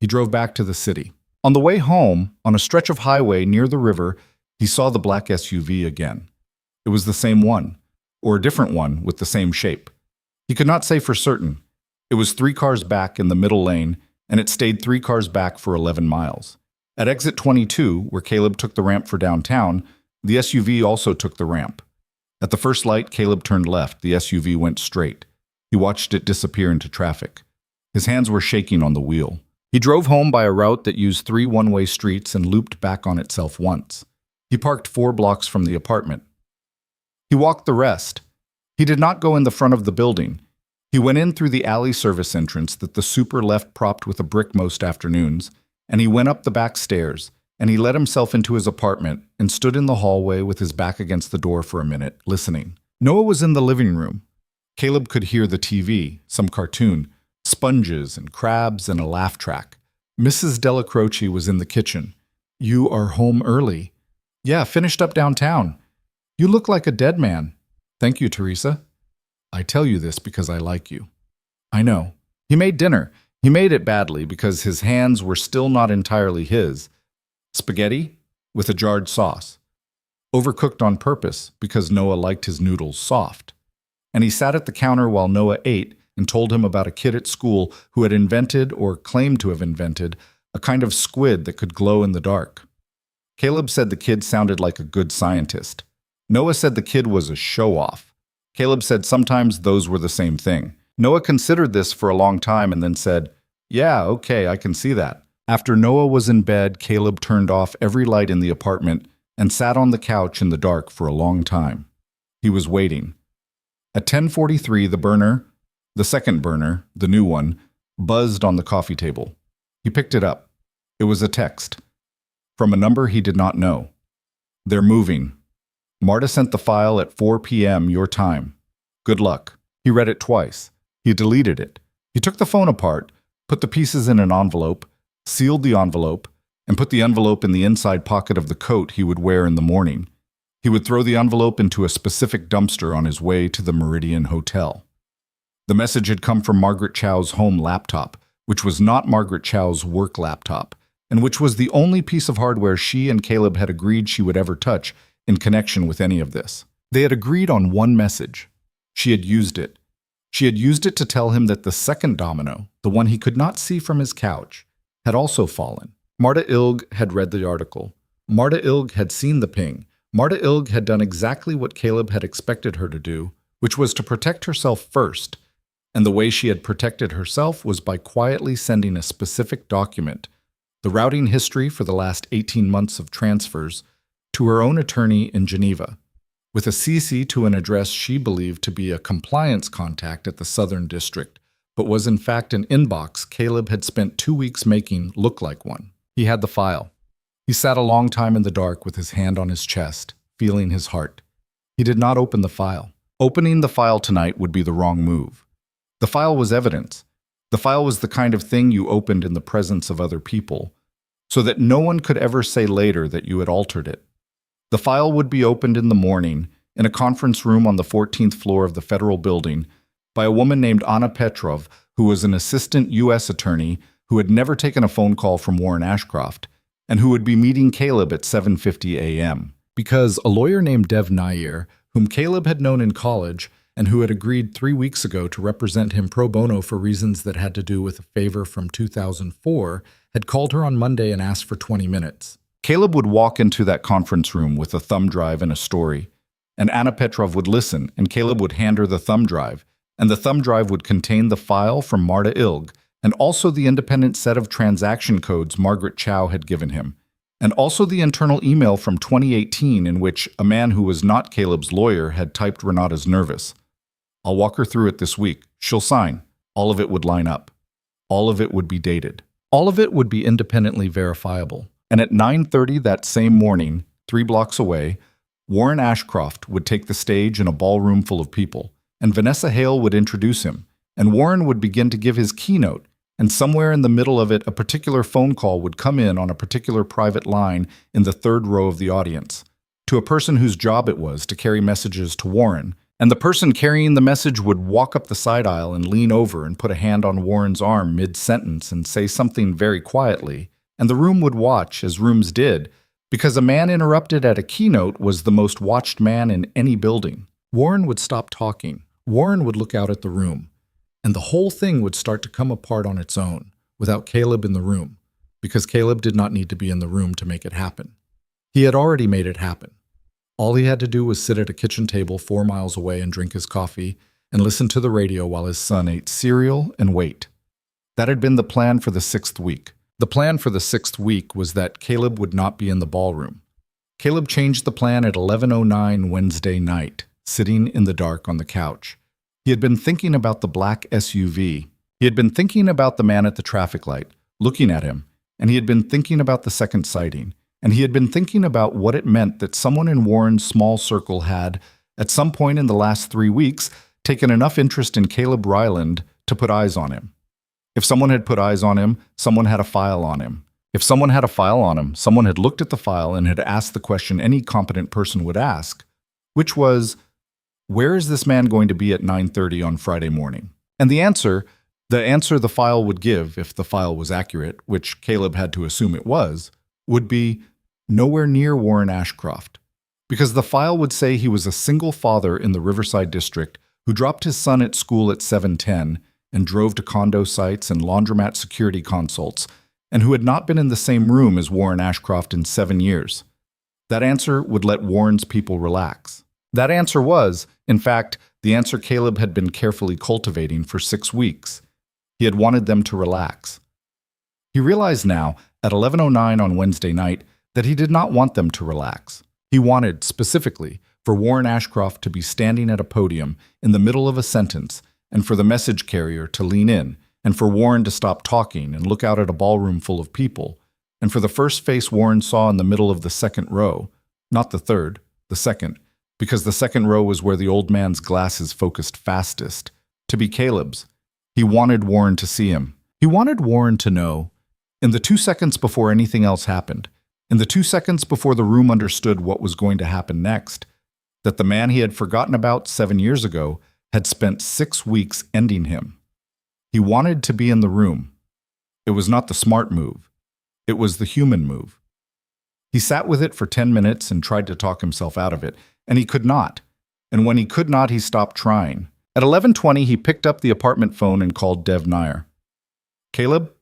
He drove back to the city. On the way home, on a stretch of highway near the river, he saw the black SUV again. It was the same one, or a different one with the same shape. He could not say for certain. It was 3 cars back in the middle lane, and it stayed 3 cars back for 11 miles. At exit 22, where Caleb took the ramp for downtown, the SUV also took the ramp. At the first light, Caleb turned left. The SUV went straight. He watched it disappear into traffic. His hands were shaking on the wheel. He drove home by a route that used 3 one-way streets and looped back on itself once. He parked 4 blocks from the apartment. He walked the rest. He did not go in the front of the building. He went in through the alley service entrance that the super left propped with a brick most afternoons, and he went up the back stairs, and he let himself into his apartment and stood in the hallway with his back against the door for a minute, listening. Noah was in the living room. Caleb could hear the TV, some cartoon, sponges and crabs and a laugh track. Mrs. Della Croce was in the kitchen. "You are home early." "Yeah, finished up downtown." "You look like a dead man." "Thank you, Teresa." "I tell you this because I like you." "I know." He made dinner. He made it badly because his hands were still not entirely his. Spaghetti with a jarred sauce. Overcooked on purpose because Noah liked his noodles soft. And he sat at the counter while Noah ate and told him about a kid at school who had invented, or claimed to have invented, a kind of squid that could glow in the dark. Caleb said the kid sounded like a good scientist. Noah said the kid was a show-off. Caleb said sometimes those were the same thing. Noah considered this for a long time and then said, "Yeah, okay, I can see that." After Noah was in bed, Caleb turned off every light in the apartment and sat on the couch in the dark for a long time. He was waiting. At 10:43, the second burner, the new one, buzzed on the coffee table. He picked it up. It was a text. From a number he did not know. "They're moving. Marta sent the file at 4 p.m. your time. Good luck." He read it twice. He deleted it. He took the phone apart, put the pieces in an envelope, sealed the envelope, and put the envelope in the inside pocket of the coat he would wear in the morning. He would throw the envelope into a specific dumpster on his way to the Meridian Hotel. The message had come from Margaret Chow's home laptop, which was not Margaret Chow's work laptop, and which was the only piece of hardware she and Caleb had agreed she would ever touch in connection with any of this. They had agreed on one message. She had used it. She had used it to tell him that the second domino, the one he could not see from his couch, had also fallen. Marta Ilg had read the article. Marta Ilg had seen the ping. Marta Ilg had done exactly what Caleb had expected her to do, which was to protect herself first. And the way she had protected herself was by quietly sending a specific document, the routing history for the last 18 months of transfers, to her own attorney in Geneva, with a CC to an address she believed to be a compliance contact at the Southern District, but was in fact an inbox Caleb had spent 2 weeks making look like one. He had the file. He sat a long time in the dark with his hand on his chest, feeling his heart. He did not open the file. Opening the file tonight would be the wrong move. The file was evidence. The file was the kind of thing you opened in the presence of other people, so that no one could ever say later that you had altered it. The file would be opened in the morning in a conference room on the 14th floor of the federal building by a woman named Anna Petrov, who was an assistant U.S. attorney who had never taken a phone call from Warren Ashcroft, and who would be meeting Caleb at 7:50 a.m. Because a lawyer named Dev Nair, whom Caleb had known in college, and who had agreed 3 weeks ago to represent him pro bono for reasons that had to do with a favor from 2004, had called her on Monday and asked for 20 minutes. Caleb would walk into that conference room with a thumb drive and a story, and Anna Petrov would listen, and Caleb would hand her the thumb drive, and the thumb drive would contain the file from Marta Ilg, and also the independent set of transaction codes Margaret Chow had given him, and also the internal email from 2018 in which a man who was not Caleb's lawyer had typed Renata's nervous. "I'll walk her through it this week. She'll sign." All of it would line up. All of it would be dated. All of it would be independently verifiable. And at 9:30 that same morning, 3 blocks away, Warren Ashcroft would take the stage in a ballroom full of people, and Vanessa Hale would introduce him, and Warren would begin to give his keynote, and somewhere in the middle of it, a particular phone call would come in on a particular private line in the third row of the audience, to a person whose job it was to carry messages to Warren, and the person carrying the message would walk up the side aisle and lean over and put a hand on Warren's arm mid-sentence and say something very quietly, and the room would watch, as rooms did, because a man interrupted at a keynote was the most watched man in any building. Warren would stop talking. Warren would look out at the room, and the whole thing would start to come apart on its own, without Caleb in the room, because Caleb did not need to be in the room to make it happen. He had already made it happen. All he had to do was sit at a kitchen table 4 miles away and drink his coffee and listen to the radio while his son ate cereal and wait. That had been the plan for the 6th week. The plan for the 6th week was that Caleb would not be in the ballroom. Caleb changed the plan at 11:09 Wednesday night, sitting in the dark on the couch. He had been thinking about the black SUV. He had been thinking about the man at the traffic light, looking at him, and he had been thinking about the second sighting, and he had been thinking about what it meant that someone in Warren's small circle had, at some point in the last 3 weeks, taken enough interest in Caleb Ryland to put eyes on him. If someone had put eyes on him, someone had a file on him. If someone had a file on him, someone had looked at the file and had asked the question any competent person would ask, which was, where is this man going to be at 9:30 on Friday morning? And the answer the file would give, if the file was accurate, which Caleb had to assume it was, would be nowhere near Warren Ashcroft. Because the file would say he was a single father in the Riverside district who dropped his son at school at 7:10 and drove to condo sites and laundromat security consults, and who had not been in the same room as Warren Ashcroft in 7 years. That answer would let Warren's people relax. That answer was, in fact, the answer Caleb had been carefully cultivating for 6 weeks. He had wanted them to relax. He realized now, at 11:09 on Wednesday night, that he did not want them to relax. He wanted, specifically, for Warren Ashcroft to be standing at a podium in the middle of a sentence, and for the message carrier to lean in, and for Warren to stop talking and look out at a ballroom full of people, and for the first face Warren saw in the middle of the second row, not the third, the second, because the second row was where the old man's glasses focused fastest, to be Caleb's. He wanted Warren to see him. He wanted Warren to know, in the 2 seconds before anything else happened, in the 2 seconds before the room understood what was going to happen next, that the man he had forgotten about 7 years ago had spent 6 weeks ending him. He wanted to be in the room. It was not the smart move. It was the human move. He sat with it for 10 minutes and tried to talk himself out of it, and he could not. And when he could not, he stopped trying. At 11:20, he picked up the apartment phone and called Dev Nair. Caleb?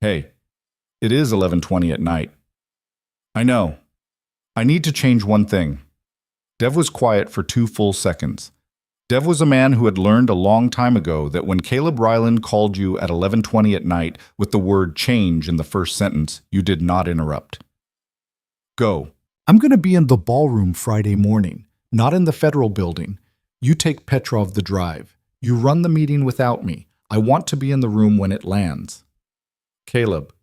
Hey, it is 11:20 at night. I know. I need to change one thing. Dev was quiet for 2 full seconds. Dev was a man who had learned a long time ago that when Caleb Ryland called you at 11:20 at night with the word change in the first sentence, you did not interrupt. Go. I'm going to be in the ballroom Friday morning, not in the federal building. You take Petrov the drive. You run the meeting without me. I want to be in the room when it lands. Caleb,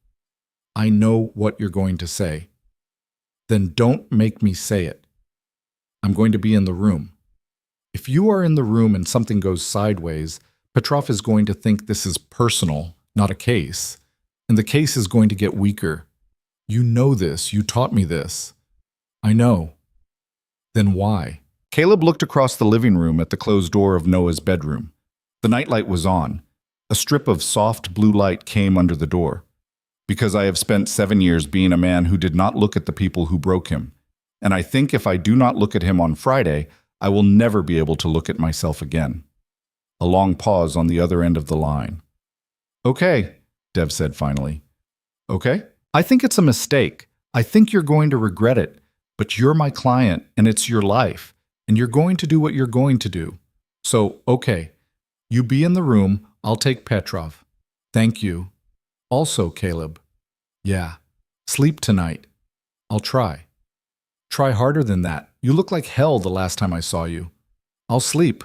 I know what you're going to say. Then don't make me say it. I'm going to be in the room. If you are in the room and something goes sideways, Petrov is going to think this is personal, not a case, and the case is going to get weaker. You know this. You taught me this. I know. Then why? Caleb looked across the living room at the closed door of Noah's bedroom. The nightlight was on. A strip of soft blue light came under the door. Because I have spent 7 years being a man who did not look at the people who broke him. And I think if I do not look at him on Friday, I will never be able to look at myself again. A long pause on the other end of the line. Okay, Dev said finally. Okay? I think it's a mistake. I think you're going to regret it. But you're my client, and it's your life, and you're going to do what you're going to do. So, okay, you be in the room, I'll take Petrov. Thank you. Also, Caleb. Yeah, sleep tonight. I'll try. Try harder than that. You look like hell the last time I saw you. I'll sleep.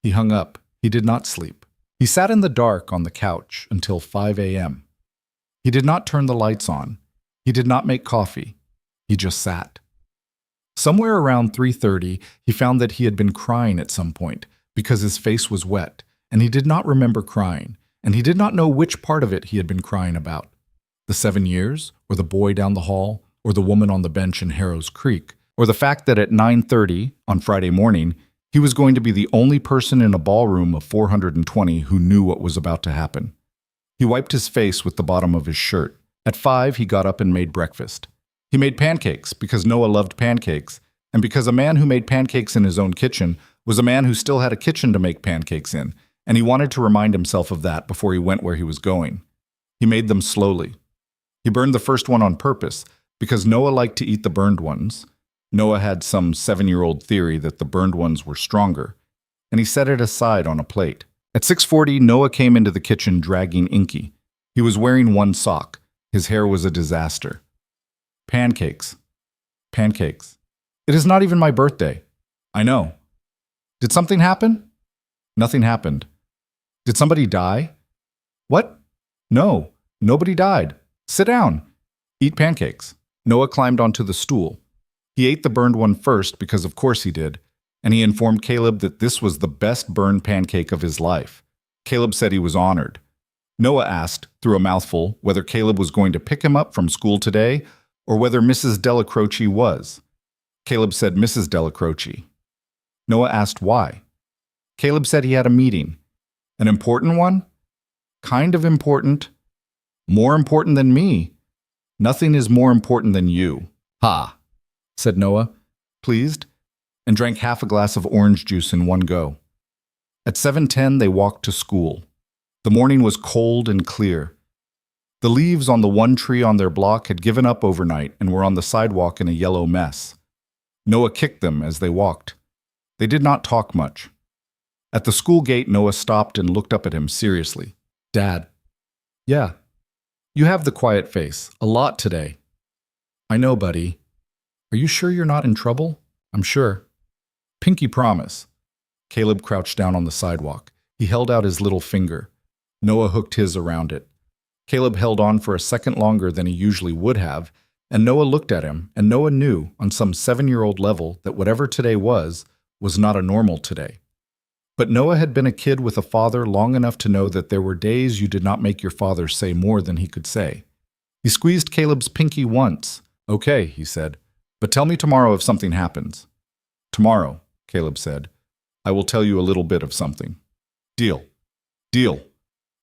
He hung up. He did not sleep. He sat in the dark on the couch until 5 a.m. He did not turn the lights on. He did not make coffee. He just sat. Somewhere around 3:30, he found that he had been crying at some point because his face was wet, and he did not remember crying. and he did not know which part of it he had been crying about. The 7 years, or the boy down the hall, or the woman on the bench in Harrow's Creek, or the fact that at 9:30 on Friday morning, he was going to be the only person in a ballroom of 420 who knew what was about to happen. He wiped his face with the bottom of his shirt. At 5, he got up and made breakfast. He made pancakes because Noah loved pancakes, and because a man who made pancakes in his own kitchen was a man who still had a kitchen to make pancakes in, and he wanted to remind himself of that before he went where he was going. He made them slowly. He burned the first one on purpose because Noah liked to eat the burned ones. Noah had some 7-year-old theory that the burned ones were stronger, and he set it aside on a plate. At 6:40, Noah came into the kitchen dragging Inky. He was wearing one sock. His hair was a disaster. Pancakes. Pancakes. It is not even my birthday. I know. Did something happen? Nothing happened. Did somebody die? What? No, nobody died. Sit down. Eat pancakes. Noah climbed onto the stool. He ate the burned one first because of course he did, and he informed Caleb that this was the best burned pancake of his life. Caleb said he was honored. Noah asked, through a mouthful, whether Caleb was going to pick him up from school today or whether Mrs. Delacroce was. Caleb said Mrs. Delacroce. Noah asked why. Caleb said he had a meeting. An important one? Kind of important. More important than me. Nothing is more important than you. Ha, said Noah, pleased, and drank half a glass of orange juice in one go. At 7:10, they walked to school. The morning was cold and clear. The leaves on the one tree on their block had given up overnight and were on the sidewalk in a yellow mess. Noah kicked them as they walked. They did not talk much. At the school gate, Noah stopped and looked up at him seriously. Dad. Yeah. You have the quiet face. A lot today. I know, buddy. Are you sure you're not in trouble? I'm sure. Pinky promise. Caleb crouched down on the sidewalk. He held out his little finger. Noah hooked his around it. Caleb held on for a second longer than he usually would have, and Noah looked at him, and Noah knew, on some 7-year-old level, that whatever today was not a normal today. But Noah had been a kid with a father long enough to know that there were days you did not make your father say more than he could say. He squeezed Caleb's pinky once. Okay, he said, but tell me tomorrow if something happens. Tomorrow, Caleb said, I will tell you a little bit of something. Deal. Deal.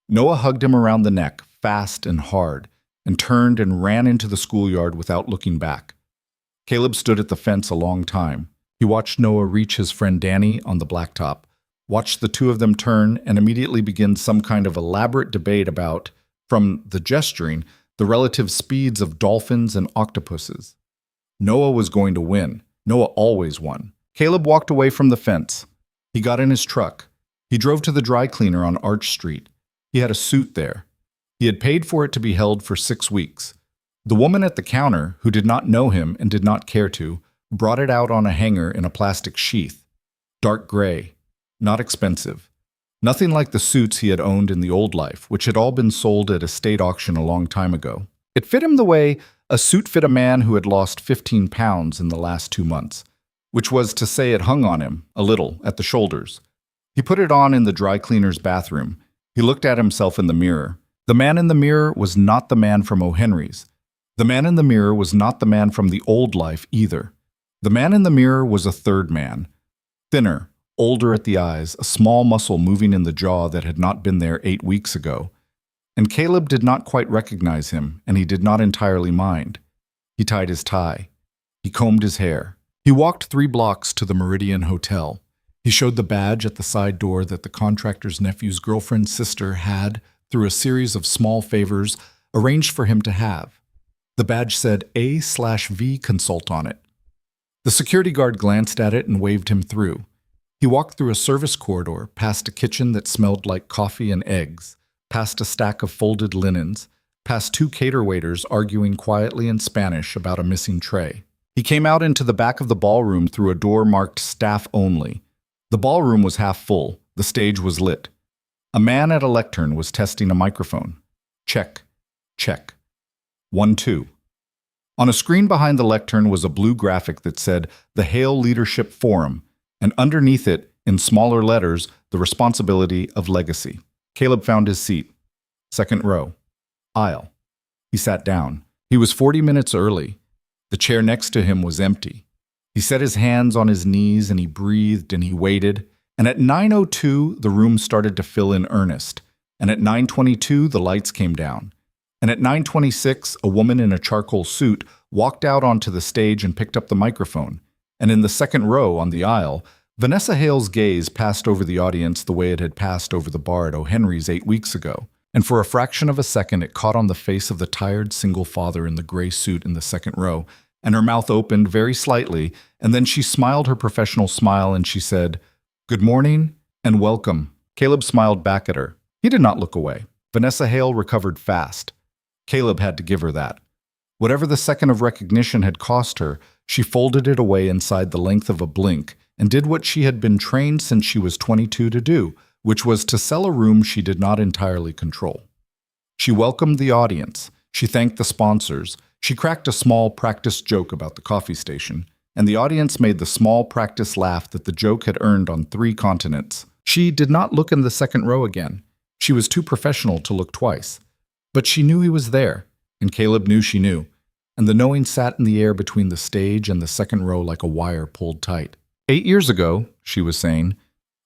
Noah hugged him around the neck, fast and hard, and turned and ran into the schoolyard without looking back. Caleb stood at the fence a long time. He watched Noah reach his friend Danny on the blacktop, watched the two of them turn, and immediately begin some kind of elaborate debate about, from the gesturing, the relative speeds of dolphins and octopuses. Noah was going to win. Noah always won. Caleb walked away from the fence. He got in his truck. He drove to the dry cleaner on Arch Street. He had a suit there. He had paid for it to be held for 6 weeks. The woman at the counter, who did not know him and did not care to, brought it out on a hanger in a plastic sheath. Dark gray. Not expensive. Nothing like the suits he had owned in the old life, which had all been sold at a state auction a long time ago. It fit him the way a suit fit a man who had lost 15 pounds in the last 2 months, which was to say it hung on him, a little, at the shoulders. He put it on in the dry cleaner's bathroom. He looked at himself in the mirror. The man in the mirror was not the man from O'Henry's. The man in the mirror was not the man from the old life either. The man in the mirror was a third man. Thinner, older at the eyes, a small muscle moving in the jaw that had not been there 8 weeks ago. And Caleb did not quite recognize him, and he did not entirely mind. He tied his tie. He combed his hair. He walked 3 blocks to the Meridian Hotel. He showed the badge at the side door that the contractor's nephew's girlfriend's sister had, through a series of small favors, arranged for him to have. The badge said A/V Consult on it. The security guard glanced at it and waved him through. He walked through a service corridor, past a kitchen that smelled like coffee and eggs, past a stack of folded linens, past 2 cater waiters arguing quietly in Spanish about a missing tray. He came out into the back of the ballroom through a door marked Staff Only. The ballroom was half full. The stage was lit. A man at a lectern was testing a microphone. Check. Check. 1, 2. On a screen behind the lectern was a blue graphic that said, The Hale Leadership Forum, and underneath it, in smaller letters, the responsibility of legacy. Caleb found his seat. Second row. Aisle. He sat down. He was 40 minutes early. The chair next to him was empty. He set his hands on his knees and he breathed and he waited. And at 9:02, the room started to fill in earnest. And at 9:22, the lights came down. And at 9:26, a woman in a charcoal suit walked out onto the stage and picked up the microphone. And in the second row on the aisle, Vanessa Hale's gaze passed over the audience the way it had passed over the bar at O'Henry's 8 weeks ago. And for a fraction of a second, it caught on the face of the tired single father in the gray suit in the second row, and her mouth opened very slightly, and then she smiled her professional smile and she said, "Good morning and welcome." Caleb smiled back at her. He did not look away. Vanessa Hale recovered fast. Caleb had to give her that. Whatever the second of recognition had cost her, she folded it away inside the length of a blink and did what she had been trained since she was 22 to do, which was to sell a room she did not entirely control. She welcomed the audience. She thanked the sponsors. She cracked a small practice joke about the coffee station, and the audience made the small practice laugh that the joke had earned on 3 continents. She did not look in the second row again. She was too professional to look twice. But she knew he was there, and Caleb knew she knew, and the knowing sat in the air between the stage and the second row like a wire pulled tight. 8 years ago, she was saying,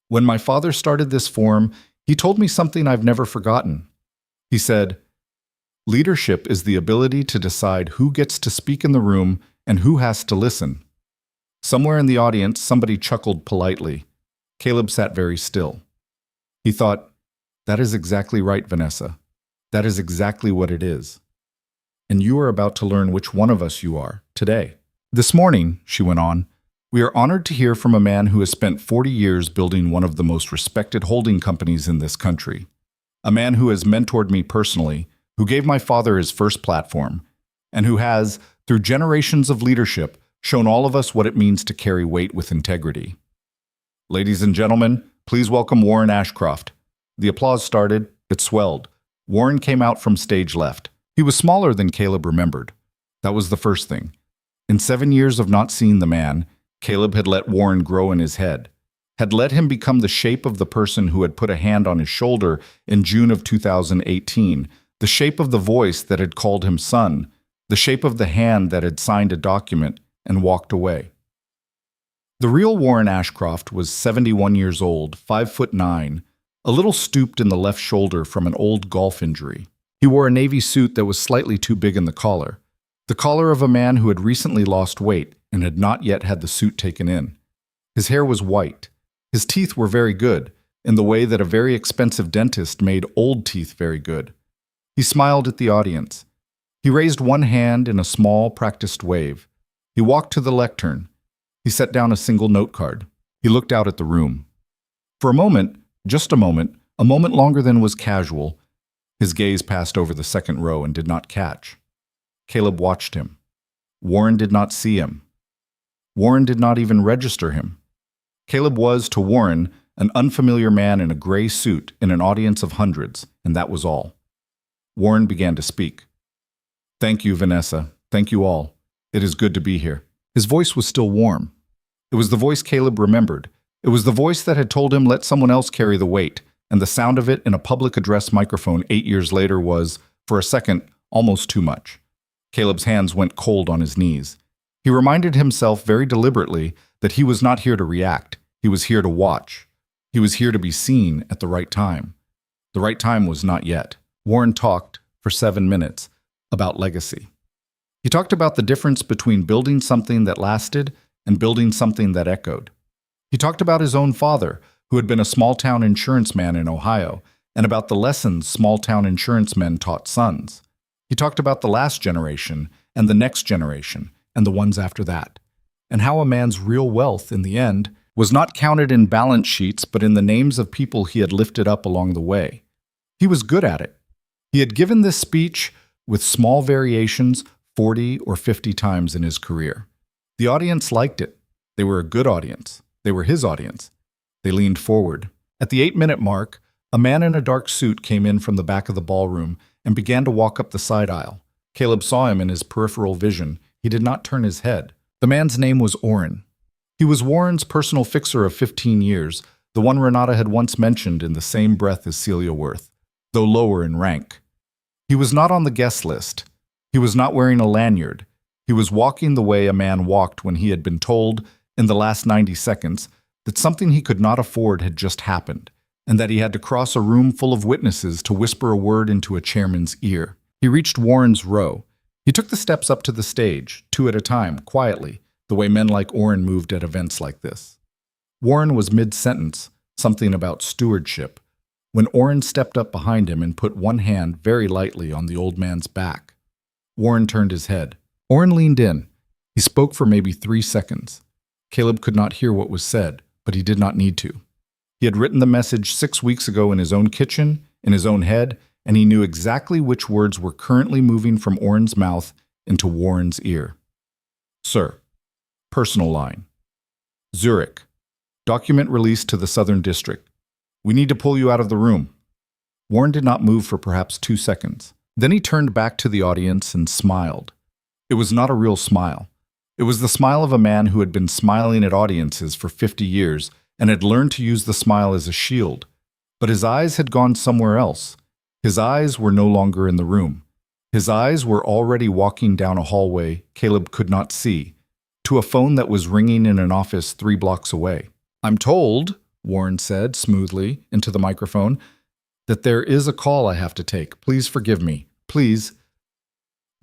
when my father started this forum, he told me something I've never forgotten. He said, "Leadership is the ability to decide who gets to speak in the room and who has to listen." Somewhere in the audience, somebody chuckled politely. Caleb sat very still. He thought, "That is exactly right, Vanessa. That is exactly what it is. And you are about to learn which one of us you are, today." "This morning," she went on, "we are honored to hear from a man who has spent 40 years building one of the most respected holding companies in this country. A man who has mentored me personally, who gave my father his first platform, and who has, through generations of leadership, shown all of us what it means to carry weight with integrity. Ladies and gentlemen, please welcome Warren Ashcroft." The applause started. It swelled. Warren came out from stage left. He was smaller than Caleb remembered. That was the first thing. In 7 years of not seeing the man, Caleb had let Warren grow in his head, had let him become the shape of the person who had put a hand on his shoulder in June of 2018, the shape of the voice that had called him son, the shape of the hand that had signed a document and walked away. The real Warren Ashcroft was 71 years old, 5'9", a little stooped in the left shoulder from an old golf injury. He wore a navy suit that was slightly too big in the collar of a man who had recently lost weight and had not yet had the suit taken in. His hair was white. His teeth were very good, in the way that a very expensive dentist made old teeth very good. He smiled at the audience. He raised one hand in a small, practiced wave. He walked to the lectern. He set down a single note card. He looked out at the room. For a moment, just a moment longer than was casual, his gaze passed over the second row and did not catch. Caleb watched him. Warren did not see him. Warren did not even register him. Caleb was, to Warren, an unfamiliar man in a gray suit in an audience of hundreds, and that was all. Warren began to speak. "Thank you, Vanessa. Thank you all. It is good to be here." His voice was still warm. It was the voice Caleb remembered. It was the voice that had told him let someone else carry the weight, and the sound of it in a public address microphone 8 years later was, for a second, almost too much. Caleb's hands went cold on his knees. He reminded himself very deliberately that he was not here to react. He was here to watch. He was here to be seen at the right time. The right time was not yet. Warren talked, for 7 minutes, about legacy. He talked about the difference between building something that lasted and building something that echoed. He talked about his own father, who had been a small-town insurance man in Ohio, and about the lessons small-town insurance men taught sons. He talked about the last generation, and the next generation, and the ones after that, and how a man's real wealth, in the end, was not counted in balance sheets but in the names of people he had lifted up along the way. He was good at it. He had given this speech, with small variations, 40 or 50 times in his career. The audience liked it. They were a good audience. They were his audience. They leaned forward. At the 8-minute mark, a man in a dark suit came in from the back of the ballroom and began to walk up the side aisle. Caleb saw him in his peripheral vision. He did not turn his head. The man's name was Orrin. He was Warren's personal fixer of 15 years, the one Renata had once mentioned in the same breath as Celia Worth, though lower in rank. He was not on the guest list. He was not wearing a lanyard. He was walking the way a man walked when he had been told, in the last 90 seconds, that something he could not afford had just happened, and that he had to cross a room full of witnesses to whisper a word into a chairman's ear. He reached Warren's row. He took the steps up to the stage, 2 at a time, quietly, the way men like Orrin moved at events like this. Warren was mid-sentence, something about stewardship, when Orrin stepped up behind him and put one hand very lightly on the old man's back. Warren turned his head. Orrin leaned in. He spoke for maybe 3 seconds. Caleb could not hear what was said, but he did not need to. He had written the message 6 weeks ago in his own kitchen, in his own head, and he knew exactly which words were currently moving from Orrin's mouth into Warren's ear. Sir. Personal line. Zurich. Document released to the Southern District. We need to pull you out of the room. Warren did not move for perhaps 2 seconds. Then he turned back to the audience and smiled. It was not a real smile. It was the smile of a man who had been smiling at audiences for 50 years and had learned to use the smile as a shield. But his eyes had gone somewhere else. His eyes were no longer in the room. His eyes were already walking down a hallway Caleb could not see, to a phone that was ringing in an office 3 blocks away. I'm told, Warren said smoothly into the microphone, that there is a call I have to take. Please forgive me. Please.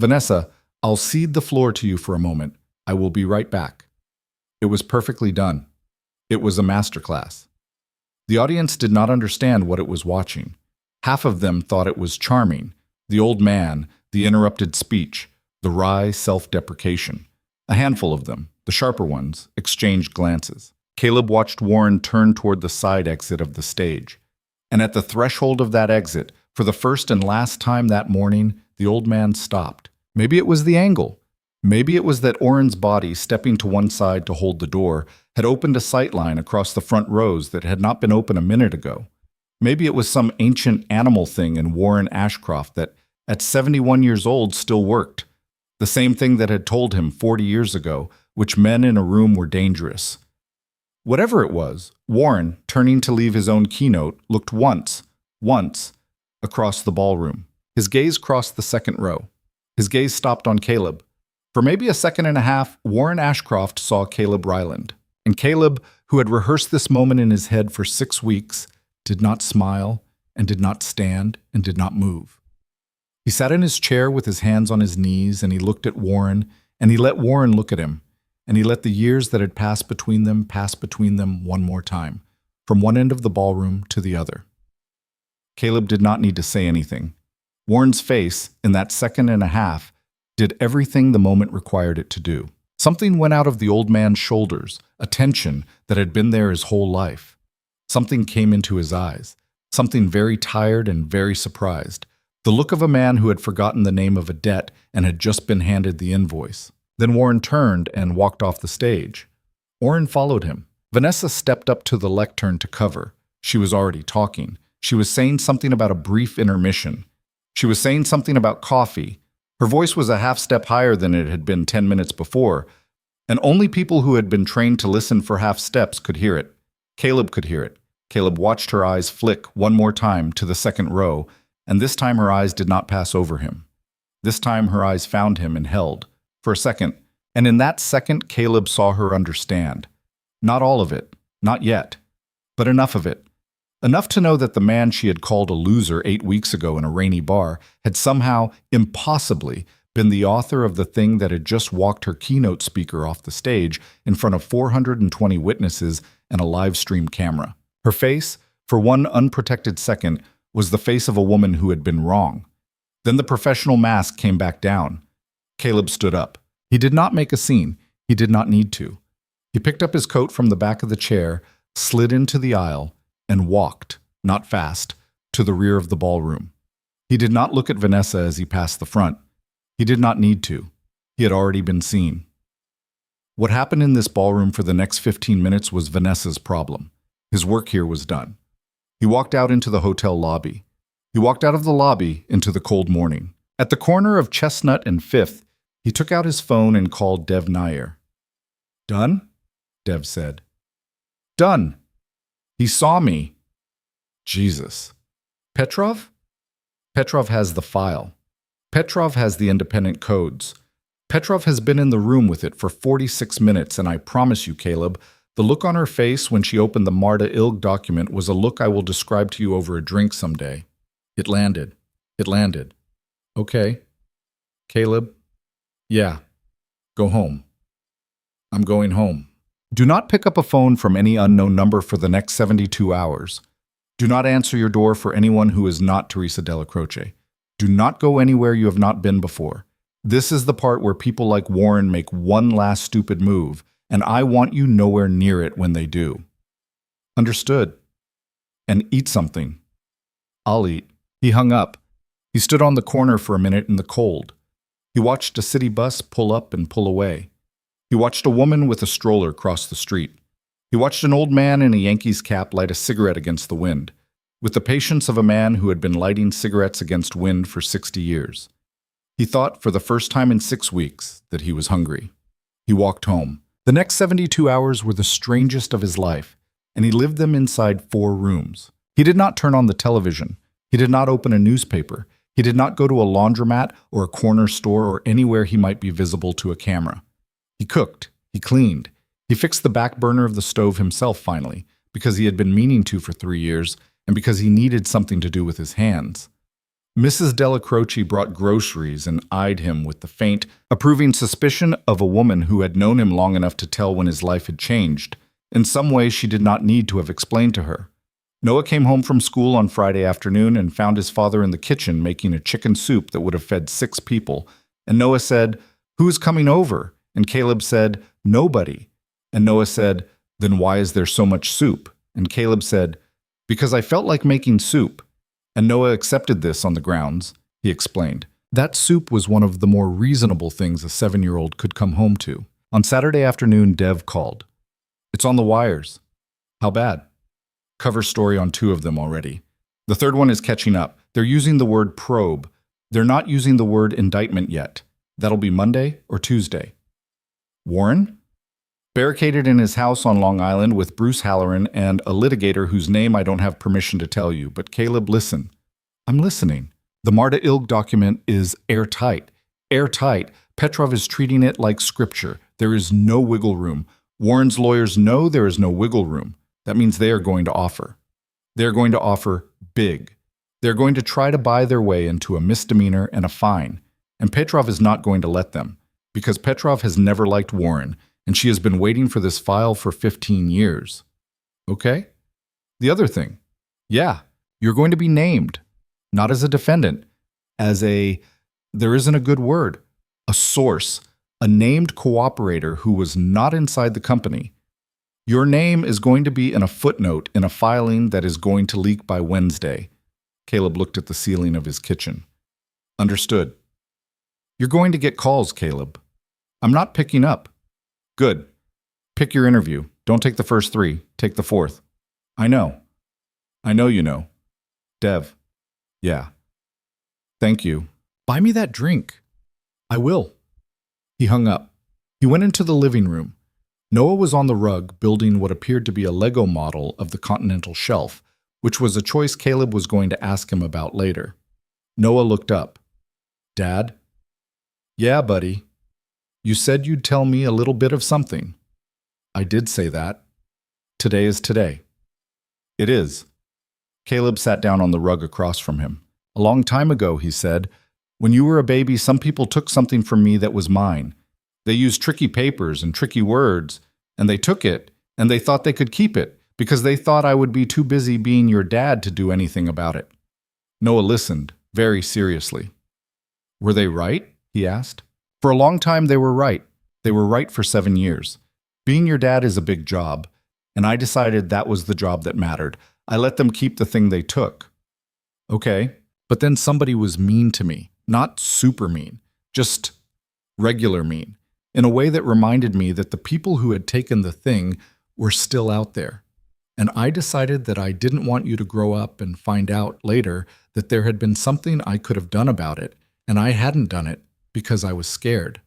Vanessa, I'll cede the floor to you for a moment. I will be right back. It was perfectly done. It was a masterclass. The audience did not understand what it was watching. Half of them thought it was charming. The old man, the interrupted speech, the wry self-deprecation. A handful of them, the sharper ones, exchanged glances. Caleb watched Warren turn toward the side exit of the stage. And at the threshold of that exit, for the first and last time that morning, the old man stopped. Maybe it was the angle. Maybe it was that Orrin's body, stepping to one side to hold the door, had opened a sightline across the front rows that had not been open a minute ago. Maybe it was some ancient animal thing in Warren Ashcroft that, at 71 years old, still worked. The same thing that had told him 40 years ago, which men in a room were dangerous. Whatever it was, Warren, turning to leave his own keynote, looked once, across the ballroom. His gaze crossed the second row. His gaze stopped on Caleb. For maybe a second and a half, Warren Ashcroft saw Caleb Ryland. And Caleb, who had rehearsed this moment in his head for 6 weeks, did not smile, and did not stand, and did not move. He sat in his chair with his hands on his knees, and he looked at Warren, and he let Warren look at him, and he let the years that had passed between them pass between them one more time, from one end of the ballroom to the other. Caleb did not need to say anything. Warren's face, in that second and a half, did everything the moment required it to do. Something went out of the old man's shoulders, a tension that had been there his whole life. Something came into his eyes, something very tired and very surprised, the look of a man who had forgotten the name of a debt and had just been handed the invoice. Then Warren turned and walked off the stage. Orrin followed him. Vanessa stepped up to the lectern to cover. She was already talking. She was saying something about a brief intermission. She was saying something about coffee. Her voice was a half step higher than it had been 10 minutes before, and only people who had been trained to listen for half steps could hear it. Caleb could hear it. Caleb watched her eyes flick one more time to the second row, and this time her eyes did not pass over him. This time her eyes found him and held, for a second, and in that second Caleb saw her understand. Not all of it, not yet, but enough of it. Enough to know that the man she had called a loser 8 weeks ago in a rainy bar had somehow, impossibly, been the author of the thing that had just walked her keynote speaker off the stage in front of 420 witnesses and a live stream camera. Her face, for one unprotected second, was the face of a woman who had been wrong. Then the professional mask came back down. Caleb stood up. He did not make a scene. He did not need to. He picked up his coat from the back of the chair, slid into the aisle, and walked, not fast, to the rear of the ballroom. He did not look at Vanessa as he passed the front. He did not need to. He had already been seen. What happened in this ballroom for the next 15 minutes was Vanessa's problem. His work here was done. He walked out into the hotel lobby. He walked out of the lobby into the cold morning. At the corner of Chestnut and Fifth, he took out his phone and called Dev Nair. "Done?" Dev said. "Done." He saw me. Jesus. Petrov? Petrov has the file. Petrov has the independent codes. Petrov has been in the room with it for 46 minutes, and I promise you, Caleb, the look on her face when she opened the Marta Ilg document was a look I will describe to you over a drink someday. It landed. It landed. Okay. Caleb? Yeah. Go home. I'm going home. Do not pick up a phone from any unknown number for the next 72 hours. Do not answer your door for anyone who is not Teresa Della Croce. Do not go anywhere you have not been before. This is the part where people like Warren make one last stupid move, and I want you nowhere near it when they do. Understood? And eat something. I'll eat. He hung up. He stood on the corner for a minute in the cold. He watched a city bus pull up and pull away. He watched a woman with a stroller cross the street. He watched an old man in a Yankees cap light a cigarette against the wind, with the patience of a man who had been lighting cigarettes against wind for 60 years. He thought, for the first time in 6 weeks, that he was hungry. He walked home. The next 72 hours were the strangest of his life, and he lived them inside 4 rooms. He did not turn on the television. He did not open a newspaper. He did not go to a laundromat or a corner store or anywhere he might be visible to a camera. He cooked. He cleaned. He fixed the back burner of the stove himself finally, because he had been meaning to for 3 years, and because he needed something to do with his hands. Mrs. Della Croce brought groceries and eyed him with the faint, approving suspicion of a woman who had known him long enough to tell when his life had changed, in some way she did not need to have explained to her. Noah came home from school on Friday afternoon and found his father in the kitchen making a chicken soup that would have fed 6 people, and Noah said, "Who's coming over?" And Caleb said, "Nobody." And Noah said, "Then why is there so much soup?" And Caleb said, "Because I felt like making soup." And Noah accepted this on the grounds, he explained, that soup was one of the more reasonable things a 7-year-old could come home to. On Saturday afternoon, Dev called. "It's on the wires." "How bad?" "Cover story on 2 of them already. The 3rd one is catching up. They're using the word probe. They're not using the word indictment yet. That'll be Monday or Tuesday." "Warren?" "Barricaded in his house on Long Island with Bruce Halloran and a litigator whose name I don't have permission to tell you. But Caleb, listen." "I'm listening." "The Marta Ilg document is airtight. Airtight. Petrov is treating it like scripture. There is no wiggle room. Warren's lawyers know there is no wiggle room. That means they are going to offer. They are going to offer big. They're going to try to buy their way into a misdemeanor and a fine. And Petrov is not going to let them, because Petrov has never liked Warren, and she has been waiting for this file for 15 years. Okay? The other thing. Yeah, you're going to be named. Not as a defendant. As there isn't a good word. A source. A named cooperator who was not inside the company. Your name is going to be in a footnote in a filing that is going to leak by Wednesday. Caleb looked at the ceiling of his kitchen. Understood. You're going to get calls, Caleb. I'm not picking up. Good. Pick your interview. Don't take the first 3. Take the 4th. I know. I know you know. Dev. Yeah. Thank you. Buy me that drink. I will. He hung up. He went into the living room. Noah was on the rug building what appeared to be a Lego model of the continental shelf, which was a choice Caleb was going to ask him about later. Noah looked up. Dad? Yeah, buddy. You said you'd tell me a little bit of something. I did say that. Today is today. It is. Caleb sat down on the rug across from him. A long time ago, he said, when you were a baby, some people took something from me that was mine. They used tricky papers and tricky words, and they took it, and they thought they could keep it, because they thought I would be too busy being your dad to do anything about it. Noah listened, very seriously. Were they right? He asked. For a long time, they were right. They were right for 7 years. Being your dad is a big job, and I decided that was the job that mattered. I let them keep the thing they took. Okay, but then somebody was mean to me. Not super mean, just regular mean, in a way that reminded me that the people who had taken the thing were still out there. And I decided that I didn't want you to grow up and find out later that there had been something I could have done about it, and I hadn't done it because I was scared.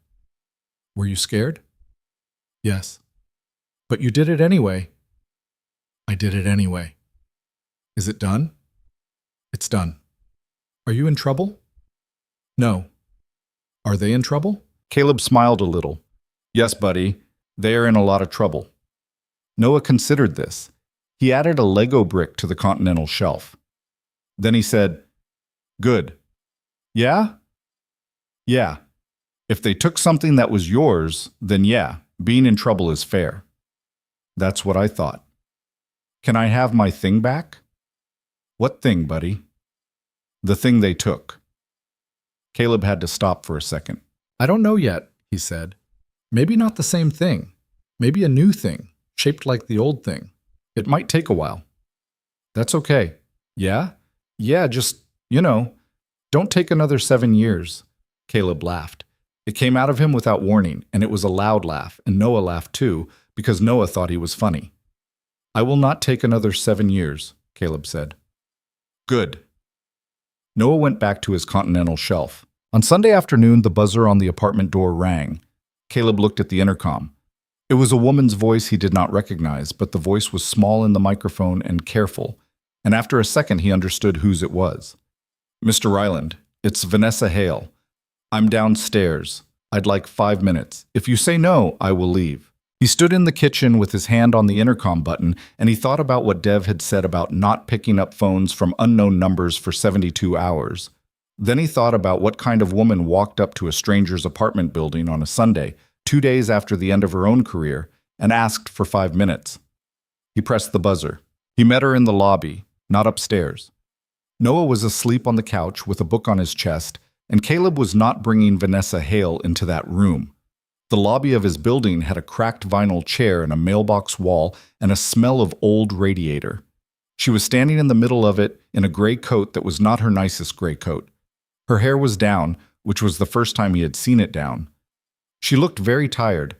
Were you scared? Yes. But you did it anyway. I did it anyway. Is it done? It's done. Are you in trouble? No. Are they in trouble? Caleb smiled a little. Yes, buddy. They are in a lot of trouble. Noah considered this. He added a Lego brick to the continental shelf. Then he said, Good. Yeah? Yeah. If they took something that was yours, then yeah, being in trouble is fair. That's what I thought. Can I have my thing back? What thing, buddy? The thing they took. Caleb had to stop for a second. I don't know yet, he said. Maybe not the same thing. Maybe a new thing, shaped like the old thing. It might take a while. That's okay. Yeah? Yeah, just, don't take another 7 years. Caleb laughed. It came out of him without warning, and it was a loud laugh, and Noah laughed too, because Noah thought he was funny. I will not take another 7 years, Caleb said. Good. Noah went back to his continental shelf. On Sunday afternoon, the buzzer on the apartment door rang. Caleb looked at the intercom. It was a woman's voice he did not recognize, but the voice was small in the microphone and careful, and after a second he understood whose it was. Mr. Ryland, it's Vanessa Hale. I'm downstairs. I'd like 5 minutes. If you say no, I will leave. He stood in the kitchen with his hand on the intercom button, and he thought about what Dev had said about not picking up phones from unknown numbers for 72 hours. Then he thought about what kind of woman walked up to a stranger's apartment building on a Sunday, 2 days after the end of her own career, and asked for 5 minutes. He pressed the buzzer. He met her in the lobby, not upstairs. Noah was asleep on the couch with a book on his chest, and Caleb was not bringing Vanessa Hale into that room. The lobby of his building had a cracked vinyl chair and a mailbox wall and a smell of old radiator. She was standing in the middle of it in a gray coat that was not her nicest gray coat. Her hair was down, which was the first time he had seen it down. She looked very tired.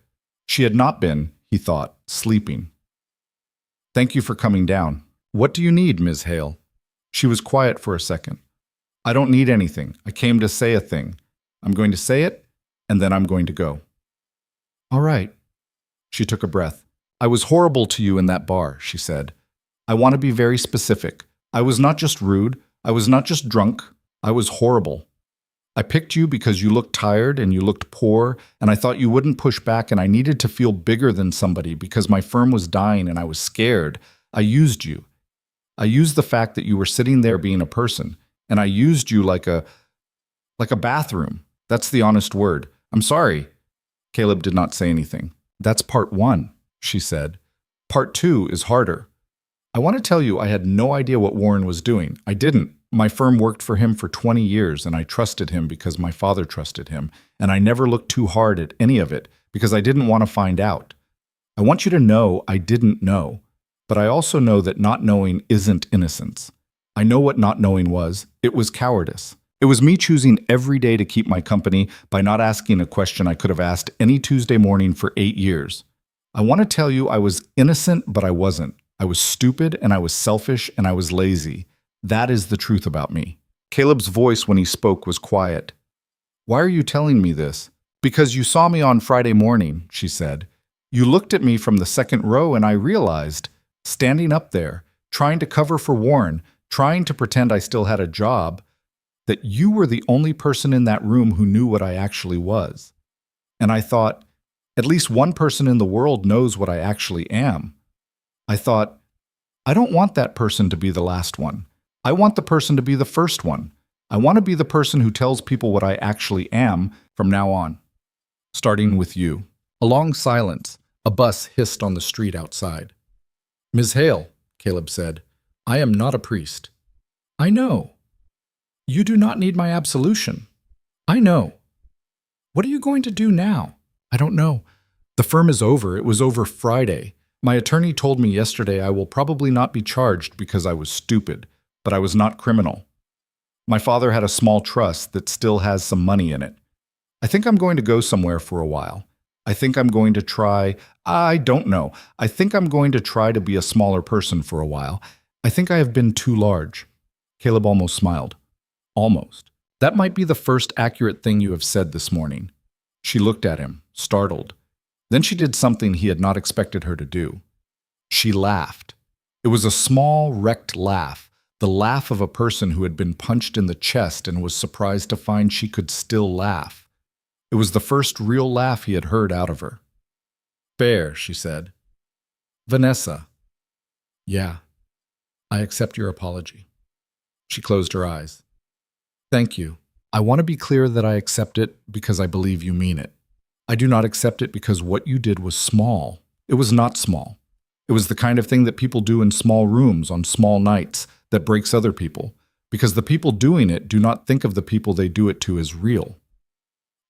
She had not been, he thought, sleeping. Thank you for coming down. What do you need, Ms. Hale? She was quiet for a second. I don't need anything. I came to say a thing. I'm going to say it, and then I'm going to go. All right. She took a breath. I was horrible to you in that bar, she said. I want to be very specific. I was not just rude. I was not just drunk. I was horrible. I picked you because you looked tired and you looked poor, and I thought you wouldn't push back, and I needed to feel bigger than somebody because my firm was dying and I was scared. I used you. I used the fact that you were sitting there being a person, and I used you like a bathroom. That's the honest word. I'm sorry. Caleb did not say anything. That's part 1, she said. Part 2 is harder. I want to tell you I had no idea what Warren was doing. I didn't. My firm worked for him for 20 years, and I trusted him because my father trusted him, and I never looked too hard at any of it because I didn't want to find out. I want you to know I didn't know, but I also know that not knowing isn't innocence. I know what not knowing was. It was cowardice. It was me choosing every day to keep my company by not asking a question I could have asked any Tuesday morning for 8 years. I want to tell you I was innocent, but I wasn't. I was stupid, and I was selfish, and I was lazy. That is the truth about me. Caleb's voice when he spoke was quiet. Why are you telling me this? Because you saw me on Friday morning, she said. You looked at me from the second row, and I realized, standing up there, trying to cover for Warren, trying to pretend I still had a job, that you were the only person in that room who knew what I actually was. And I thought, at least one person in the world knows what I actually am. I thought, I don't want that person to be the last one. I want the person to be the first one. I want to be the person who tells people what I actually am from now on. Starting with you. A long silence. A bus hissed on the street outside. Ms. Hale, Caleb said, I am not a priest. I know. You do not need my absolution. I know. What are you going to do now? I don't know. The firm is over. It was over Friday. My attorney told me yesterday I will probably not be charged because I was stupid, but I was not criminal. My father had a small trust that still has some money in it. I think I'm going to go somewhere for a while. I think I'm going to try, I don't know. I think I'm going to try to be a smaller person for a while. I think I have been too large. Caleb almost smiled. Almost. That might be the first accurate thing you have said this morning. She looked at him, startled. Then she did something he had not expected her to do. She laughed. It was a small, wrecked laugh, the laugh of a person who had been punched in the chest and was surprised to find she could still laugh. It was the first real laugh he had heard out of her. "Fair," she said. "Vanessa." "Yeah, I accept your apology." She closed her eyes. "Thank you. I want to be clear that I accept it because I believe you mean it. I do not accept it because what you did was small. It was not small. It was the kind of thing that people do in small rooms on small nights that breaks other people, because the people doing it do not think of the people they do it to as real.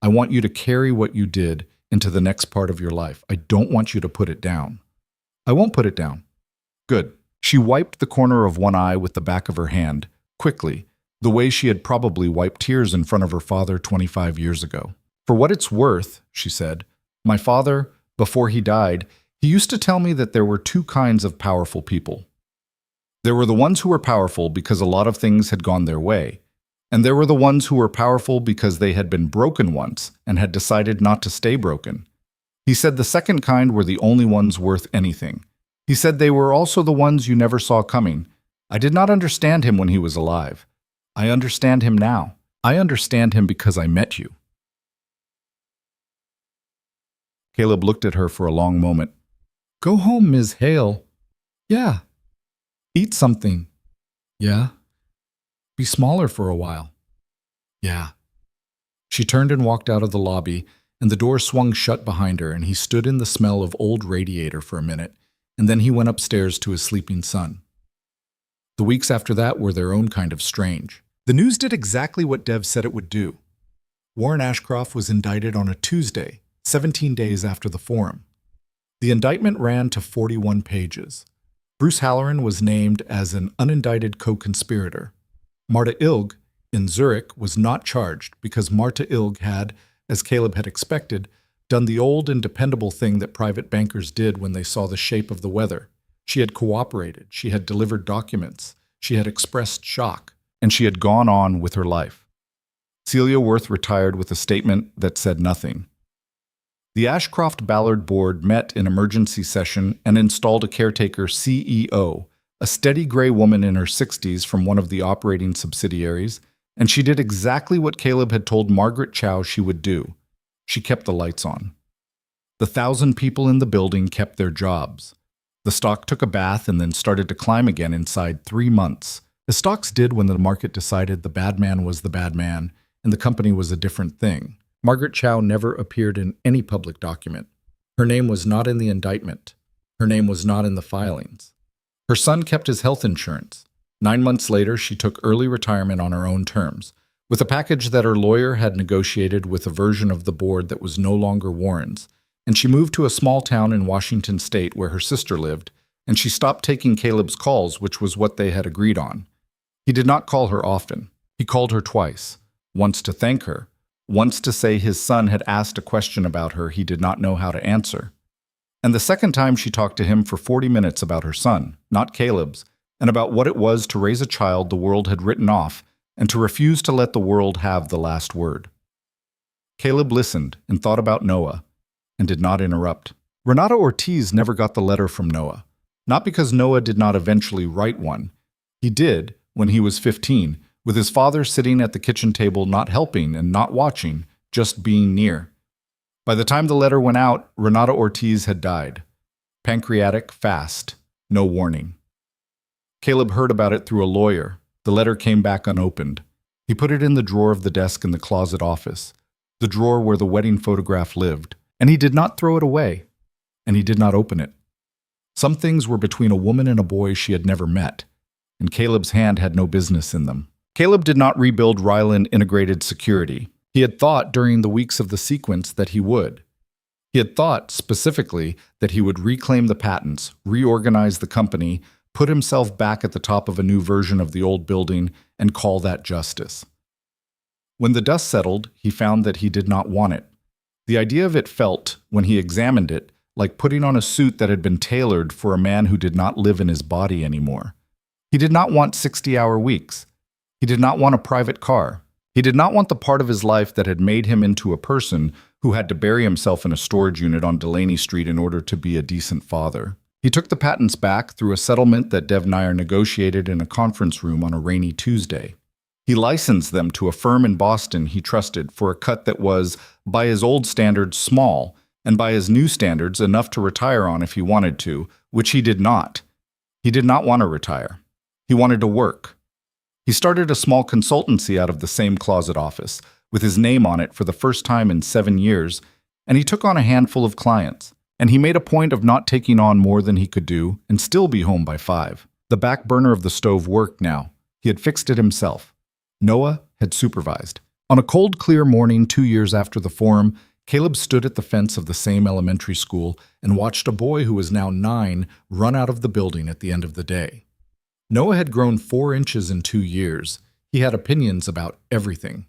I want you to carry what you did into the next part of your life. I don't want you to put it down." "I won't put it down." "Good." She wiped the corner of one eye with the back of her hand, quickly, the way she had probably wiped tears in front of her father 25 years ago. "For what it's worth," she said, "my father, before he died, he used to tell me that there were two kinds of powerful people. There were the ones who were powerful because a lot of things had gone their way, and there were the ones who were powerful because they had been broken once and had decided not to stay broken. He said the second kind were the only ones worth anything. He said they were also the ones you never saw coming. I did not understand him when he was alive. I understand him now. I understand him because I met you." Caleb looked at her for a long moment. "Go home, Ms. Hale." "Yeah." "Eat something." "Yeah." "Be smaller for a while." "Yeah." She turned and walked out of the lobby, and the door swung shut behind her, and he stood in the smell of old radiator for a minute, and then he went upstairs to his sleeping son. The weeks after that were their own kind of strange. The news did exactly what Dev said it would do. Warren Ashcroft was indicted on a Tuesday, 17 days after the forum. The indictment ran to 41 pages. Bruce Halloran was named as an unindicted co-conspirator. Marta Ilg, in Zurich, was not charged because Marta Ilg had, as Caleb had expected, done the old and dependable thing that private bankers did when they saw the shape of the weather. She had cooperated, she had delivered documents, she had expressed shock, and she had gone on with her life. Celia Worth retired with a statement that said nothing. The Ashcroft Ballard board met in emergency session and installed a caretaker CEO, a steady gray woman in her 60s from one of the operating subsidiaries, and she did exactly what Caleb had told Margaret Chow she would do. She kept the lights on. The 1,000 people in the building kept their jobs. The stock took a bath and then started to climb again inside 3 months, as stocks did when the market decided the bad man was the bad man and the company was a different thing. Margaret Chow never appeared in any public document. Her name was not in the indictment. Her name was not in the filings. Her son kept his health insurance. 9 months later, she took early retirement on her own terms, with a package that her lawyer had negotiated with a version of the board that was no longer Warren's, and she moved to a small town in Washington state where her sister lived, and she stopped taking Caleb's calls, which was what they had agreed on. He did not call her often. He called her twice, once to thank her, once to say his son had asked a question about her he did not know how to answer. And the second time she talked to him for 40 minutes about her son, not Caleb's, and about what it was to raise a child the world had written off and to refuse to let the world have the last word. Caleb listened and thought about Noah and did not interrupt. Renata Ortiz never got the letter from Noah, not because Noah did not eventually write one. He did, when he was 15, with his father sitting at the kitchen table not helping and not watching, just being near. By the time the letter went out, Renata Ortiz had died. Pancreatic, fast, no warning. Caleb heard about it through a lawyer. The letter came back unopened. He put it in the drawer of the desk in the closet office, the drawer where the wedding photograph lived, and he did not throw it away, and he did not open it. Some things were between a woman and a boy she had never met, and Caleb's hand had no business in them. Caleb did not rebuild Ryland Integrated Security. He had thought during the weeks of the sequence that he would. He had thought, specifically, that he would reclaim the patents, reorganize the company, put himself back at the top of a new version of the old building, and call that justice. When the dust settled, he found that he did not want it. The idea of it felt, when he examined it, like putting on a suit that had been tailored for a man who did not live in his body anymore. He did not want 60-hour weeks. He did not want a private car. He did not want the part of his life that had made him into a person who had to bury himself in a storage unit on Delaney Street in order to be a decent father. He took the patents back through a settlement that Dev Nair negotiated in a conference room on a rainy Tuesday. He licensed them to a firm in Boston he trusted for a cut that was, by his old standards, small, and by his new standards, enough to retire on if he wanted to, which he did not. He did not want to retire. He wanted to work. He started a small consultancy out of the same closet office, with his name on it for the first time in 7 years, and he took on a handful of clients. And he made a point of not taking on more than he could do and still be home by 5. The back burner of the stove worked now. He had fixed it himself. Noah had supervised. On a cold, clear morning 2 years after the forum, Caleb stood at the fence of the same elementary school and watched a boy who was now 9 run out of the building at the end of the day. Noah had grown 4 inches in 2 years. He had opinions about everything.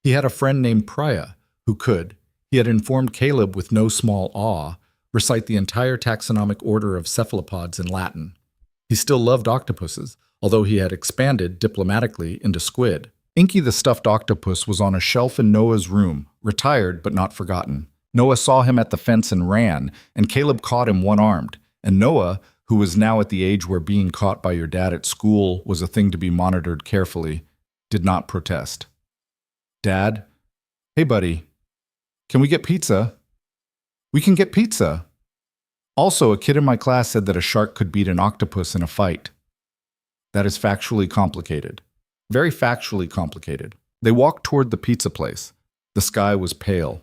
He had a friend named Priya who could, he had informed Caleb with no small awe, recite the entire taxonomic order of cephalopods in Latin. He still loved octopuses, although he had expanded diplomatically into squid. Inky the stuffed octopus was on a shelf in Noah's room, retired but not forgotten. Noah saw him at the fence and ran, and Caleb caught him one-armed. And Noah, who was now at the age where being caught by your dad at school was a thing to be monitored carefully, did not protest. "Dad? Hey, buddy. Can we get pizza?" "We can get pizza." Also, a kid in my class said that a shark could beat an octopus in a fight. That is factually complicated. Very factually complicated. They walked toward the pizza place. The sky was pale.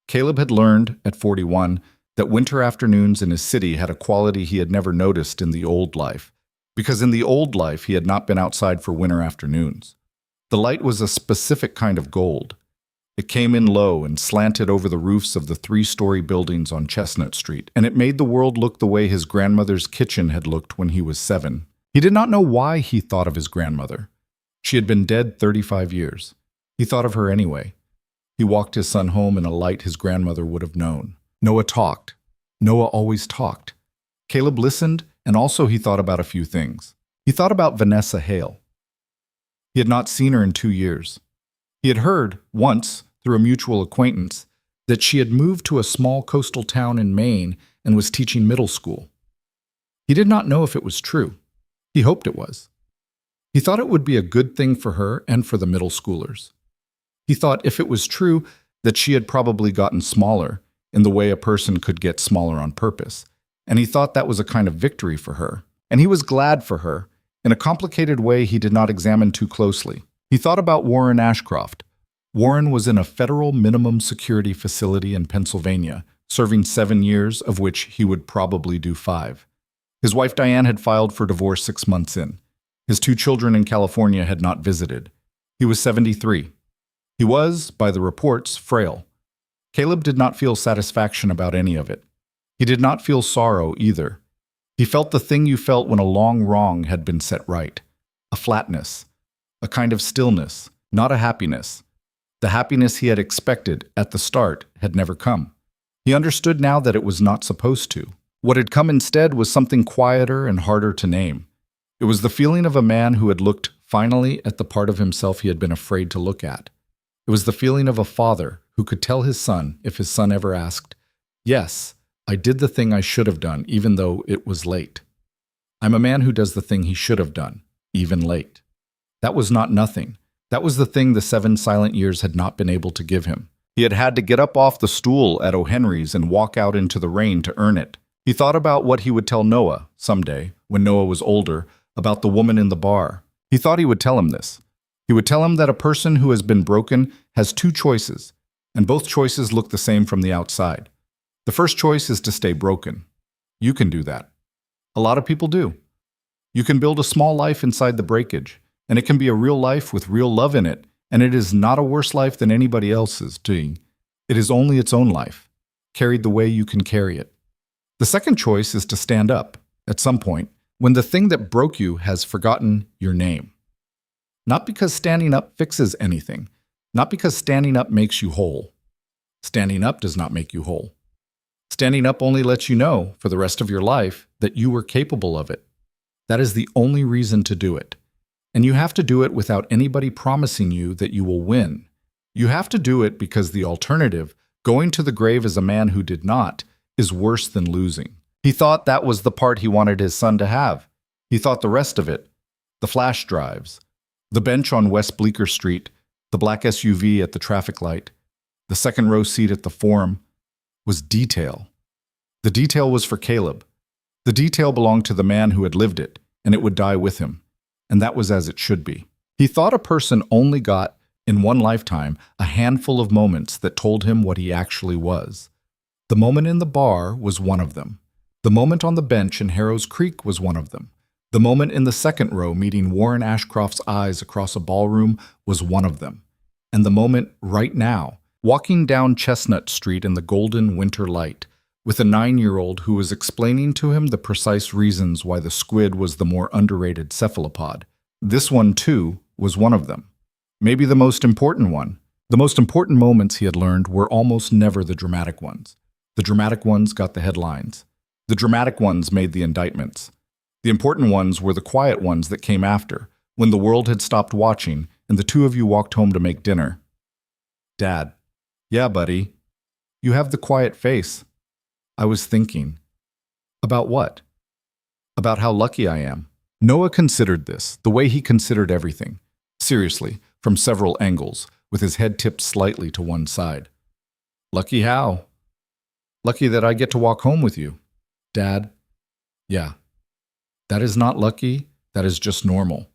Caleb had learned, at 41, that winter afternoons in his city had a quality he had never noticed in the old life, because in the old life he had not been outside for winter afternoons. The light was a specific kind of gold. It came in low and slanted over the roofs of the 3-story buildings on Chestnut Street, and it made the world look the way his grandmother's kitchen had looked when he was 7. He did not know why he thought of his grandmother. She had been dead 35 years. He thought of her anyway. He walked his son home in a light his grandmother would have known. Noah talked. Noah always talked. Caleb listened, and also he thought about a few things. He thought about Vanessa Hale. He had not seen her in 2 years. He had heard, once, through a mutual acquaintance, that she had moved to a small coastal town in Maine and was teaching middle school. He did not know if it was true. He hoped it was. He thought it would be a good thing for her and for the middle schoolers. He thought if it was true that she had probably gotten smaller, in the way a person could get smaller on purpose, and he thought that was a kind of victory for her. And he was glad for her, in a complicated way he did not examine too closely. He thought about Warren Ashcroft. Warren was in a federal minimum security facility in Pennsylvania, serving 7 years, of which he would probably do 5. His wife Diane had filed for divorce 6 months in. His 2 children in California had not visited. He was 73. He was, by the reports, frail. Caleb did not feel satisfaction about any of it. He did not feel sorrow either. He felt the thing you felt when a long wrong had been set right. A flatness. A kind of stillness, not a happiness. The happiness he had expected at the start had never come. He understood now that it was not supposed to. What had come instead was something quieter and harder to name. It was the feeling of a man who had looked finally at the part of himself he had been afraid to look at. It was the feeling of a father who could tell his son, if his son ever asked, "Yes, I did the thing I should have done, even though it was late. I'm a man who does the thing he should have done, even late." That was not nothing. That was the thing the 7 silent years had not been able to give him. He had had to get up off the stool at O'Henry's and walk out into the rain to earn it. He thought about what he would tell Noah, someday, when Noah was older, about the woman in the bar. He thought he would tell him this. He would tell him that a person who has been broken has 2 choices, and both choices look the same from the outside. The first choice is to stay broken. You can do that. A lot of people do. You can build a small life inside the breakage, and it can be a real life with real love in it, and it is not a worse life than anybody else's doing. It is only its own life, carried the way you can carry it. The second choice is to stand up, at some point, when the thing that broke you has forgotten your name. Not because standing up fixes anything, not because standing up makes you whole. Standing up does not make you whole. Standing up only lets you know, for the rest of your life, that you were capable of it. That is the only reason to do it. And you have to do it without anybody promising you that you will win. You have to do it because the alternative, going to the grave as a man who did not, is worse than losing. He thought that was the part he wanted his son to have. He thought the rest of it, the flash drives, the bench on West Bleecker Street, the black SUV at the traffic light, the second row seat at the Forum, was detail. The detail was for Caleb. The detail belonged to the man who had lived it, and it would die with him. And that was as it should be. He thought a person only got, in one lifetime, a handful of moments that told him what he actually was. The moment in the bar was one of them. The moment on the bench in Harrow's Creek was one of them. The moment in the second row meeting Warren Ashcroft's eyes across a ballroom was one of them. And the moment right now, walking down Chestnut Street in the golden winter light, with a 9-year-old who was explaining to him the precise reasons why the squid was the more underrated cephalopod. This one, too, was one of them. Maybe the most important one. The most important moments, he had learned, were almost never the dramatic ones. The dramatic ones got the headlines. The dramatic ones made the indictments. The important ones were the quiet ones that came after, when the world had stopped watching and the two of you walked home to make dinner. Dad. Yeah, buddy. You have the quiet face. I was thinking. About what? About how lucky I am. Noah considered this, the way he considered everything. Seriously, from several angles, with his head tipped slightly to one side. Lucky how? Lucky that I get to walk home with you. Dad. Yeah. That is not lucky, that is just normal.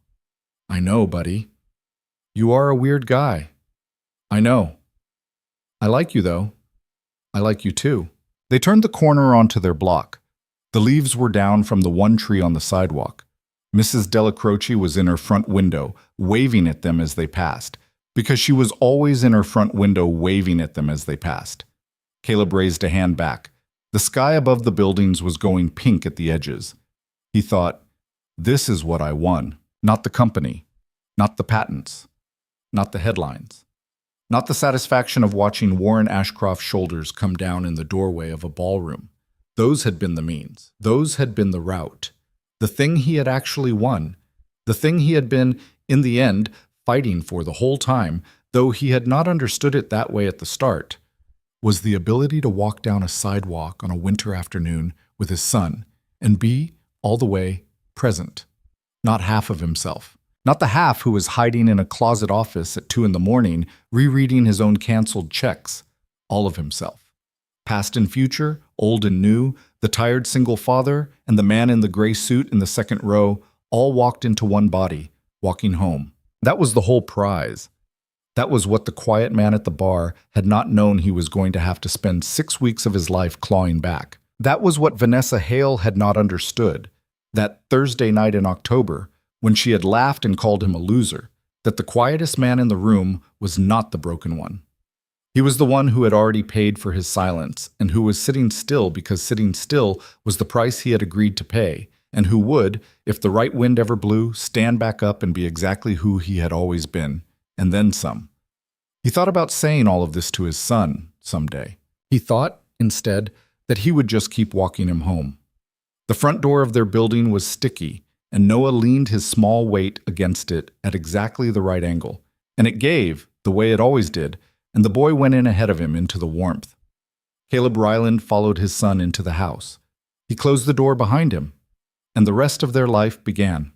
I know, buddy. You are a weird guy. I know. I like you, though. I like you, too. They turned the corner onto their block. The leaves were down from the one tree on the sidewalk. Mrs. Delacroce was in her front window, waving at them as they passed, because she was always in her front window waving at them as they passed. Caleb raised a hand back. The sky above the buildings was going pink at the edges. He thought, this is what I won. Not the company, not the patents, not the headlines, not the satisfaction of watching Warren Ashcroft's shoulders come down in the doorway of a ballroom. Those had been the means. Those had been the route. The thing he had actually won. The thing he had been, in the end, fighting for the whole time, though he had not understood it that way at the start, was the ability to walk down a sidewalk on a winter afternoon with his son and be, all the way, present. Not half of himself. Not the half who was hiding in a closet office at 2 a.m, rereading his own canceled checks. All of himself. Past and future, old and new, the tired single father, and the man in the gray suit in the second row all walked into one body, walking home. That was the whole prize. That was what the quiet man at the bar had not known he was going to have to spend 6 weeks of his life clawing back. That was what Vanessa Hale had not understood. That Thursday night in October, when she had laughed and called him a loser, that the quietest man in the room was not the broken one. He was the one who had already paid for his silence, and who was sitting still because sitting still was the price he had agreed to pay, and who would, if the right wind ever blew, stand back up and be exactly who he had always been, and then some. He thought about saying all of this to his son someday. He thought, instead, that he would just keep walking him home. The front door of their building was sticky, and Noah leaned his small weight against it at exactly the right angle, and it gave, the way it always did, and the boy went in ahead of him into the warmth. Caleb Ryland followed his son into the house. He closed the door behind him, and the rest of their life began.